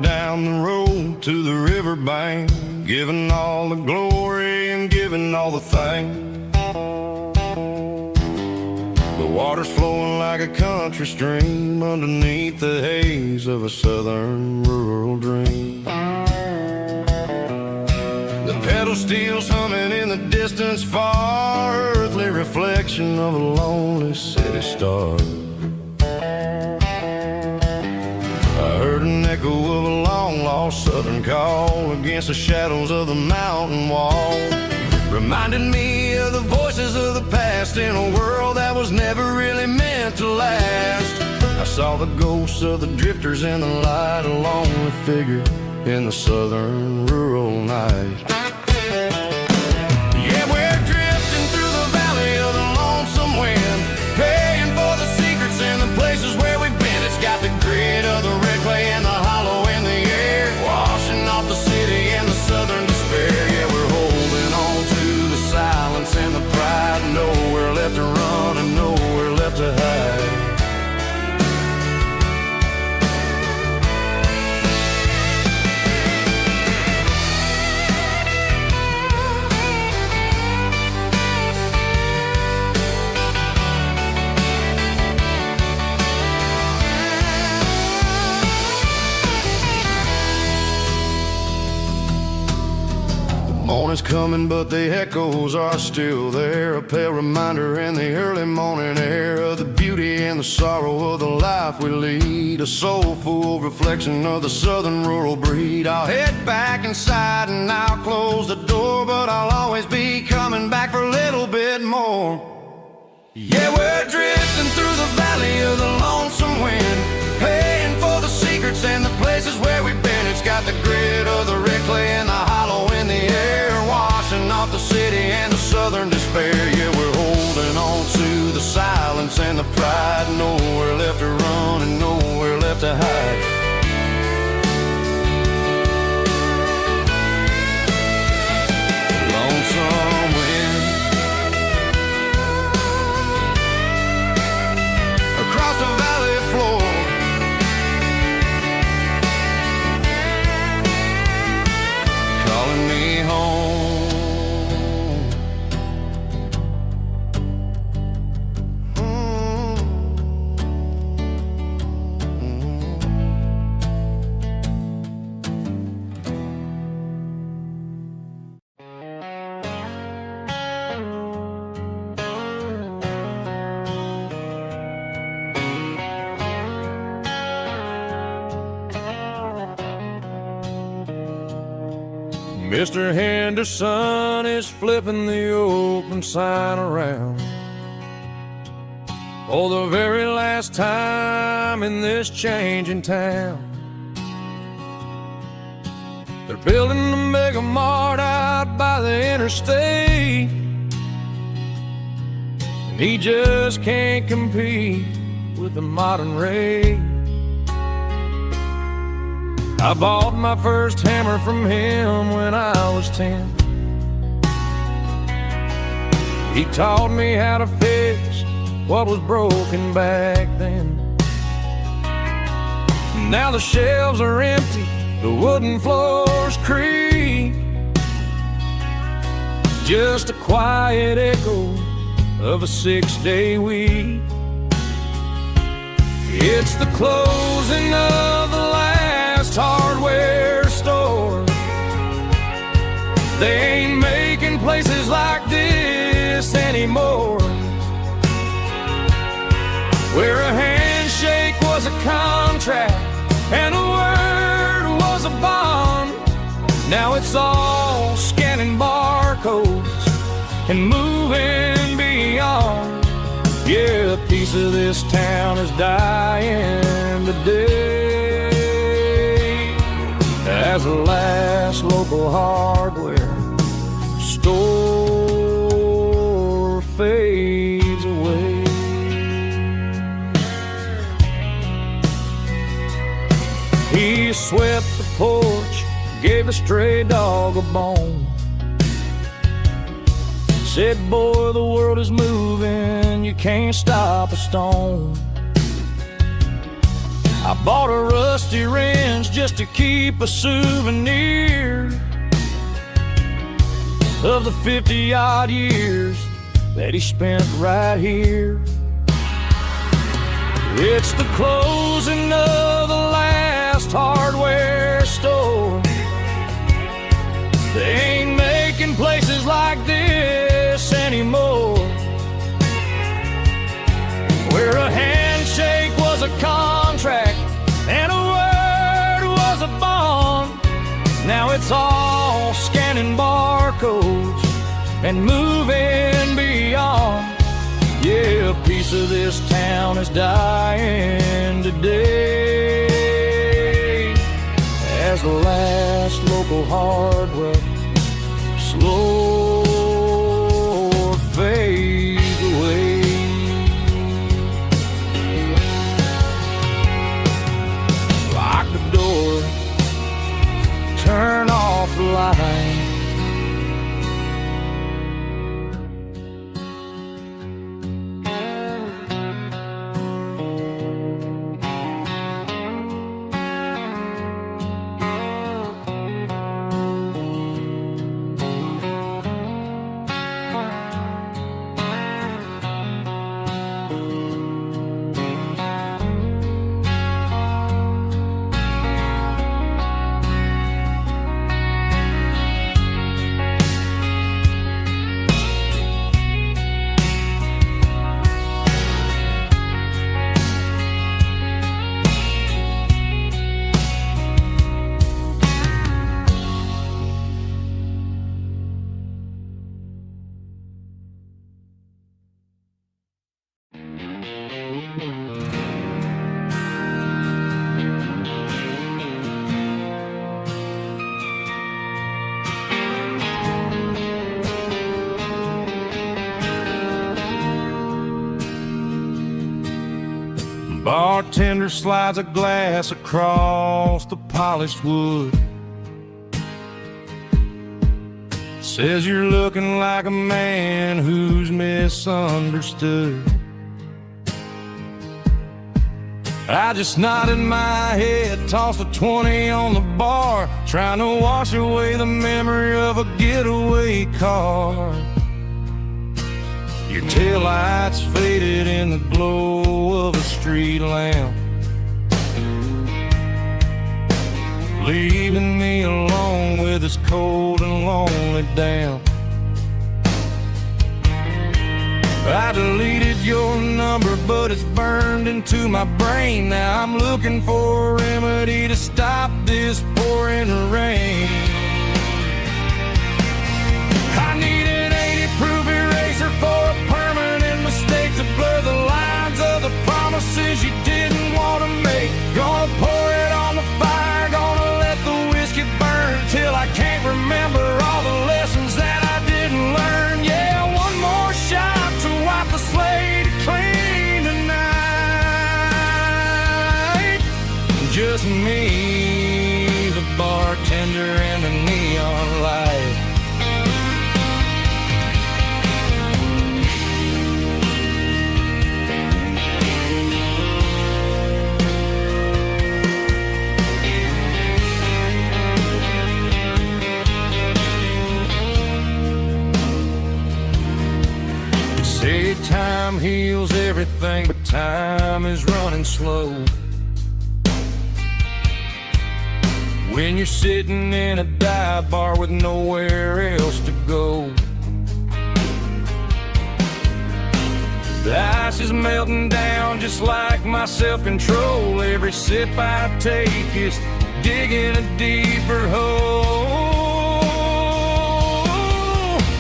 Down the road to the riverbank, giving all the glory and giving all the thanks. The water's flowing like a country stream underneath the haze of a southern rural dream. The pedal steel's humming in the distance far, earthly reflection of a lonely city star. I heard an echo of a long-lost southern call against the shadows of the mountain wall, reminded me of the voices of the past in a world that was never really meant to last. I saw the ghosts of the drifters in the light, a lonely figure in the southern rural night. Yeah, we're drifting through the valley of the lonesome wind, paying for the secrets and the places where we've been. It's got the grit of the red clay and the hollow in the air, washing off the city and the southern despair. Yeah, we're holding on to the silence and the pride, nowhere left to run and nowhere left to hide. Morning's coming, but the echoes are still there, a pale reminder in the early morning air of the beauty and the sorrow of the life we lead, a soulful reflection of the southern rural breed. I'll head back inside and I'll close the door, but I'll always be coming back for a little bit more. Yeah, we're drifting through the valley of the lonesome wind, paying for the secrets and the places where we've been. It's got the grit of the red clay and the hollow in the air, washing off the city and the southern despair. Yeah, we're holding on to the silence and the pride, nowhere left to run and nowhere left to hide. Lonesome wind across the valley floor, calling me home. Mr. Henderson is flipping the open sign around for the very last time in this changing town. They're building a mega mart out by the interstate, and he just can't compete with the modern rate. I bought my first hammer from him when I was 10. He taught me how to fix what was broken back then. Now the shelves are empty, the wooden floors creak, just a quiet echo of a 6-day week. It's the closing of last hardware store. They ain't making places like this anymore, where a handshake was a contract and a word was a bond. Now it's all scanning barcodes and moving beyond. Yeah, a piece of this town is dying today as the last local hardware store fades away. He swept the porch, gave a stray dog a bone, said, boy, the world is moving, you can't stop a stone. I bought a rusty wrench just to keep a souvenir of the 50-odd years that he spent right here. It's the closing of the last hardware store. They ain't making places like this anymore, where a handshake was a contract and a word was a bond. Now it's all scanning barcodes and moving beyond. Yeah, a piece of this town is dying today as the last local hardware slow fades away. Lock the door, turn off the light. Bartender slides a glass across the polished wood, says you're looking like a man who's misunderstood. I just nodded my head, tossed a 20 on the bar, trying to wash away the memory of a getaway car. Your taillights faded in the glow of a street lamp, leaving me alone with this cold and lonely damp. I deleted your number, but it's burned into my brain. Now I'm looking for a remedy to stop this pouring rain. I need an 80-proof eraser for a permanent mistake to blur the lines of the promises you didn't want to make. Gonna pour it on the fire, gonna let the whiskey burn till I can't remember all the lessons that I didn't learn. Yeah, one more shot to wipe the slate clean tonight. Just me, the bartender, and the neon light. Say time heals everything, but time is running slow. when you're sitting in a dive bar with nowhere else to go. The ice is melting down just like my self-control. Every sip I take is digging a deeper hole.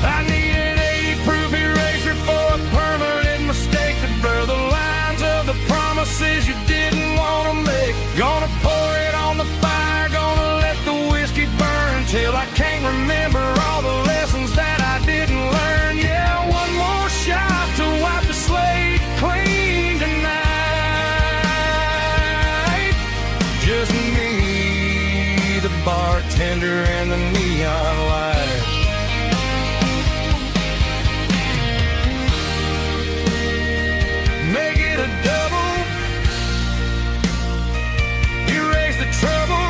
I need an 80-proof eraser for a permanent mistake to blur the lines of the promises you didn't want to make. Gonna pour it on the fire, gonna let the whiskey burn till I can't remember all the lessons that I didn't learn. Yeah, one more shot to wipe the slate clean tonight. Just me, the bartender, and the neon light. Make it a double, erase the trouble.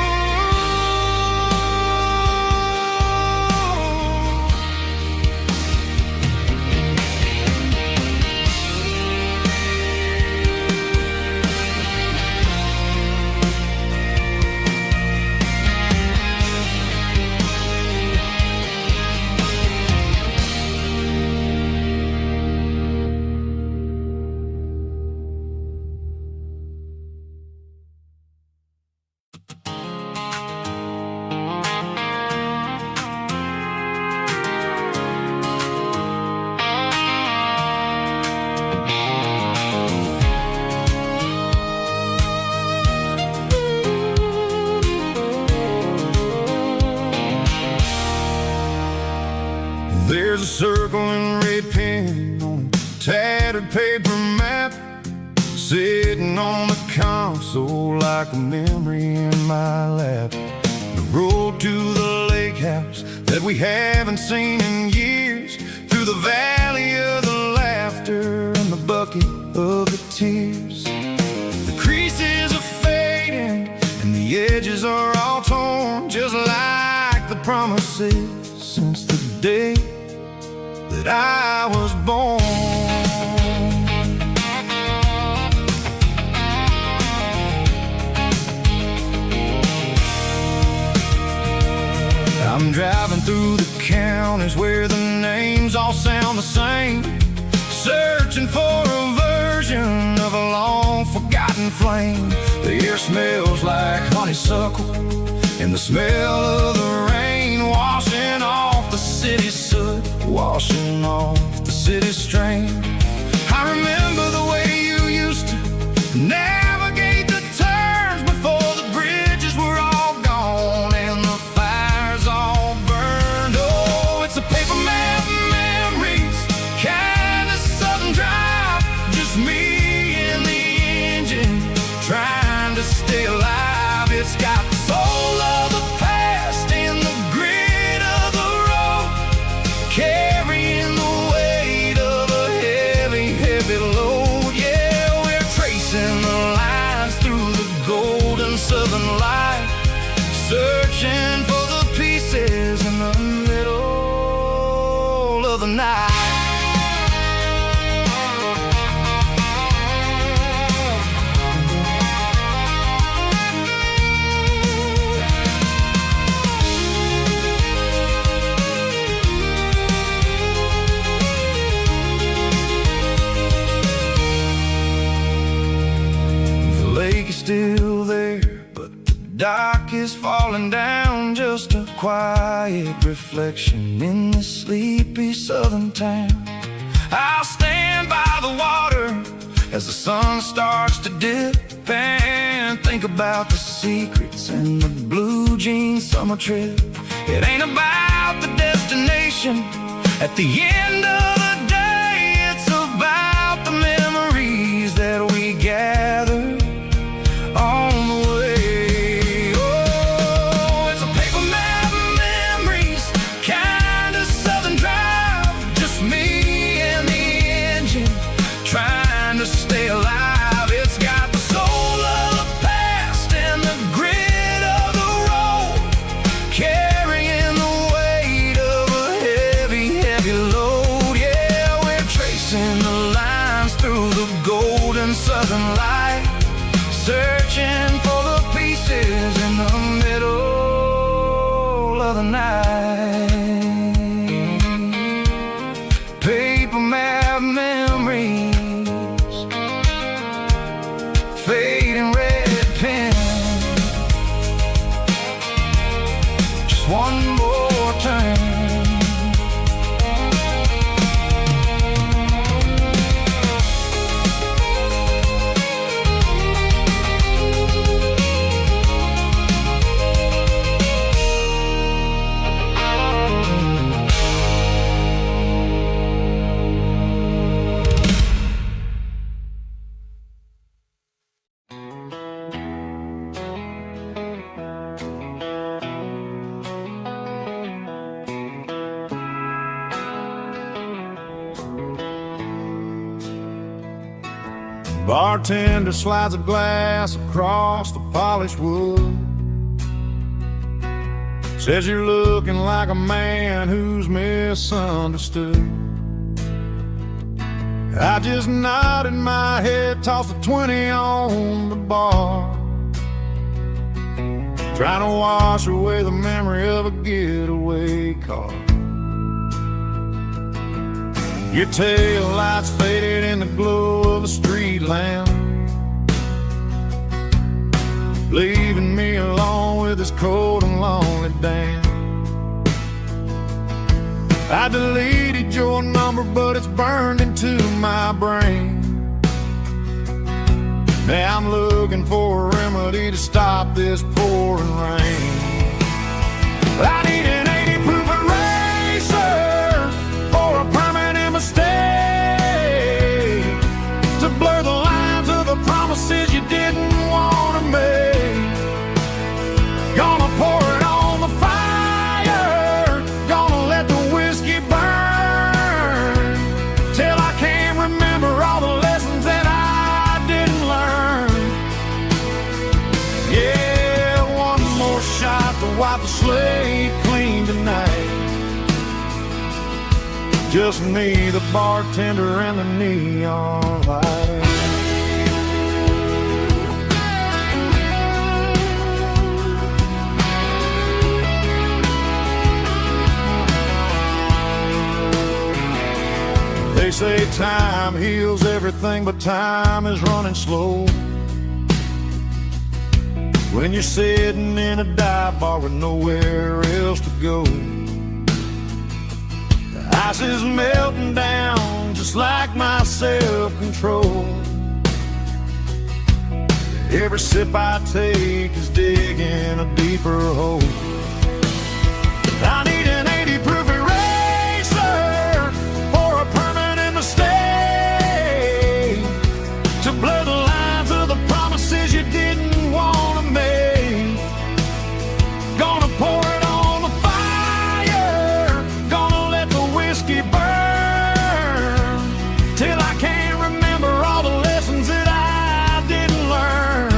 There's a circle and red pen on a tattered paper map, sitting on the console like a memory in my lap. The road to the lake house that we haven't seen in years, through the valley of the laughter and the bucket of the tears. The creases are fading and the edges are all torn, just like the promises since the day that I was born. I'm driving through the counties where the names all sound the same, searching for a version of a long forgotten flame. The air smells like honeysuckle and the smell of the rain washing off the city's soot, washing off the city's strain. I remember the way you used to navigate the turns before the bridges were all gone and the fires all burned. Oh, it's a paper map memories, kind of southern drive, just me and the engine trying to stay alive. It's got the soul of the past and the grit of the road, carrying the weight of a heavy, heavy load. Yeah, we're tracing the lines through the golden southern light, searching for the pieces in the middle of the night. The lake is still there, but the dock is falling down, just a quiet reflection in this sleepy southern town. I'll stand by the water as the sun starts to dip and think about the secrets and the blue jean summer trip. It ain't about the destination at the end of the day, it's about the memories that we gather on the way. Oh, it's a paper map memories, kind of southern drive, just me and the engine trying to stay alive. It's got the soul of the past and the grit of the road, carrying the weight of a heavy, heavy load. Yeah. Bartender slides a glass across the polished wood. Says you're looking like a man who's misunderstood. I just nodded my head, tossed a 20 on the bar, trying to wash away the memory of a getaway car. Your tail lights faded in the glow of a street lamp, leaving me alone with this cold and lonely dance. I deleted your number, but it's burned into my brain. Now I'm looking for a remedy to stop this pouring rain. I need an 80 proof eraser for a permanent mistake, to blur the lines of the promises you didn't want to make. Gonna pour it on the fire, gonna let the whiskey burn, till I can't remember all the lessons that I didn't learn. Yeah, one more shot to wipe the slate clean tonight. Just me, the bartender, and the neon light. They say time heals everything, but time is running slow when you're sitting in a dive bar with nowhere else to go. The ice is melting down just like my self-control. Every sip I take is digging a deeper hole. I need an 80 proof eraser for a permanent mistake, to blur the lines of the promises you didn't want to make. Gonna pour it on the fire, gonna let the whiskey burn, till I can't remember all the lessons that I didn't learn.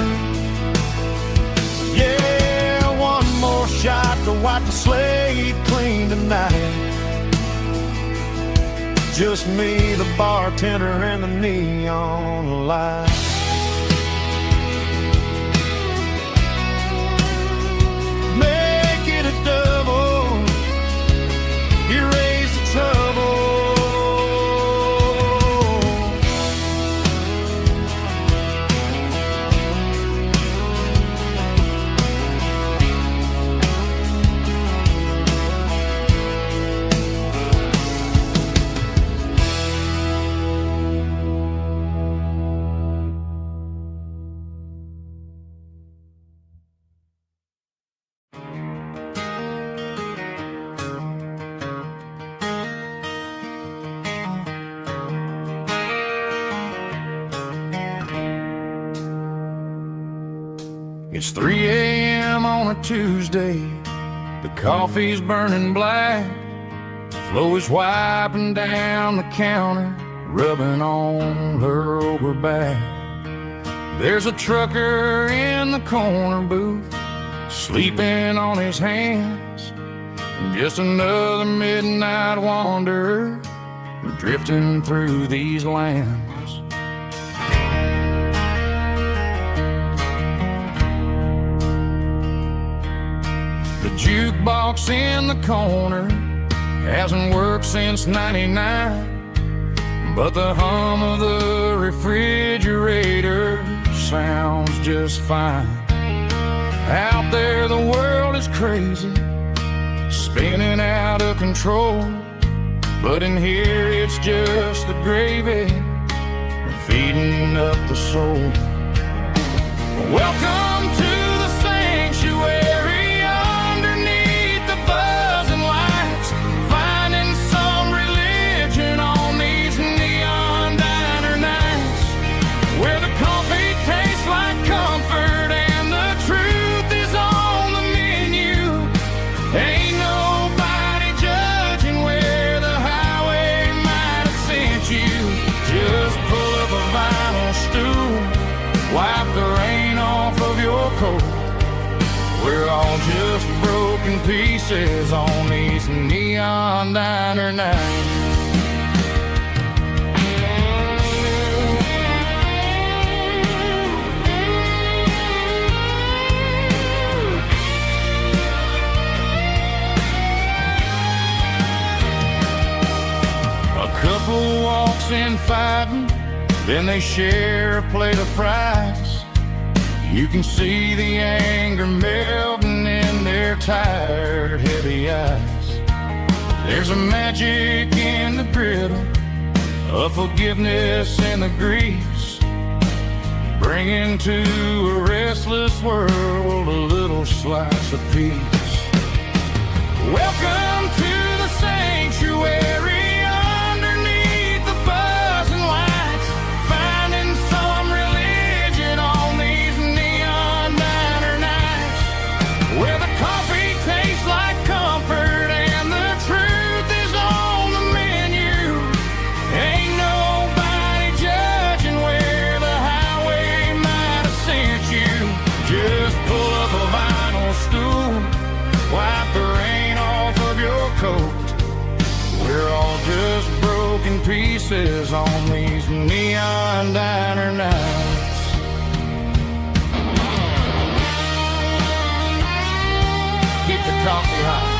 Yeah, one more shot to wipe the slate clean tonight. Just me, the bartender, and the neon light. Make it a double, erase the trouble. It's 3 a.m. on a Tuesday. The coffee's burning black. Flo is wiping down the counter, rubbing on her over back. There's a trucker in the corner booth, sleeping on his hands. Just another midnight wanderer, drifting through these lands. The jukebox in the corner hasn't worked since '99, but the hum of the refrigerator sounds just fine. Out there the world is crazy, spinning out of control, but in here it's just the gravy feeding up the soul. Welcome to the sanctuary, underneath the buzzing lights, finding some religion on these neon diner nights, where the coffee tastes like comfort and the truth is on the menu. Ain't nobody judging where the highway might have sent you. Just pull up a vinyl stool We're all just broken pieces on these neon diner nights. Couple walks in fighting, then they share a plate of fries. You can see the anger melting in their tired, heavy eyes. There's a magic in the griddle, a forgiveness in the grease, bringing to a restless world a little slice of peace. Welcome to the sanctuary. Pieces on these neon diner nights. Keep the coffee hot.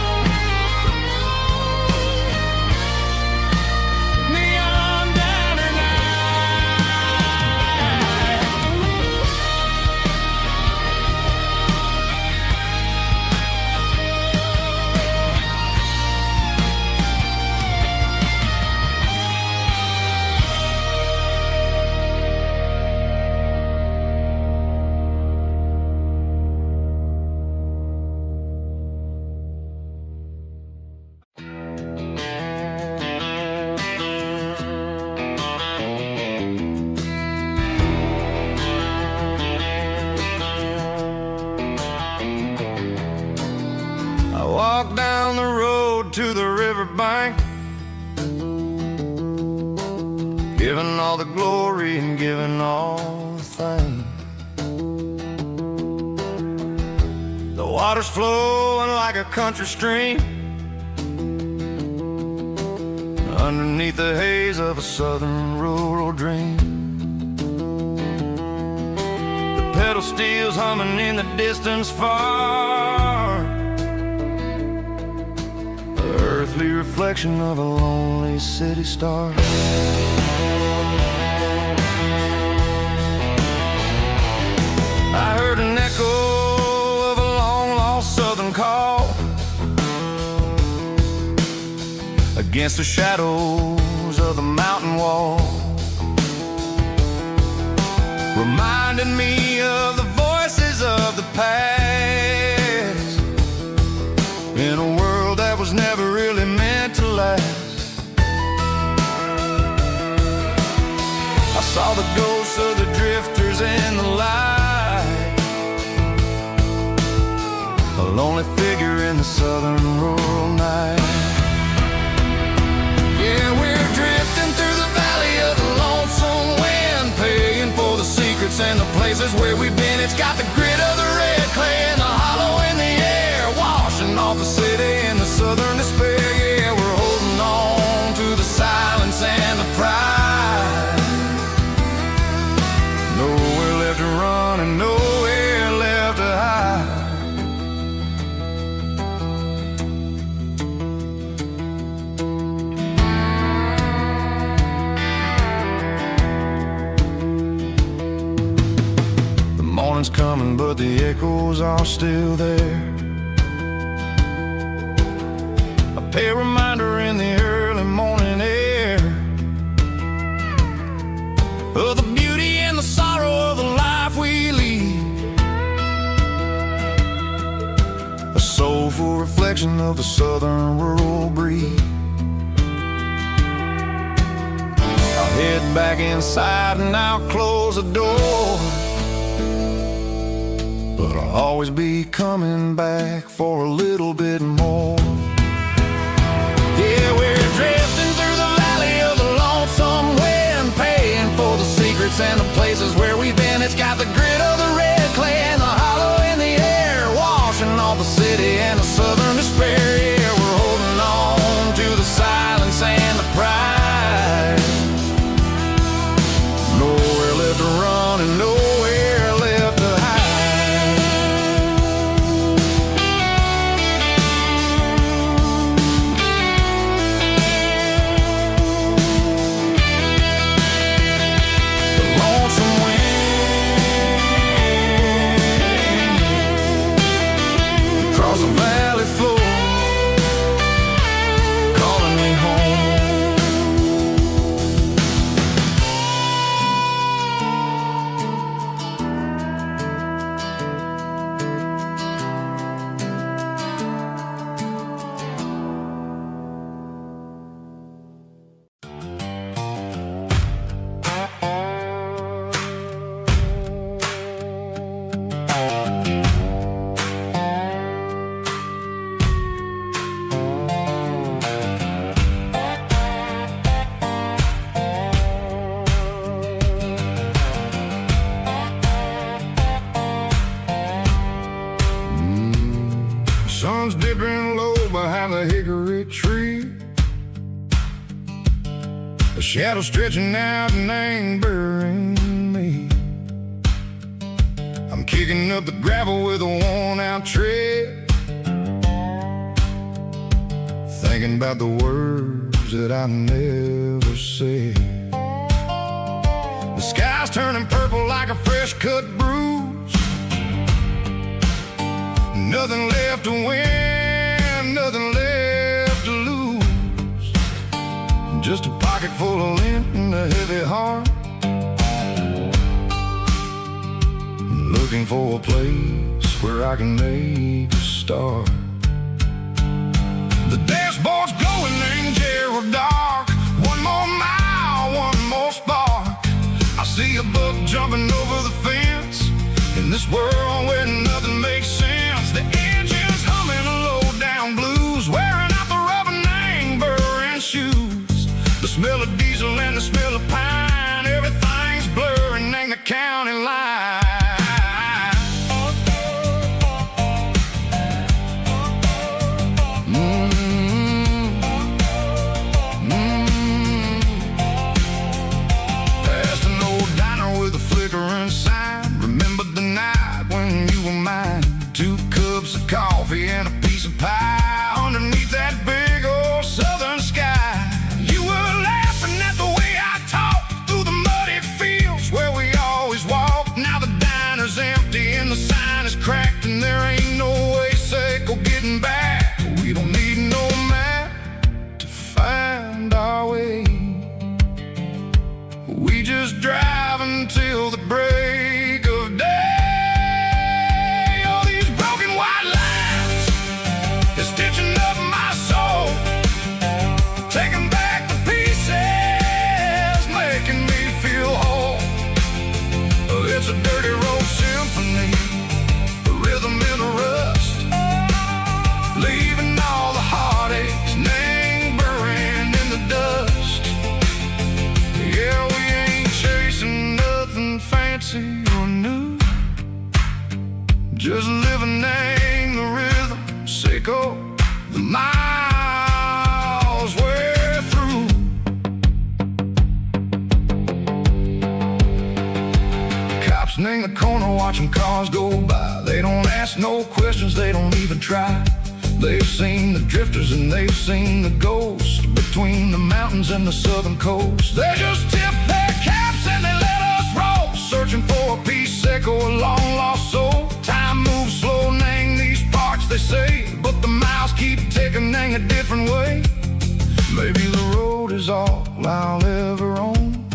Walk down the road to the riverbank, giving all the glory and giving all the thanks. The water's flowing like a country stream underneath the haze of a southern rural dream. The pedal steel's humming in the distance far, earthly reflection of a lonely city star. I heard an echo of a long-lost southern call against the shadows of the mountain wall, reminding me of the voices of the past in a world that was never really meant to last. I saw the ghosts of the drifters in the light, a lonely figure in the southern rural night. Yeah, we're drifting through the valley of the lonesome wind, paying for the secrets and the places where we've been. It's got the grit of the red clay and the hollow in the air, washing off the city and the southern despair. Yeah, we're holding on to the silence and the pride. Nowhere left to run and nowhere left to hide. The morning's coming, but the echoes are still there. A pale reminder in the early morning air of the beauty and the sorrow of the life we lead, a soulful reflection of the southern rural breed. I'll head back inside and I'll close the door, but I'll always be coming back for a little bit more. Yeah, we're drifting through the valley of the lonesome wind, paying for the secrets and the places where we've been. It's got the grit of the red clay and the hollow in the air, washed Sun's dipping low behind the hickory tree. A shadow stretching out and angering me. I'm kicking up the gravel with a worn-out tread, thinking about the words that I never said. The sky's turning purple like a fresh-cut bruise. Nothing left to win, nothing left to lose. Just a pocket full of lint and a heavy heart, looking for a place where I can make a start. The dashboard's glowing in Gerald dark. One more mile, one more spark. I see a buck jumping over the fence in this world where nothing makes sense. The engine's humming a low-down blues, wearing out the rubber name burring shoes. The smell of diesel and the smell of pine, everything's blurring, ain't the county line. Past an old diner with a flickering sign. Remember the night when you were mine. 2 cups of coffee and a piece of pie underneath that big old southern sky. You were laughing at the way I talked through the muddy fields where we always walked. Now the diner's empty and the sign is cracked, and there ain't no way safe or getting back. We don't need no map to find our way. We just drive until the break of day. All these broken white lines is stitching up my soul, taking back the pieces, making me feel whole. It's a dirty road symphony, a rhythm in the rust, leaving all the heartaches lingering in the dust. Yeah, we ain't chasing nothing fancy or new, just living in the rhythm, sicko, the miles we're through. Cops in the corner watching cars go by. They don't ask no questions, they don't even try. They've seen the drifters and they've seen the ghosts between the mountains and the southern coast. They just tip their caps and they let us roll, searching for a piece seco, a long lost soul. Time moves slow in these parts, they say, but the miles keep ticking in a different way. Maybe the road is all I'll ever own,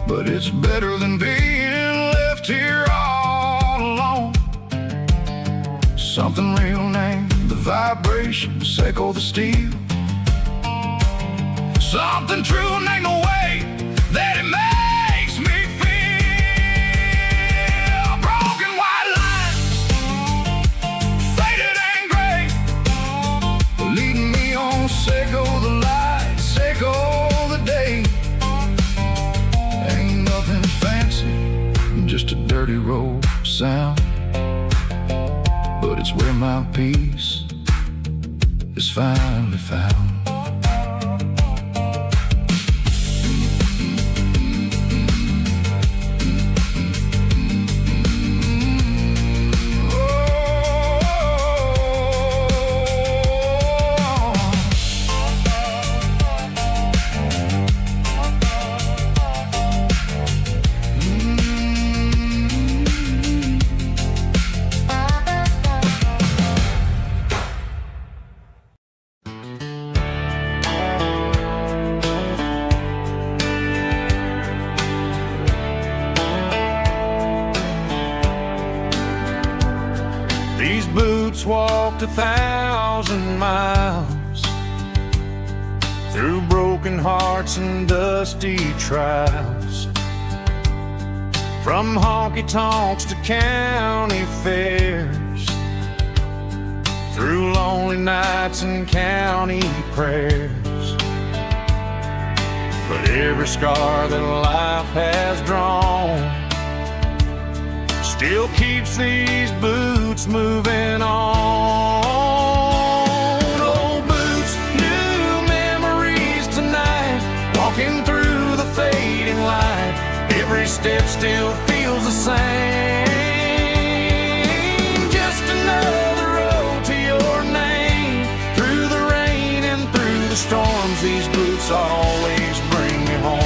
but it's better than being left here all alone. Something real named the vibration, seco the steel. Something true named the way that it makes me feel. Broken white lines, faded and gray, leading me on, seco the light, seco the day. Ain't nothing fancy, just a dirty road sound, but it's where my peace is finally found. These boots walked 1,000 miles through broken hearts and dusty trials, from honky-tonks to county fairs, through lonely nights and county prayers. But every scar that life has drawn still keeps these boots moving on. Old boots, new memories tonight, walking through the fading light. Every step still feels the same. Just another road to your name. Through the rain and through the storms, these boots always bring me home.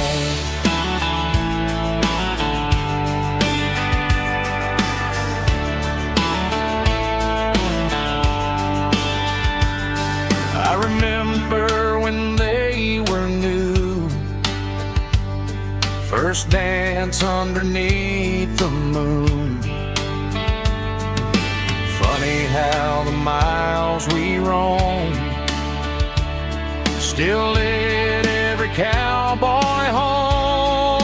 I remember when they were new, first dance underneath the moon. Funny how the miles we roam still lit every cowboy home.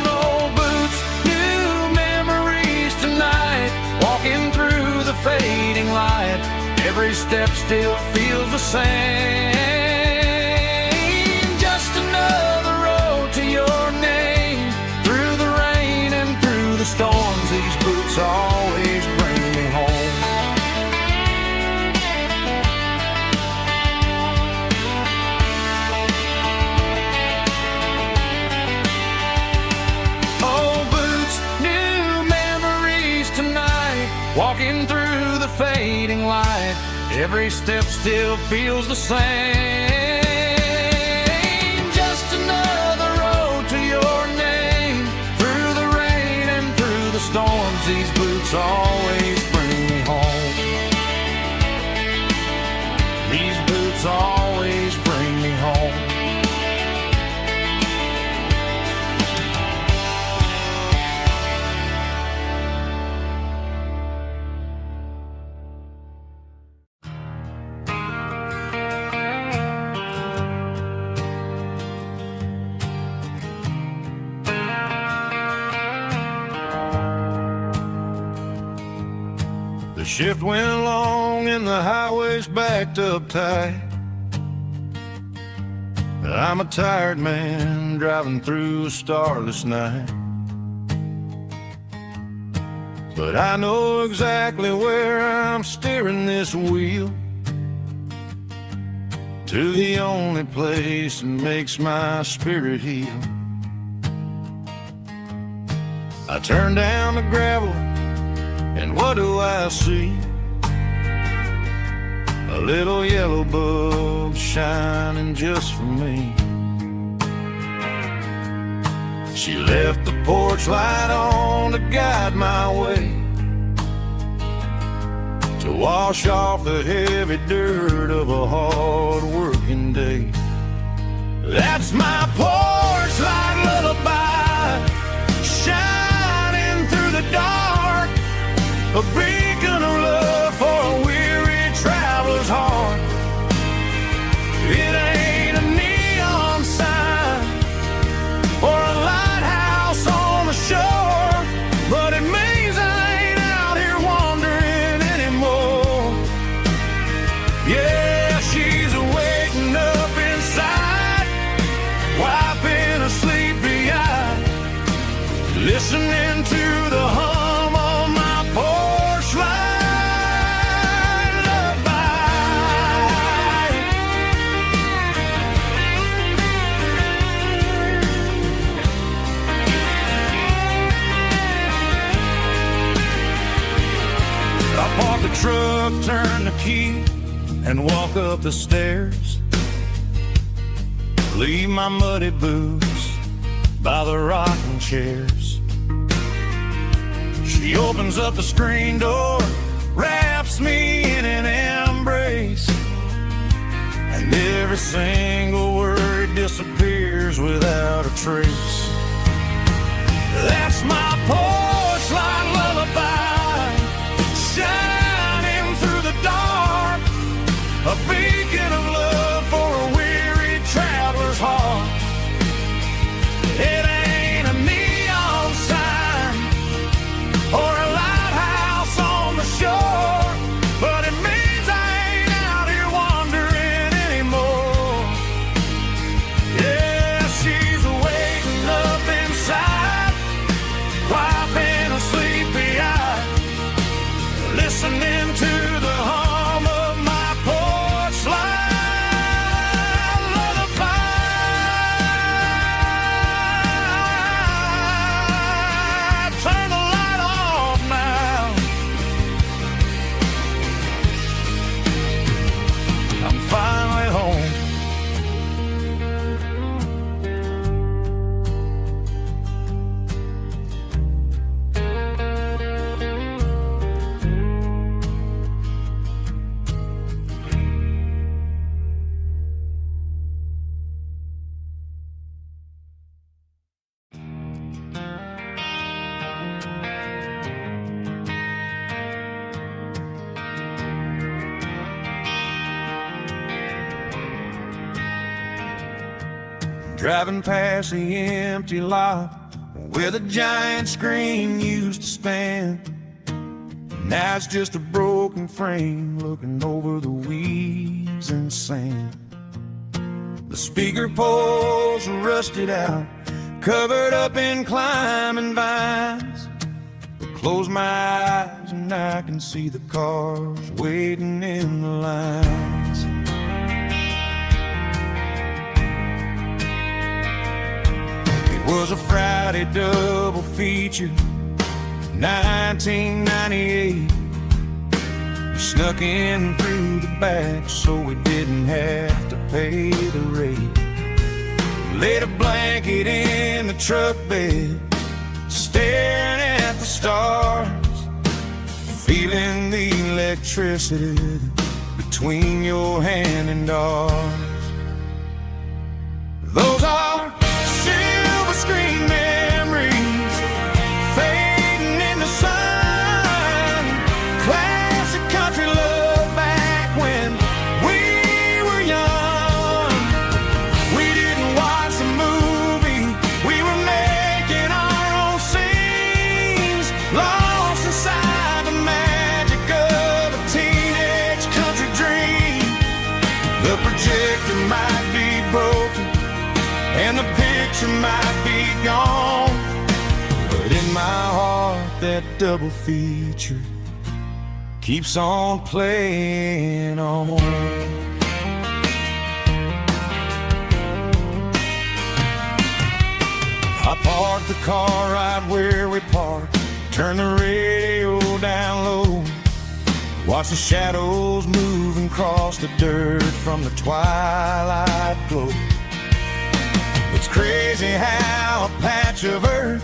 Old boots, new memories tonight, walking through the fading light. Every step still feels the same. Just another road to your name. Through the rain and through the storms, these boots always bring me home. Old boots, new memories tonight, walking through the fading light. Every step still feels the same. Just another road to your name. Through the rain and through the storms, these boots always bring me home. These boots always bring me home. The shift went long and the highway's backed up tight. I'm a tired man driving through a starless night. But I know exactly where I'm steering this wheel, to the only place that makes my spirit heal. I turn down the gravel, and what do I see? A little yellow bulb shining just for me. She left the porch light on to guide my way, to wash off the heavy dirt of a hard working day. That's my porch light lullaby, shining through the dark, a beacon of love for a weary traveler's heart. It ain't a neon sign or a lighthouse on the shore, but it means I ain't out here wandering anymore. Yeah, she's waiting up inside, wiping a sleepy eye, listening to the hum of my porch light lullaby. I park the truck, turn the key, and walk up the stairs. Leave my muddy boots by the rocking chairs. She opens up the screen door, wraps me in an embrace, and every single word disappears without a trace. That's my porch light lullaby, shining through the dark, a beacon of love for a weary traveler's heart. It ain't a neon sign or a lighthouse on the shore, but it means I ain't out here wandering anymore. Yeah, she's waiting up inside, Driving past the empty lot where the giant screen used to stand. Now it's just a broken frame looking over the weeds and sand. The speaker poles are rusted out, covered up in climbing vines. Close my eyes and I can see the cars waiting in the lines. It was a Friday double feature, 1998. We snuck in through the back so we didn't have to pay the rate. Laid a blanket in the truck bed, staring at the stars, feeling the electricity between your hand and ours. Those are silver screen memories fading in the sun. Classic country love back when we were young. We didn't watch the movie, we were making our own scenes, lost inside the magic of a teenage country dream. The projector might be broken and the picture might be gone, but in my heart that double feature keeps on playing on. I parked the car right where we parked, turned the radio down low, watched the shadows move and cross the dirt from the twilight glow. It's crazy how a patch of earth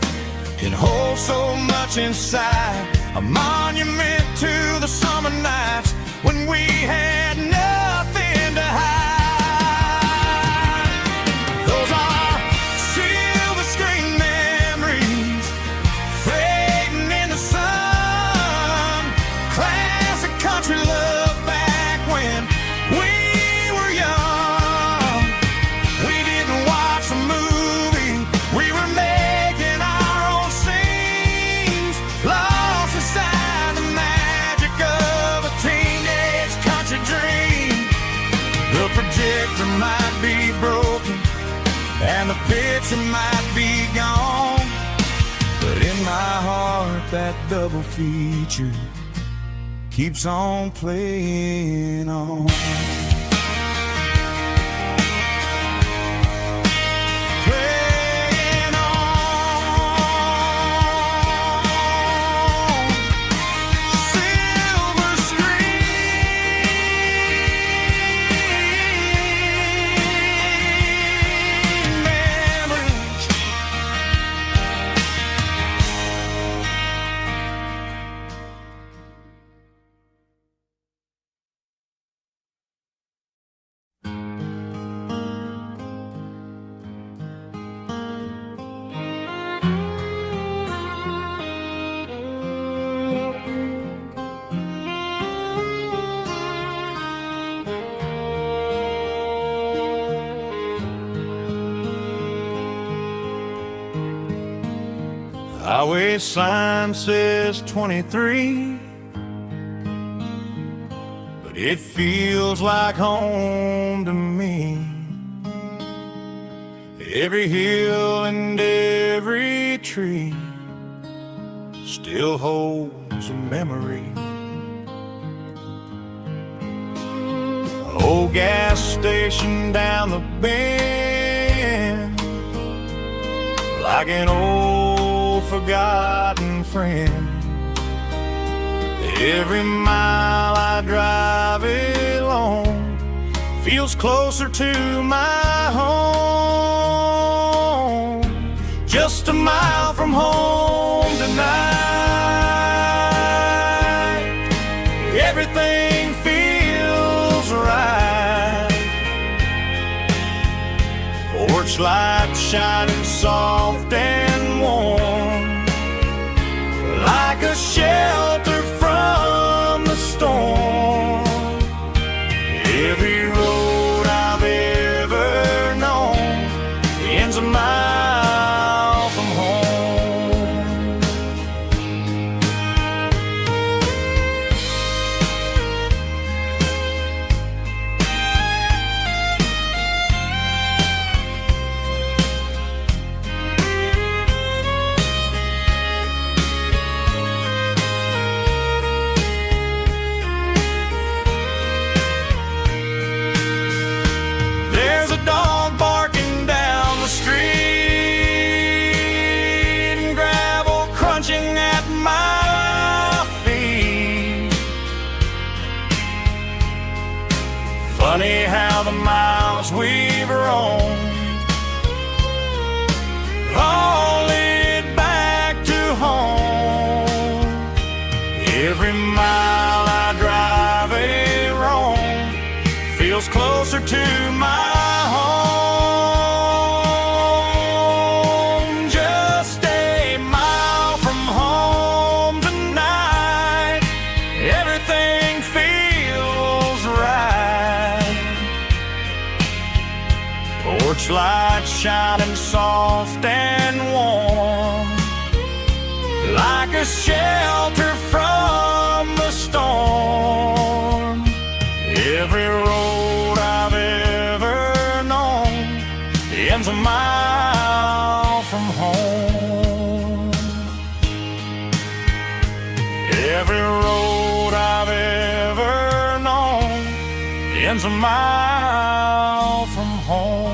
can hold so much inside, a monument to the summer nights when we had nothing to hide. Those are silver screen memories fading in the sun. Classic country love back when we were young. We didn't watch the movie, we were making our own scenes, lost inside the magic of a teenage country dream. The projector might be broken and the picture might be gone, but in my heart that double feature keeps on playing on. Playing on. Silver screen memories. Highway sign says 23, but it feels like home to me. Every hill and every tree still holds a memory. Old gas station down the bend, like an old forgotten friend. Every mile I drive along feels closer to my home. Just a mile from home tonight, everything feels right. Porch light shining soft and warm, like a shelter from the storm. Every road I've ever known Funny how the miles we've roamed all lead back to home. Every mile I drive a roam feels closer to my home. Just a mile from home tonight, everything feels right. Porch lights shining soft and warm, like a shelter from the storm. Every road I've ever known ends a mile from home. Every road I've ever known ends a mile from home.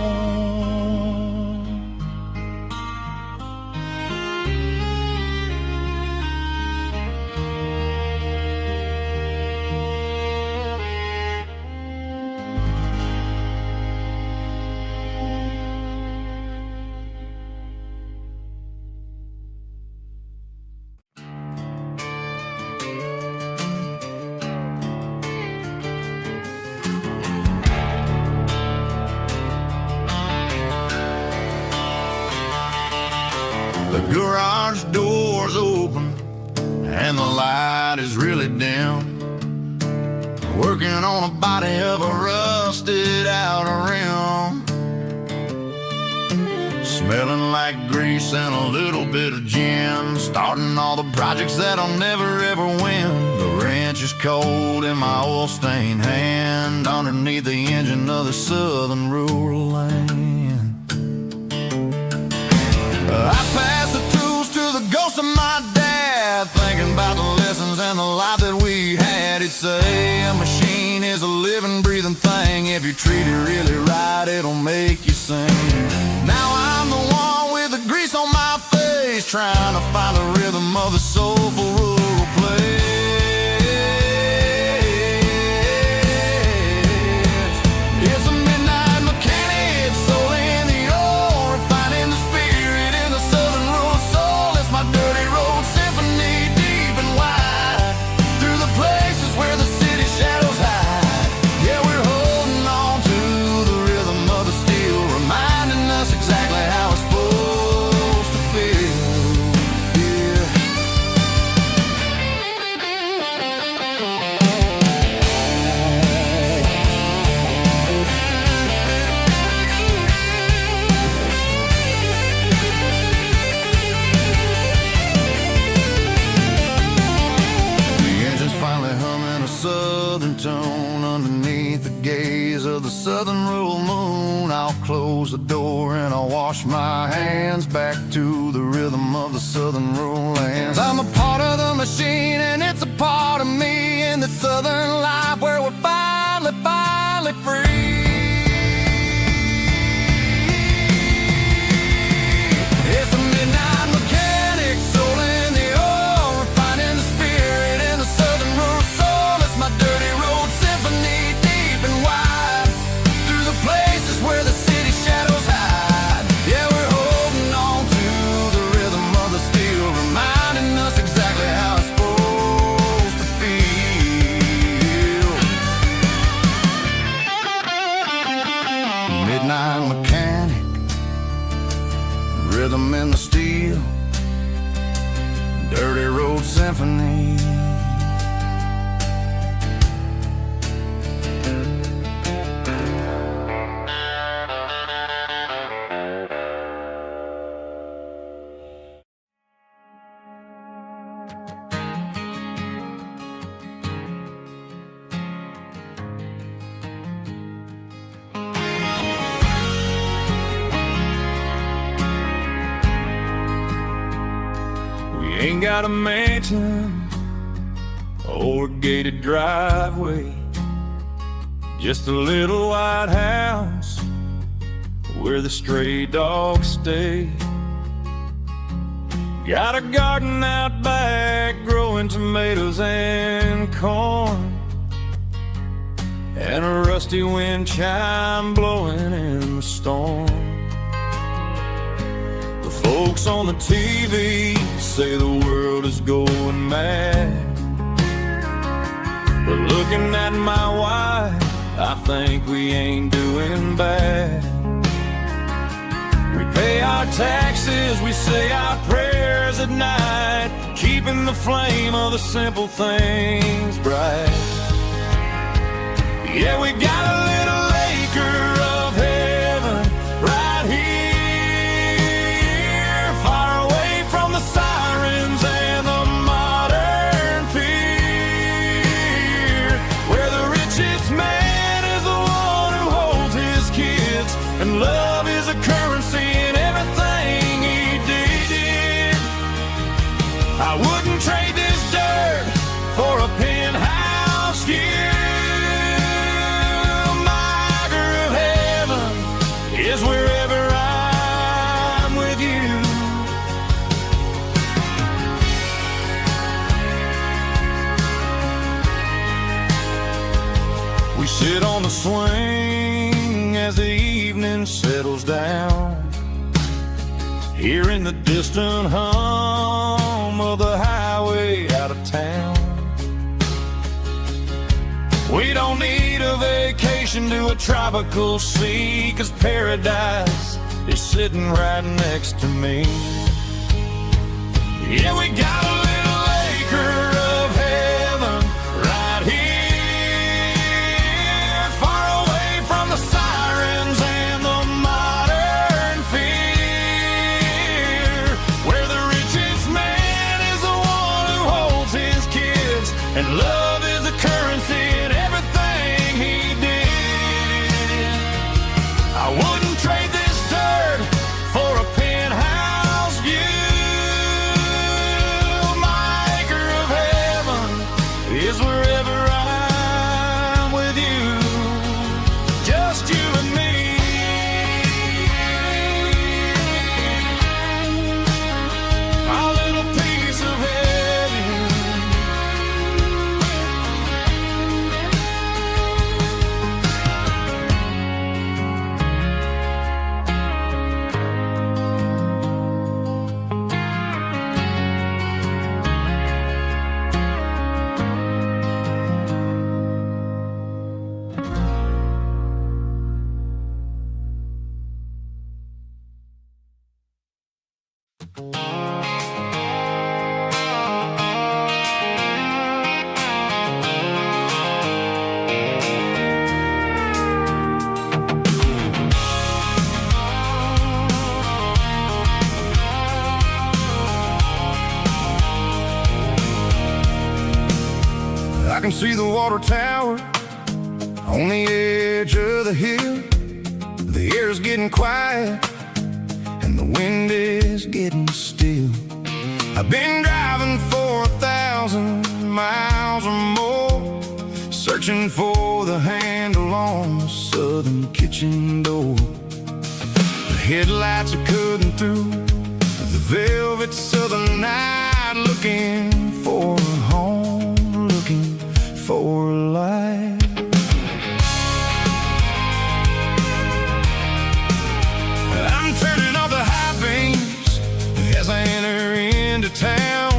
The garage door's open and the light is really dim. Working on a body of a rusted out rim, smelling like grease and a little bit of gin. Starting all the projects that I'll never ever win. The wrench is cold in my oil-stained hand, underneath the engine of the southern rural land. I pass the tools to the ghost of my dad, thinking about the lessons and the life that we had. He'd say a machine is a living, breathing thing. If you treat it really right, it'll make you sing. Now I'm the one with the grease on my face, trying to find the rhythm of the soulful rural place. It's a midnight mechanic, soul in the ore, refining the spirit in the southern rural soul. It's my dirty road symphony, deep and wide, through the places where the city shadows hide. Yeah, we're holding on to the rhythm of the steel, reminding us exactly how it's supposed to feel. Yeah. The engine's finally humming a southern tone underneath the gaze of the southern rural moon. I'll close the door and I'll wash my hands, back to the rhythm of the southern rural lands. I'm a part of the machine and it's a part of me, in the southern life where we're finally free. It's a midnight mechanic, soul in the ore, refining the spirit in the southern rural soul. It's my dirty road symphony, deep and wide, through the places where the city shadows hide. Yeah, we're holding on to the rhythm of the steel, reminding us exactly how it's supposed to feel. Midnight mechanic, rhythm in the steel, dirty road symphony. Ain't got a mansion or a gated driveway, just a little white house where the stray dogs stay. Got a garden out back growing tomatoes and corn, and and a rusty wind chime blowing in the storm. The folks on the TV say the world is going mad, but looking at my wife, I think we ain't doing bad. We pay our taxes, we say our prayers at night, keeping the flame of the simple things bright. Yeah, we got a little acre of heaven right here, far away from the sirens and the modern fear, where the richest man is the one who holds his kids, and love is a currency in everything he did. I wouldn't trade this dirt for a penthouse view. Is wherever I'm with you. We sit on the swing as the evening settles down, hearing the distant hum of the highway out of town. We don't need a vacation to a tropical sea, 'cause paradise is sitting right next to me. Yeah, we got a little acre of heaven right here, far away from the sirens and the modern fear, where the richest man is the one who holds his kids, and love is a currency in everything he did. I wouldn't trade this dirt for a penthouse view. My acre of heaven is wherever I'm with you, just you and me. Our little piece of heaven. I can see the water tower on the edge of the hill. The air's getting quiet and the wind is getting still. I've been driving for 1,000 miles or more, searching for the handle on the southern kitchen door. The headlights are cutting through the velvet southern night, looking for a home, looking for life. I'm turning off the high beams as I enter into town,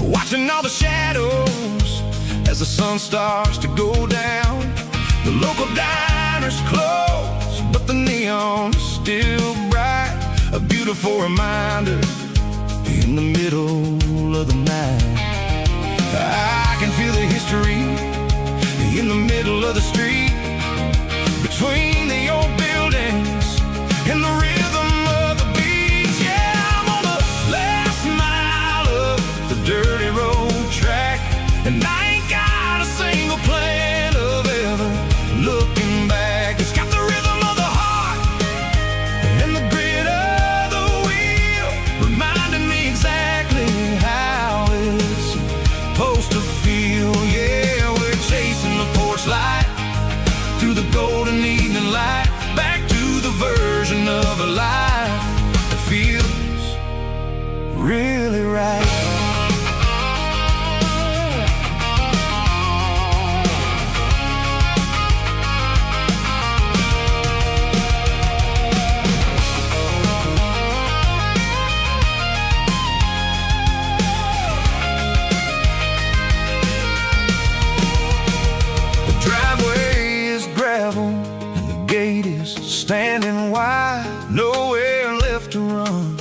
watching all the shadows as the sun starts to go down. The local diner's closed, but the neon's still bright, a beautiful reminder in the middle of the night. I can feel the history in the middle of the street, between the old buildings and the rhythm of the beats. Yeah, I'm on the last mile of the dirty road track, and I ain't got a single plan of ever looking back. It's got the rhythm of the heart and the grit of the wheel, reminding me exactly how it's supposed to feel. Yeah, we're chasing the porch light through the golden evening light, back to the version of a life that feels really right. standing wide, nowhere left to run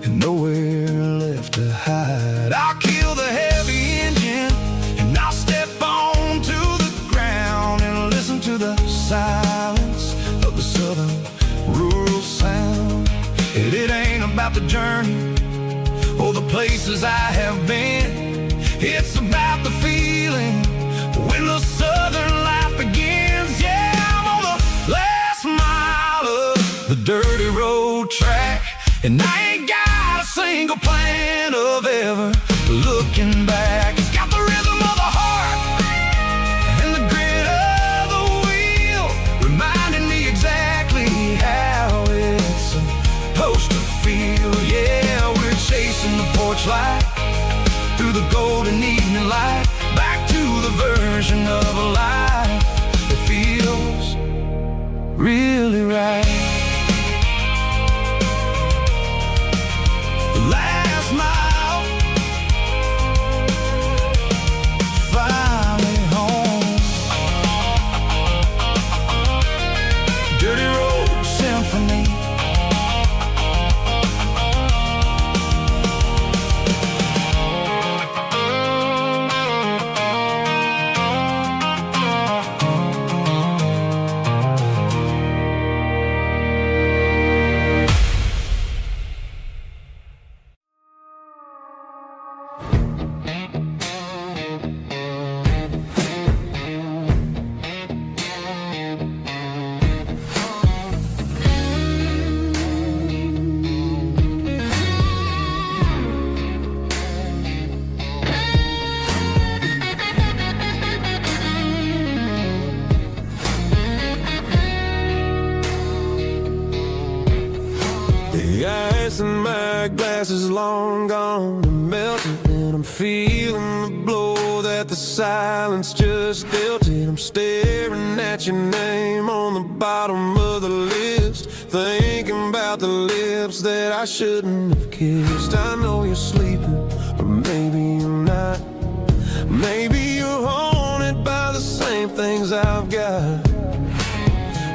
and nowhere left to hide. I'll kill the heavy engine and I'll step onto the ground and listen to the silence of the southern rural sound. And it ain't about the journey or the places I have been, it's about the feeling when the southern life begins. Yeah, I'm on the last mile of the dirty road track, and I ain't got a single plan of ever looking back. It's got the rhythm of the heart and the grit of the wheel, reminding me exactly how it's supposed to feel. Yeah, we're chasing the porch light through the golden evening light, back to the version of a life that feels really right. The last mile, finally home. Dirty Road Symphony. The ice in my glass is long gone and melted, and I'm feeling the blow that the silence just dealt it. I'm staring at your name on the bottom of the list, thinking about the lips that I shouldn't have kissed. I know you're sleeping, or maybe you're not. Maybe you're haunted by the same things I've got.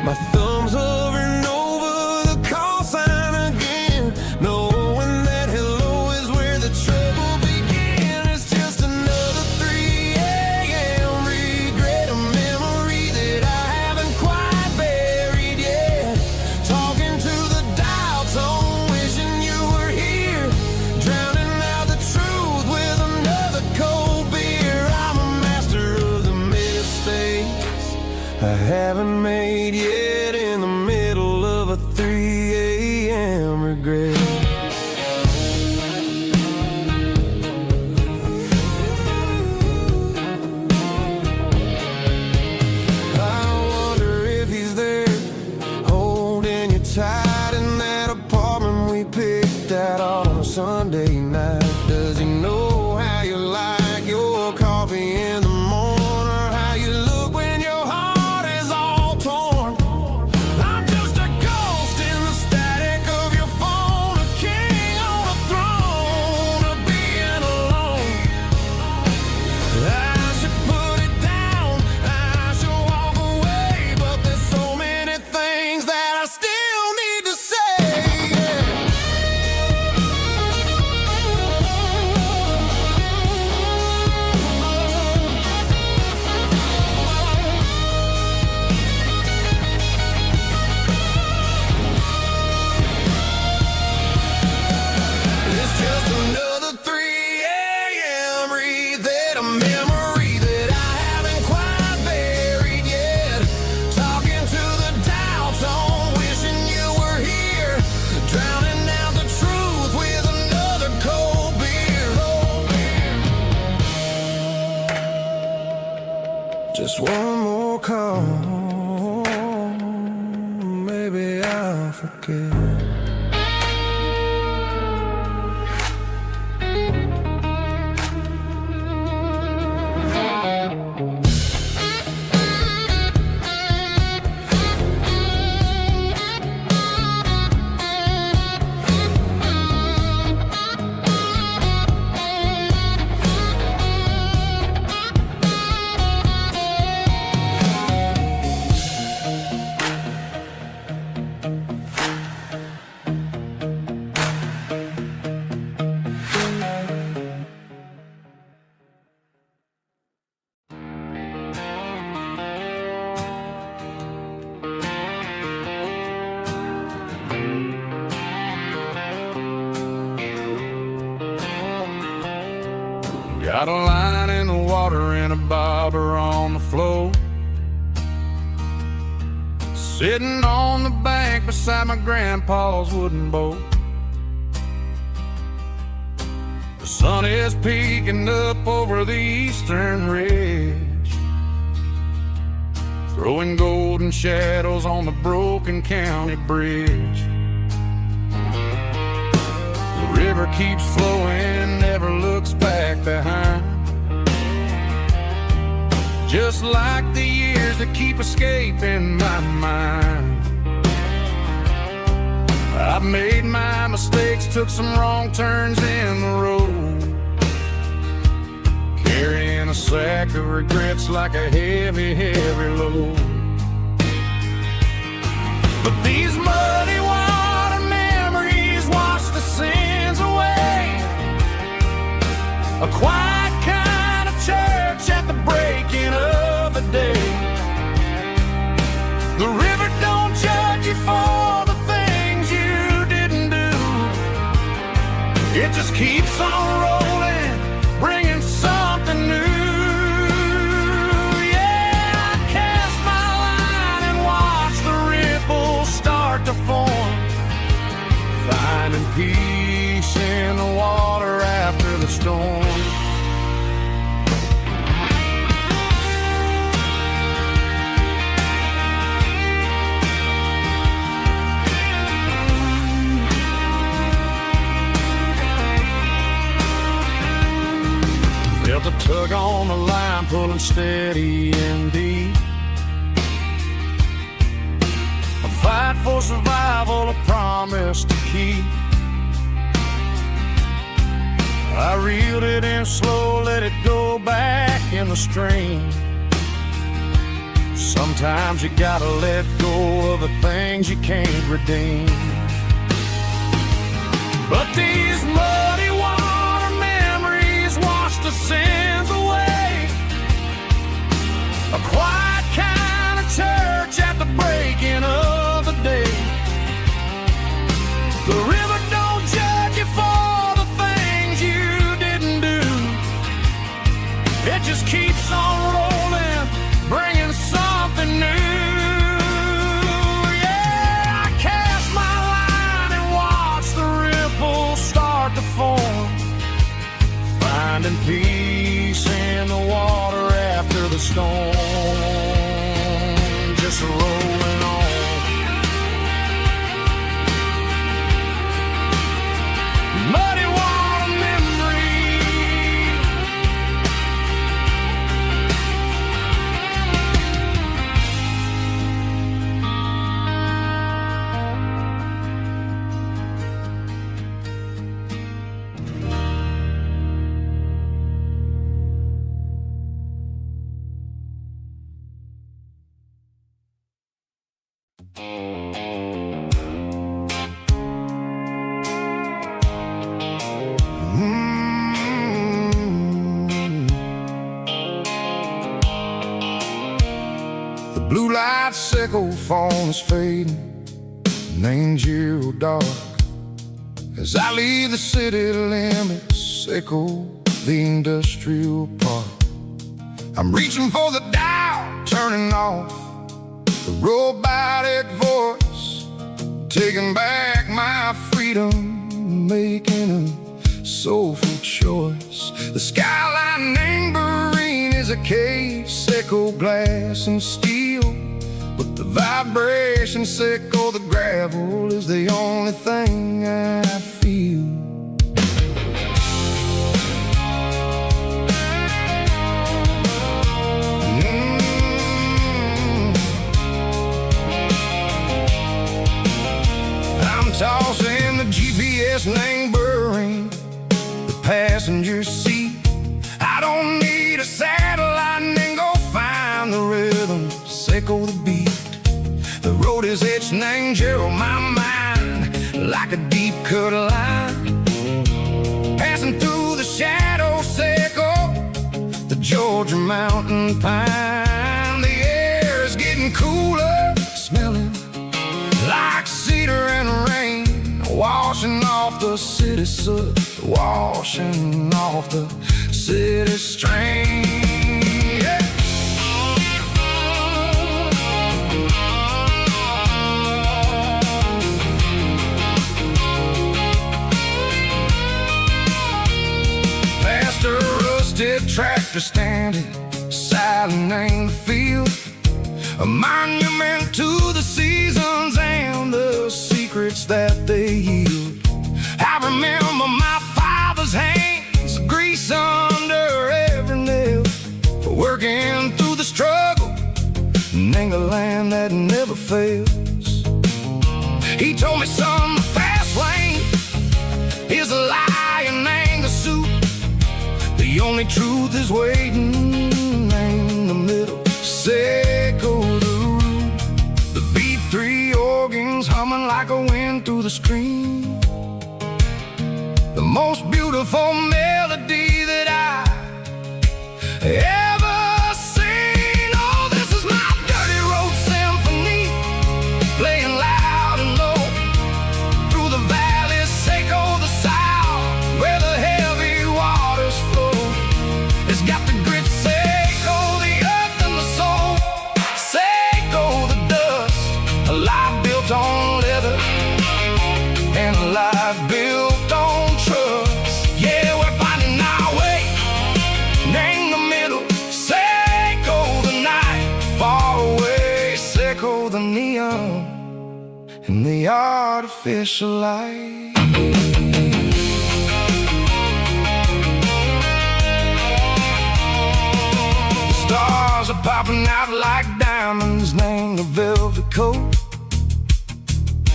My thumb's hovering over the call sign again, knowing that hello is where the trouble began. It's just another 3 a.m. regret, a memory that I haven't quite buried yet. Talking to the dial tone, wishing you were here, drowning out the truth with another cold beer. I'm a master of the mistakes I haven't made yet, in the middle of a 3 a.m. regret. I wonder if he's there, holding you tight in that apartment we picked out on a Sunday night. Does he know how you like your coffee in the morning, or how you look when your heart is all torn? I'm just a ghost in the static of your phone, a king on a throne of being alone. I should put it down, I should walk away, but there's so many things that I still need to say. It's just another 3 a.m. read, a memory that I haven't quite buried yet. Talking to the dial tone, wishing you were here, drowning out the truth with another cold beer. Just one more call, maybe I'll forget. water in a bobber on the floor. Sitting on the bank beside my grandpa's wooden boat. The sun is peeking up over the eastern ridge, throwing golden shadows on the broken county bridge. The river keeps flowing, never looks back behind, just like the years that keep escaping my mind. I've made my mistakes, took some wrong turns in the road, carrying a sack of regrets like a heavy, heavy load. But these muddy water memories wash the sins away. A quiet kind of church at the breaking of the day. The river don't judge you for the things you didn't do. It just keeps on rolling, bringing something new. Yeah, I cast my line and watch the ripples start to form, finding peace in the water after the storm. Felt a tug on the line, pulling steady and deep. A fight for survival, a promise to keep. I reeled it in slow, let it go back in the stream. Sometimes you gotta let go of the things you can't redeem. But these muddy water memories wash the sins away. A quiet kind of church at the breaking of the day. The river don't judge you for the things you didn't do. It just keeps on rolling, bringing something new. Yeah, I cast my line and watch the ripples start to form, finding peace in the water after the storm. Just rolling on. Muddy water memory. The blue light sickle phone is fading, an angel dark. As I leave the city limits, sickle the industrial park. I'm reaching for the dial, turning off the robotic voice, taking back my freedom, making a soulful choice. The skyline neighboring is a cave, sickle glass and steel, but the vibration sickle, the gravel is the only thing I feel. I'm tossing the GPS neighboring the passenger seat. I don't need a satellite and go find the rhythm, sickle the beat. The road is etched and angel on my mind like a deep cut line, passing through the shadow sickle, the Georgia mountain pine. The air is getting cooler, smelling like cedar and rain, washing off the city soot, washing off the city strain. tractor standing silent in the field, a monument to the seasons and the secrets that they yield. I remember my father's hands, grease under every nail, for working through the struggle in the land that never fails. He told me, son, the fast lane is a lie and ain't a suit. The only truth is waiting in the middle. Say go the root. The B3 organs humming like a wind through the stream. The most beautiful melody that I ever seen. Oh, this is my dirty road symphony, playing loud and low through the valleys, Seco the south, where the heavy waters flow. It's got the grit, Seco, the earth and the soul. Seco the dust, a life built on leather and a life built on trust. Yeah, we're finding our way in the middle. Seco the night, far away. Seco the neon and the artificial light. The stars are popping out like diamonds, named the velvet coat.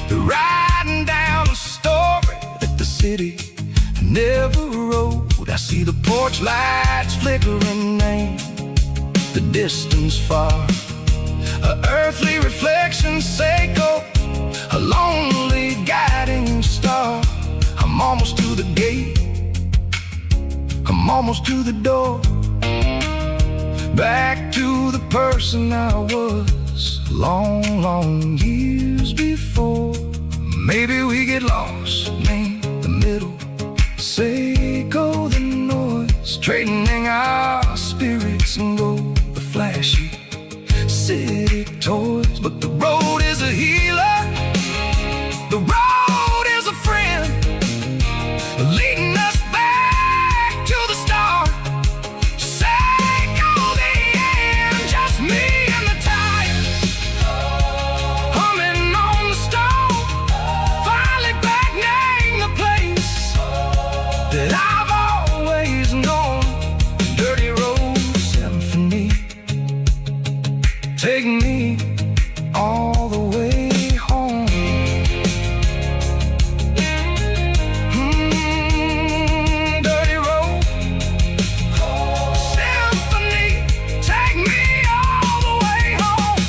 They're riding down a story that the city never wrote. I see the porch lights flickering in the distance far, a earthly reflection, Seco, a lonely guiding star. I'm almost to the gate, I'm almost to the door, back to the person I was long, long years before. Maybe we get lost in the middle, Seco the noise, straightening our spirits and go the flashy city toys. But the road is a healer, the road is a friend, leading us back to the start. Seco the end, just me and the tires, humming on the stove, finally back name the place that I've always known. Dirty road symphony, take me all the way home. Dirty road symphony, take me all the way home.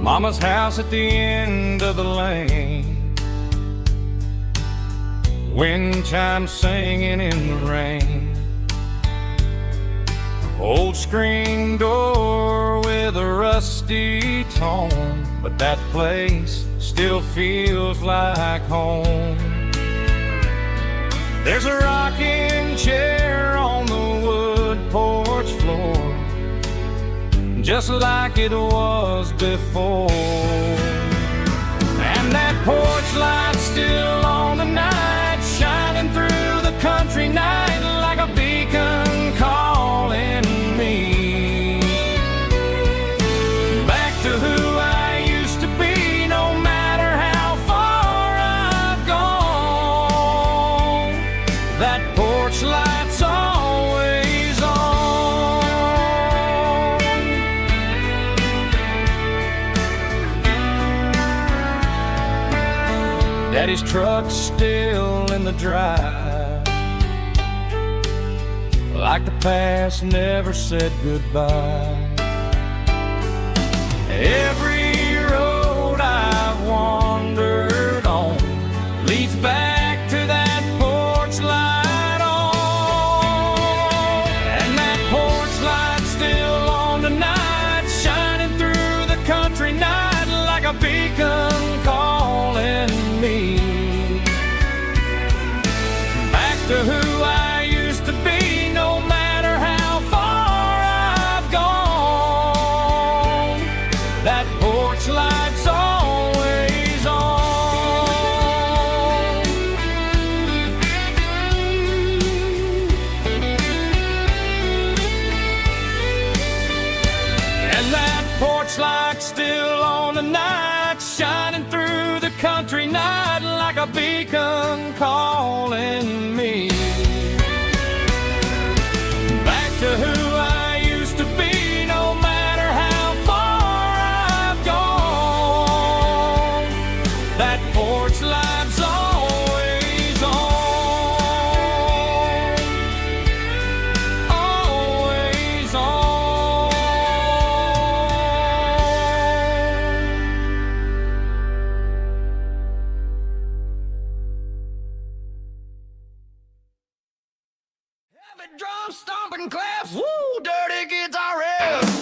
Mama's house at the end of the lane, wind chimes singing in the rain, old screen door with a rusty tone, but that place still feels like home. There's a rocking chair on the wood porch floor, just like it was before. And that porch light still on the night, shining through the country night like a beacon calling me back to who I used to be. No matter how far I've gone, that porch light's always on. Daddy's truck's still in the drive, like the past never said goodbye. Every road I've wandered on leads back to that porch light on. And that porch light's still on tonight, shining through porch light's always on. And that porch light's still on tonight, shining through the country night like a beacon calling me back to who I used to be, no matter how far I've gone. That porch light's always on, always on. Heavy drum stomping claps, woo, dirty guitar riffs.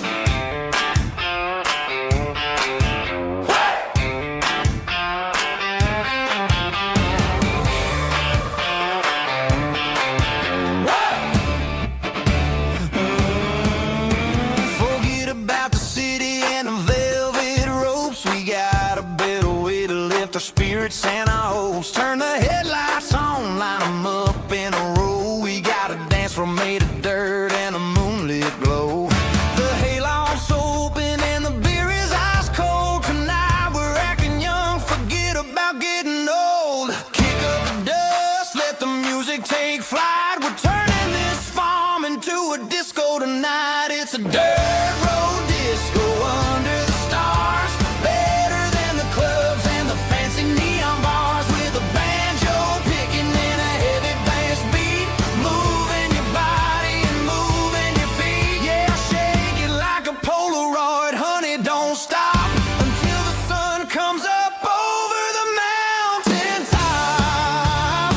Forget about the city and the velvet ropes. We got a better way to lift our spirits and our hopes. Turn the headlights on, line them up in a row. We got a dance floor made of dirt and a moonlit glow. The hayloft's open and the beer is ice cold. Tonight we're acting young, forget about getting old. Kick up the dust, let the music take flight. We're turning this farm into a disco tonight. It's a dirt road disco under the stars. Better than the clubs and the fancy neon bars. With a banjo picking and a heavy bass beat. Moving your body and moving your feet. Yeah, shake it like a Polaroid, honey, don't stop until the sun comes up over the mountain top.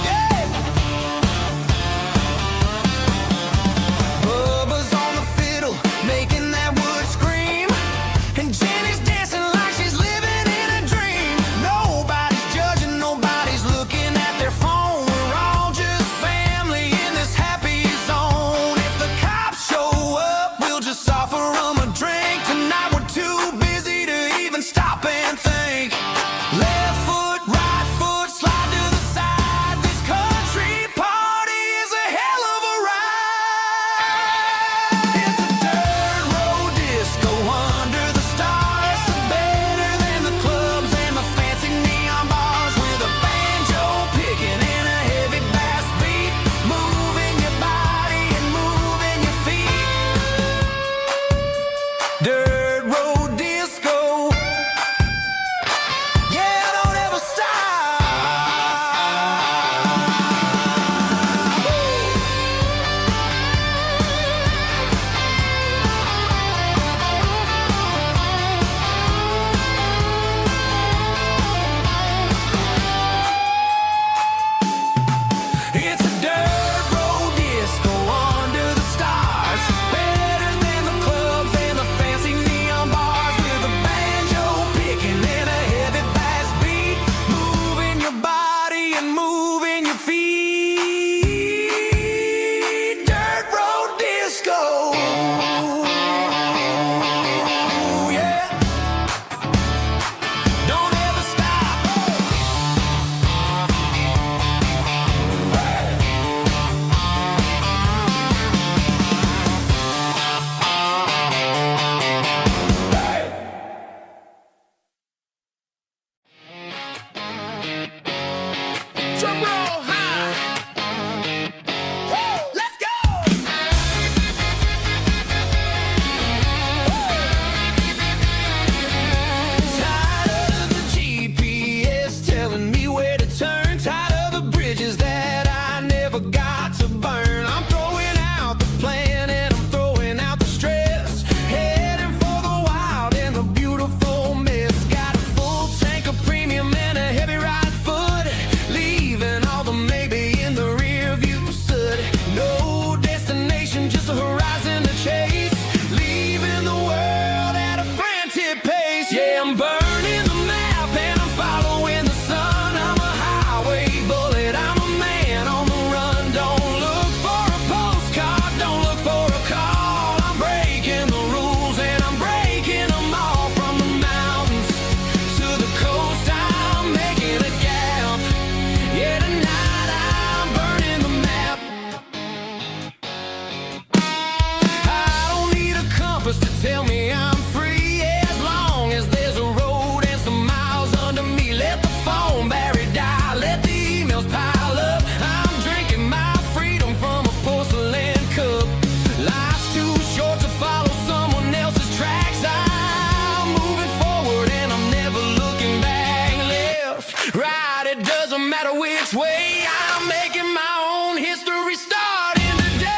Yeah. Bubba's on the fiddle, making that wood scream. And Jenny's dancing like she's living in a dream. Nobody's judging, nobody's looking at their phone. We're all just family in this happy zone. If the cops show up, we'll just offer them a drink. Tonight we're too busy to even stop and think. Left foot, right foot, slide to the side. This country party is a hell of a ride. It's a dirt road disco under the stars. Better than the clubs and the fancy neon bars. With a banjo picking and a heavy bass beat. Moving your body and moving your feet. Dirt road disco. Yeah, don't ever stop. It's a dirt road disco under the stars. Better than the clubs and the fancy neon bars. With a banjo picking and a heavy bass beat. Moving your body and moving your feet. Dirt road disco. Yeah. Don't ever stop. Drum roll high. Woo, let's go. Tired of the GPS telling me where to turn. Tired of the bridges that I never got to burn. I'm throwing out the plan and I'm throwing out the stress. Heading for the wild and the beautiful mist. Got a full tank of premium and a heavy right foot. Leaving all the maybe in the rear view soot. No destination, just a horizon to chase. Leaving the world at a frantic pace. Yeah, I'm burning the map and I'm following the sun. I'm a highway bullet, I'm a man on the run. Don't look for a postcard, don't look for a call. I'm breaking the rules and I'm breaking I'm free as long as there's a road and some miles under me. Let the phone battery die, let the emails pile up. I'm drinking my freedom from a porcelain cup. Life's too short to follow someone else's tracks. I'm moving forward and I'm never looking back. Left, right, it doesn't matter which way. I'm making my own history starting today.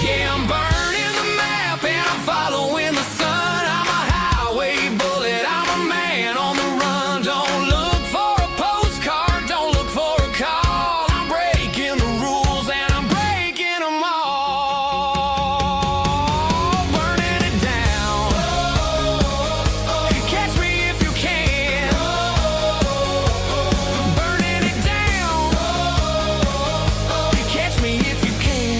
Yeah, I'm burning the map and I'm following the sun. I'm a highway bullet, I'm a man on the run. Don't look for a postcard, don't look for a call. I'm breaking the rules and I'm breaking them all. Burning it down. Catch me if you can. Burning it down. Catch me if you can.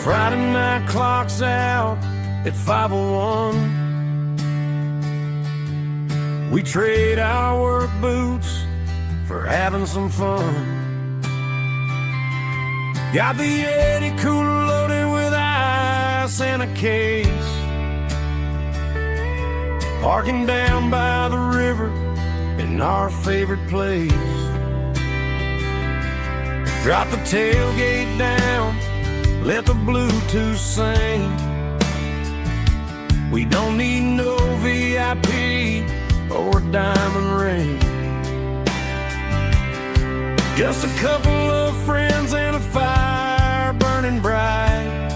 Friday night clock's out at 5:01. We trade our work boots for having some fun. Got the Yeti cooler loaded with ice and a case. Parking down by the river in our favorite place. Drop the tailgate down, let the Bluetooth sing. We don't need no VIP or a diamond ring. Just a couple of friends and a fire burning bright.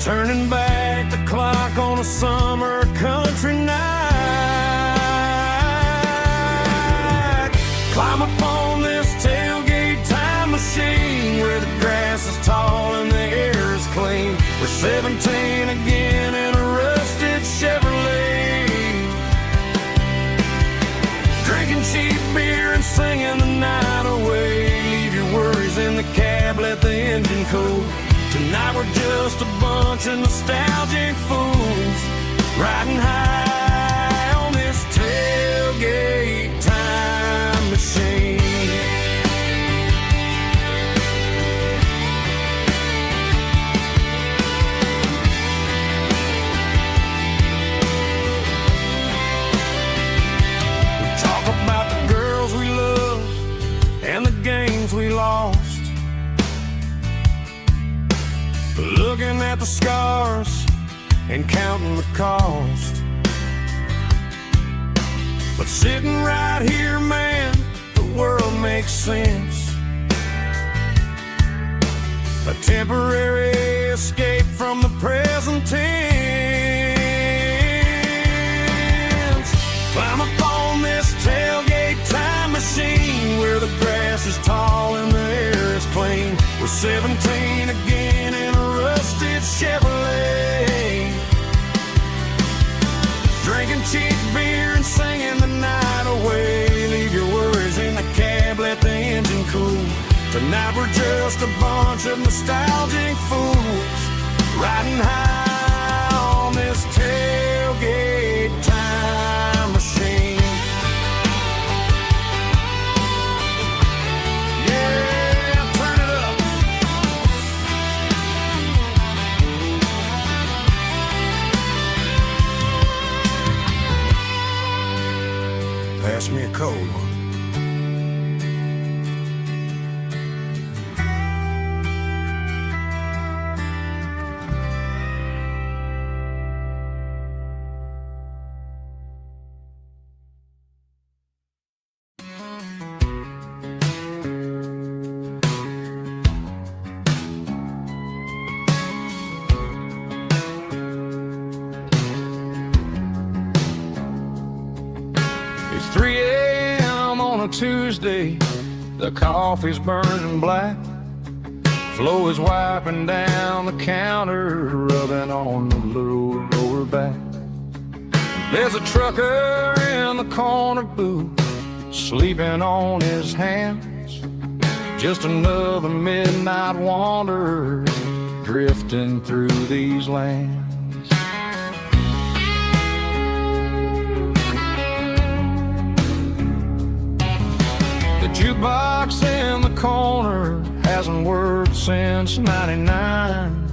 Turning back the clock on a summer country night. Climb upon this tailgate time machine where the grass is tall and the air is clean. We're 17 again in a rusted Chevrolet, drinking cheap beer and singing the night away. Leave your worries in the cab, let the engine cool. Tonight we're just a bunch of nostalgic fools riding high on this tailgate time machine. And the games we lost, looking at the scars and counting the cost. But sitting right here, man, the world makes sense. A temporary escape from the present tense. Climb upon this tailgate time machine where the grass is tall and the air is clean. We're 17 again in a rusted Chevrolet, drinking cheap beer and singing the night away. Leave your worries in the cab, let the engine cool. Tonight we're just a bunch of nostalgic fools riding high on this tailgate time machine. Pass me a cold one. 3 a.m. on a Tuesday, the coffee's burning black. Flo is wiping down the counter, rubbing on the lower back. There's a trucker in the corner booth, sleeping on his hands. Just another midnight wanderer, drifting through these lands. The jukebox in the corner hasn't worked since '99,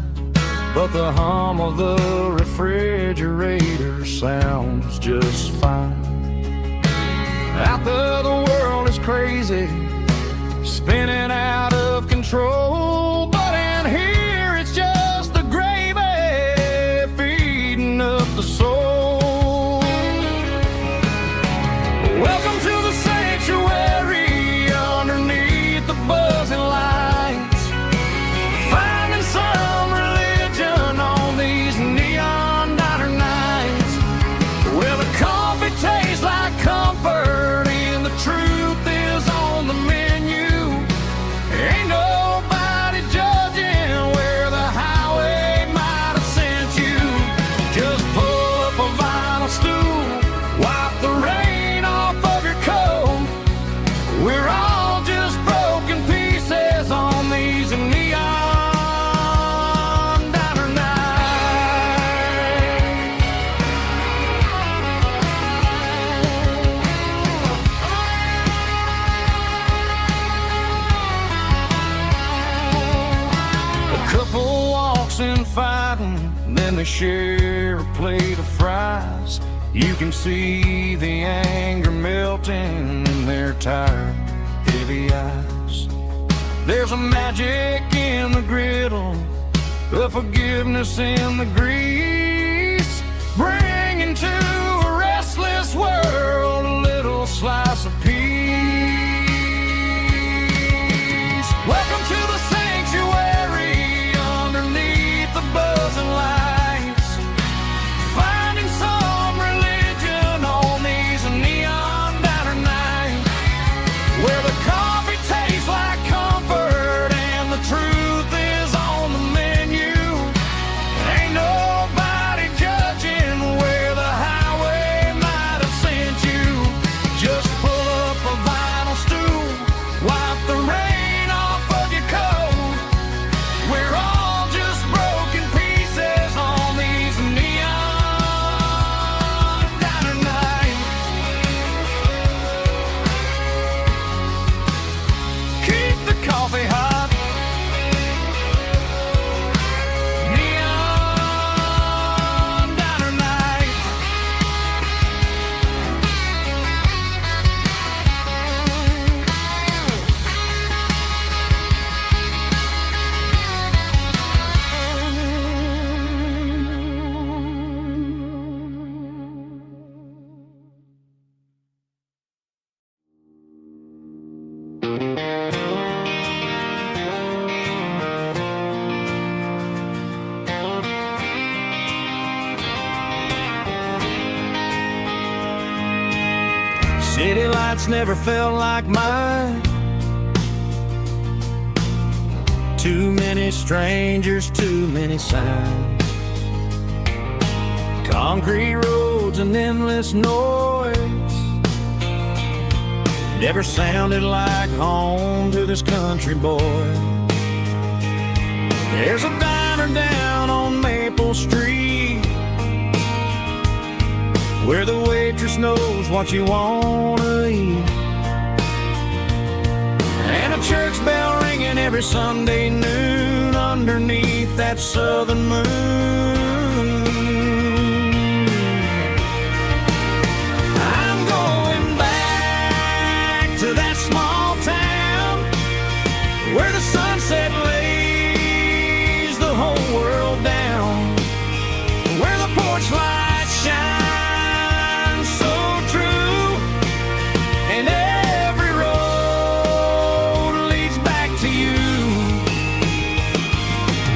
but the hum of the refrigerator sounds just fine. Out there the world is crazy, spinning out of control, but in here it's just the gravy feeding up the soul. Welcome to the sanctuary underneath the buzzing lights, finding some religion on these neon diner nights. Well, the coffee tastes like comfort and the truth is on the menu. Ain't nobody judging where the highway might have sent you. Just pull up a vinyl stool, wipe the rain off of your coat. We're all just broken pieces on these neon diner nights. A couple walks in fighting, then they share a plate of fries. You can see the anger melting in their tired, heavy eyes. There's a magic in the griddle, a forgiveness in the grease, bringing to a restless world a little slice of peace. Welcome to the sanctuary underneath the buzzing lights, finding some religion on these neon diner nights, where the coffee tastes like comfort and the truth is on the menu. Ain't nobody judging where the highway might have sent you. Just pull up a vinyl stool, wipe the rain off of your coat. We're all just broken pieces on these neon diner nights. Keep the coffee hot. Neon diner nights. City lights never felt like mine. Too many strangers, too many signs. Concrete roads and endless noise never sounded like home to this country boy. There's a diner down on Maple Street where the waitress knows what you wanna eat, and a church bell ringing every Sunday noon underneath that southern moon. I'm going back to that small town where the sunset lays the whole world down, where the porch lights shine so true, and every road leads back to you,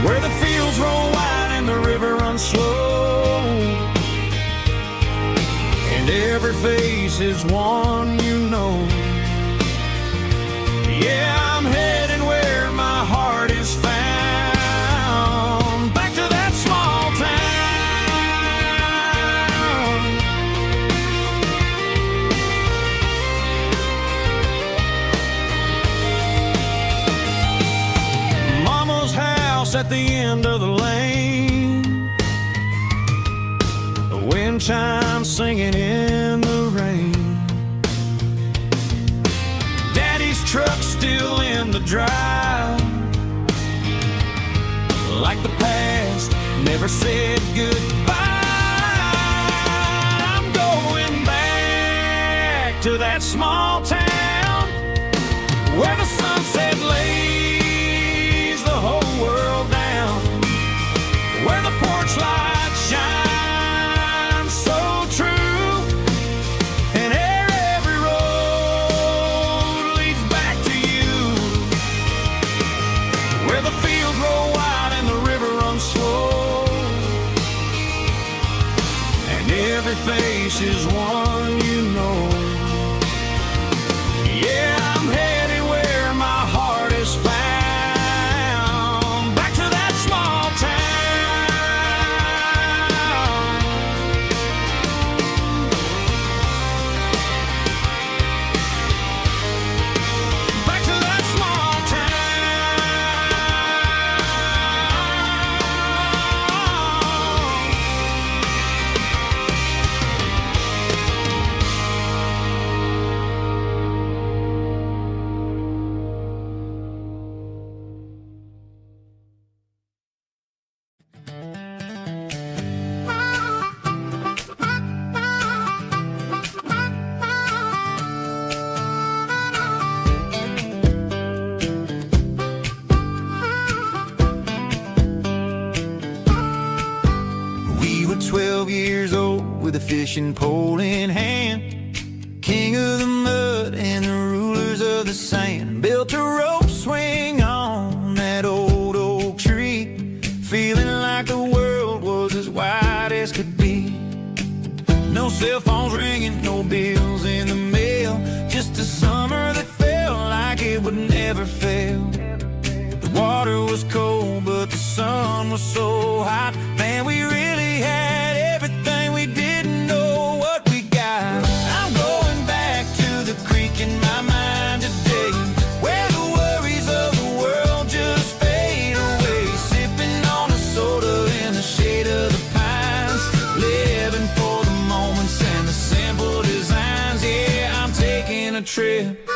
where the fields roll wide and the river runs slow, and every every face is one you know. Yeah, I'm heading where my heart is found, back to that small town. Mama's house at the end of the lane, the wind chimes singing in the rain. Daddy's truck still in the drive, like the past never said goodbye. I'm going back to that small town where the sunset lays the whole world down, where the porch lights shine so true, and every road leads back to you, where the fields roll wide and the river runs slow, and every face is one you know. Yeah, I'm headed where my heart is found, back to that small town. Back to that small We were 12 years old with a fishing pole in hand, king of the mud and the rulers of the sand. Built a rope swing on that old oak tree, feeling like the world was as wide as could be. No cell phones ringing, no bills in the mail, just a summer that felt like it would never fail. The water was cold, but the sun was so hot. Man, we really had everything, we didn't know what we got. I'm going back to the creek in my mind today, where the worries of the world just fade away. Sipping on a soda in the shade of the pines, living for the moments and the simple designs. Yeah, I'm taking a trip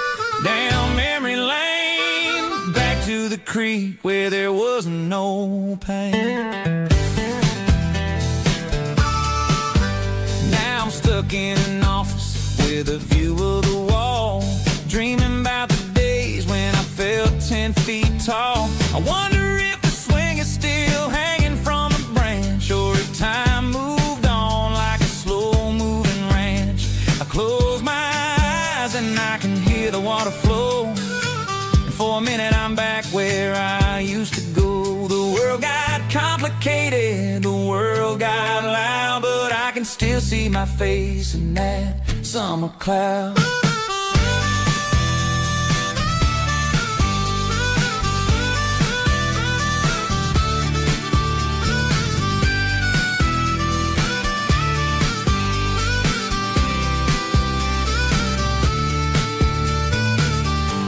down memory lane, back to the creek where there was no pain. Now I'm stuck in an office with a view of the wall, dreaming about the days when I felt 10 feet tall. I wonder if the swing is still hanging from a branch, or if time moved on like a slow-moving ranch. I close my eyes and I can hear the water flow, and for a minute I'm back where I used to go. The world got complicated, the world got loud, but I can still see my face in that summer cloud.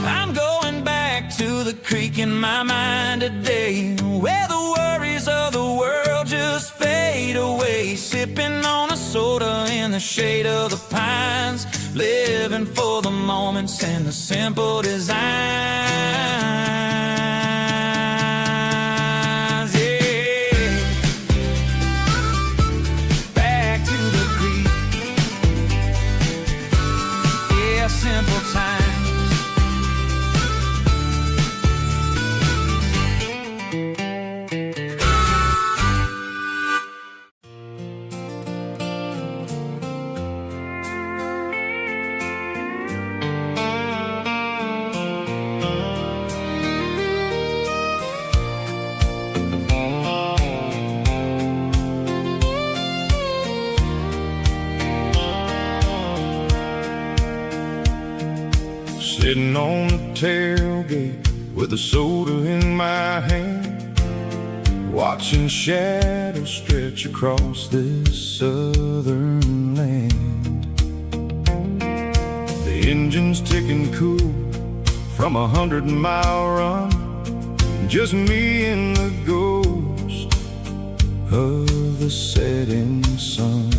I'm going back to the creek in my mind today, where the worries of the world just fade away. Sipping on a soda in the shade of the pines, living for the moments and the simple designs. Yeah, back to the creek. Yeah, simple times. Sitting on the tailgate with a soda in my hand, watching shadows stretch across this southern land. The engine's ticking cool from 100-mile run, just me and the ghost of the setting sun.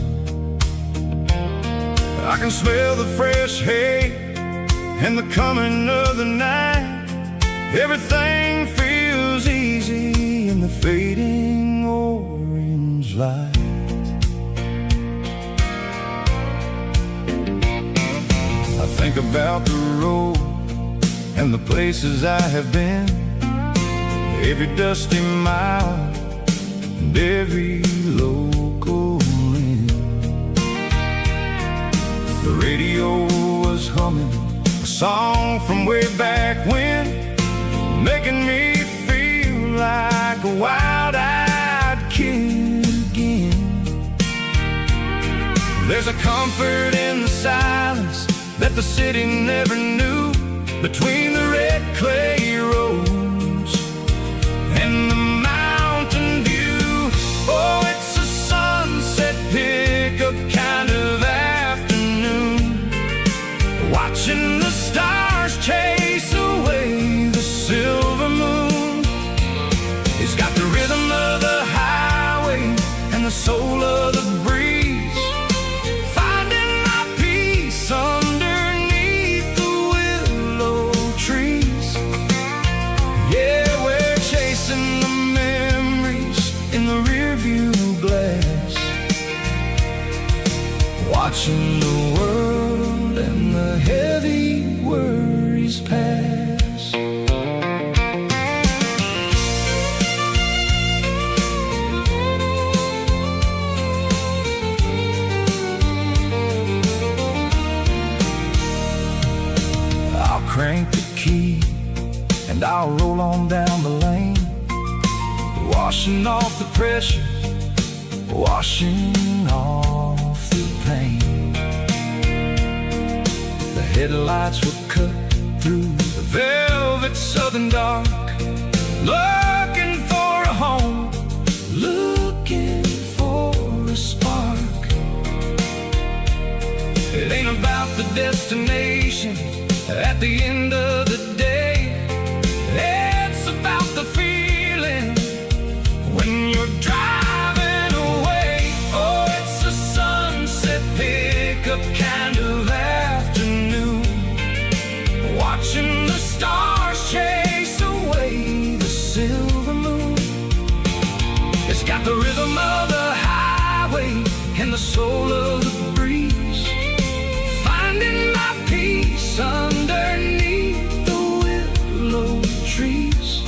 I can smell the fresh hay and the coming of the night. Everything feels easy in the fading orange light. I think about the road and the places I have been, every dusty mile and every local inn. The radio was humming a song from way back when, making me feel like a wild-eyed kid again. There's a comfort in the silence that the city never knew, between the red clay roads and the mountain view. Oh, it's a sunset pickup kind of afternoon, watching the stars chase away the silver moon. It's got the rhythm of the highway and the soul of the breeze, finding my peace underneath the willow trees. Yeah, we're chasing the memories in the rearview glass, watching the world and the heavy worries pass. I'll crank the key and I'll roll on down the lane, washing off the pressure, washing off the pain. The headlights were cut through the velvet southern dark, looking for a home, looking for a spark. It ain't about the destination at the end of the day, it's about the feeling when you're driving away. Oh, it's a sunset pickup kind of afternoon, watching the stars chase away the silver moon. It's got the rhythm of the highway and the soul of the breeze, finding my peace underneath the willow trees.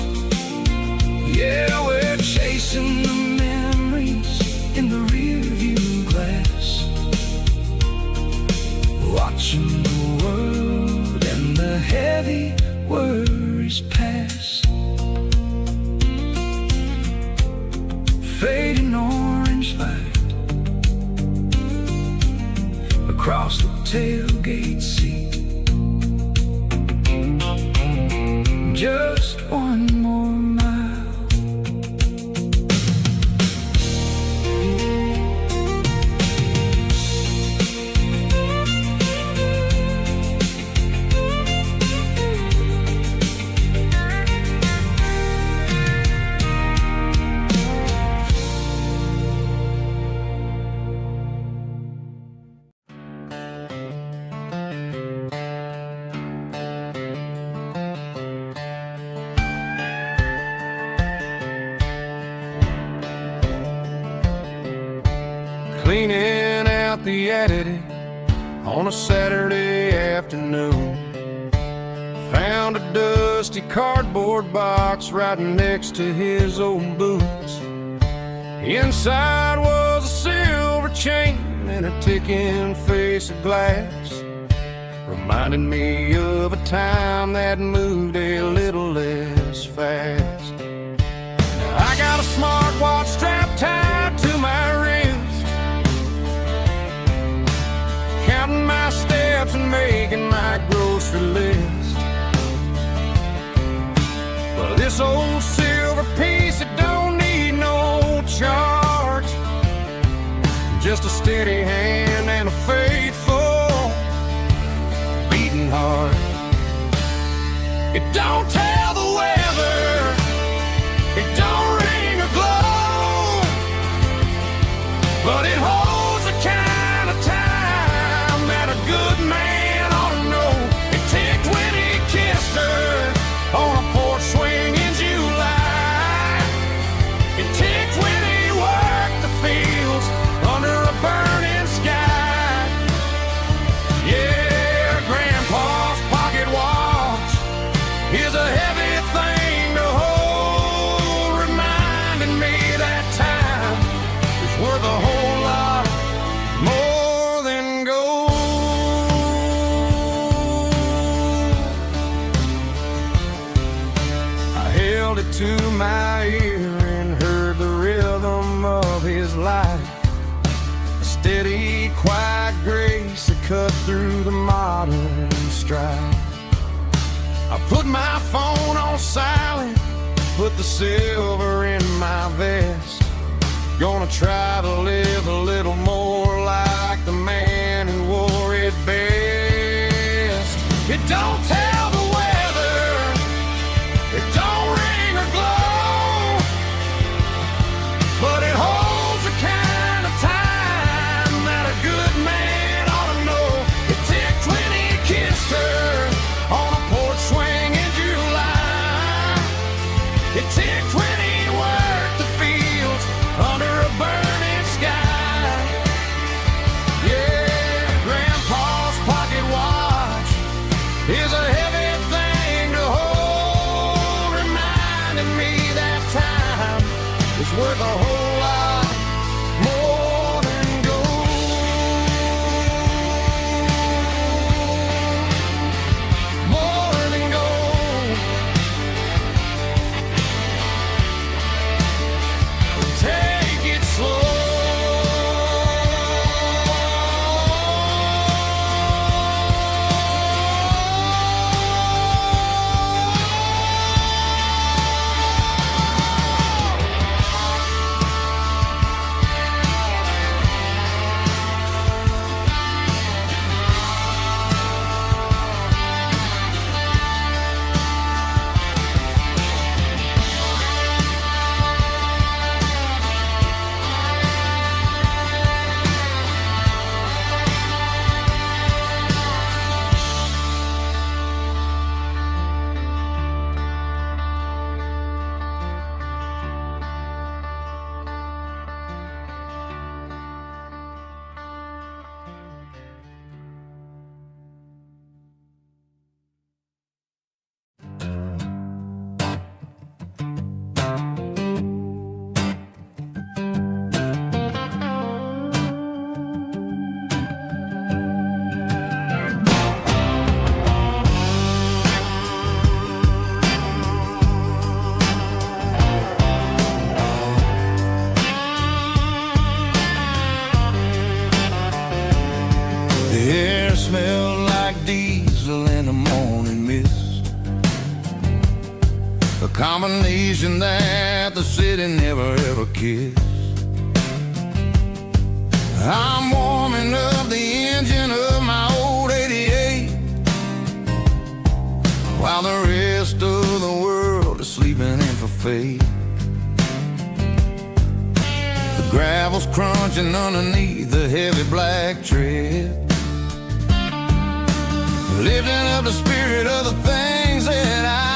Yeah, we're chasing the memories in the rearview glass, watching the world and the heavy worries pass. Fading orange light across the tailgate seat. Just one more mile. Cleaning out the attic on a Saturday afternoon, found a dusty cardboard box right next to his old boots. Inside was a silver chain and a ticking face of glass, reminding me of a time that moved a little less fast. Now I got a smartwatch strapped tied to my wrist, counting my steps and making my grocery list. just a steady hand and a faithful beating heart. It don't tell the weather, it don't ring or glow, but it holds the kind of time that a good man ought to know. It ticked when he kissed her on a porch swing in July. It ticked when he worked the fields under a burning sky. Yeah, Grandpa's pocket watch is a heavy thing to hold, reminding me that time is worth a whole lot more than gold. I held it to my ear and heard the rhythm of his life, a steady, quiet grace that cut through the modern strife. I put my phone on silent, put the silver in my vest. Gonna try to live a little more like the man who wore it best. It don't tell the weather, it don't ring or glow, but it holds the kind of time that a good man ought to know. It ticked when he kissed her on a porch swing in July. It ticked when he worked the fields under a burning sky. Yeah, Grandpa's pocket watch is a heavy thing to hold, reminding me that time is worth a whole lot more than gold. More than gold. Take it slow. The air smelled like diesel in the morning mist, a combination that the city never ever kissed. I'm warming up the engine of my old 88, while the rest of the world is sleeping in for fate. The gravel's crunching underneath the heavy black tread, lifting up the spirit of the things that I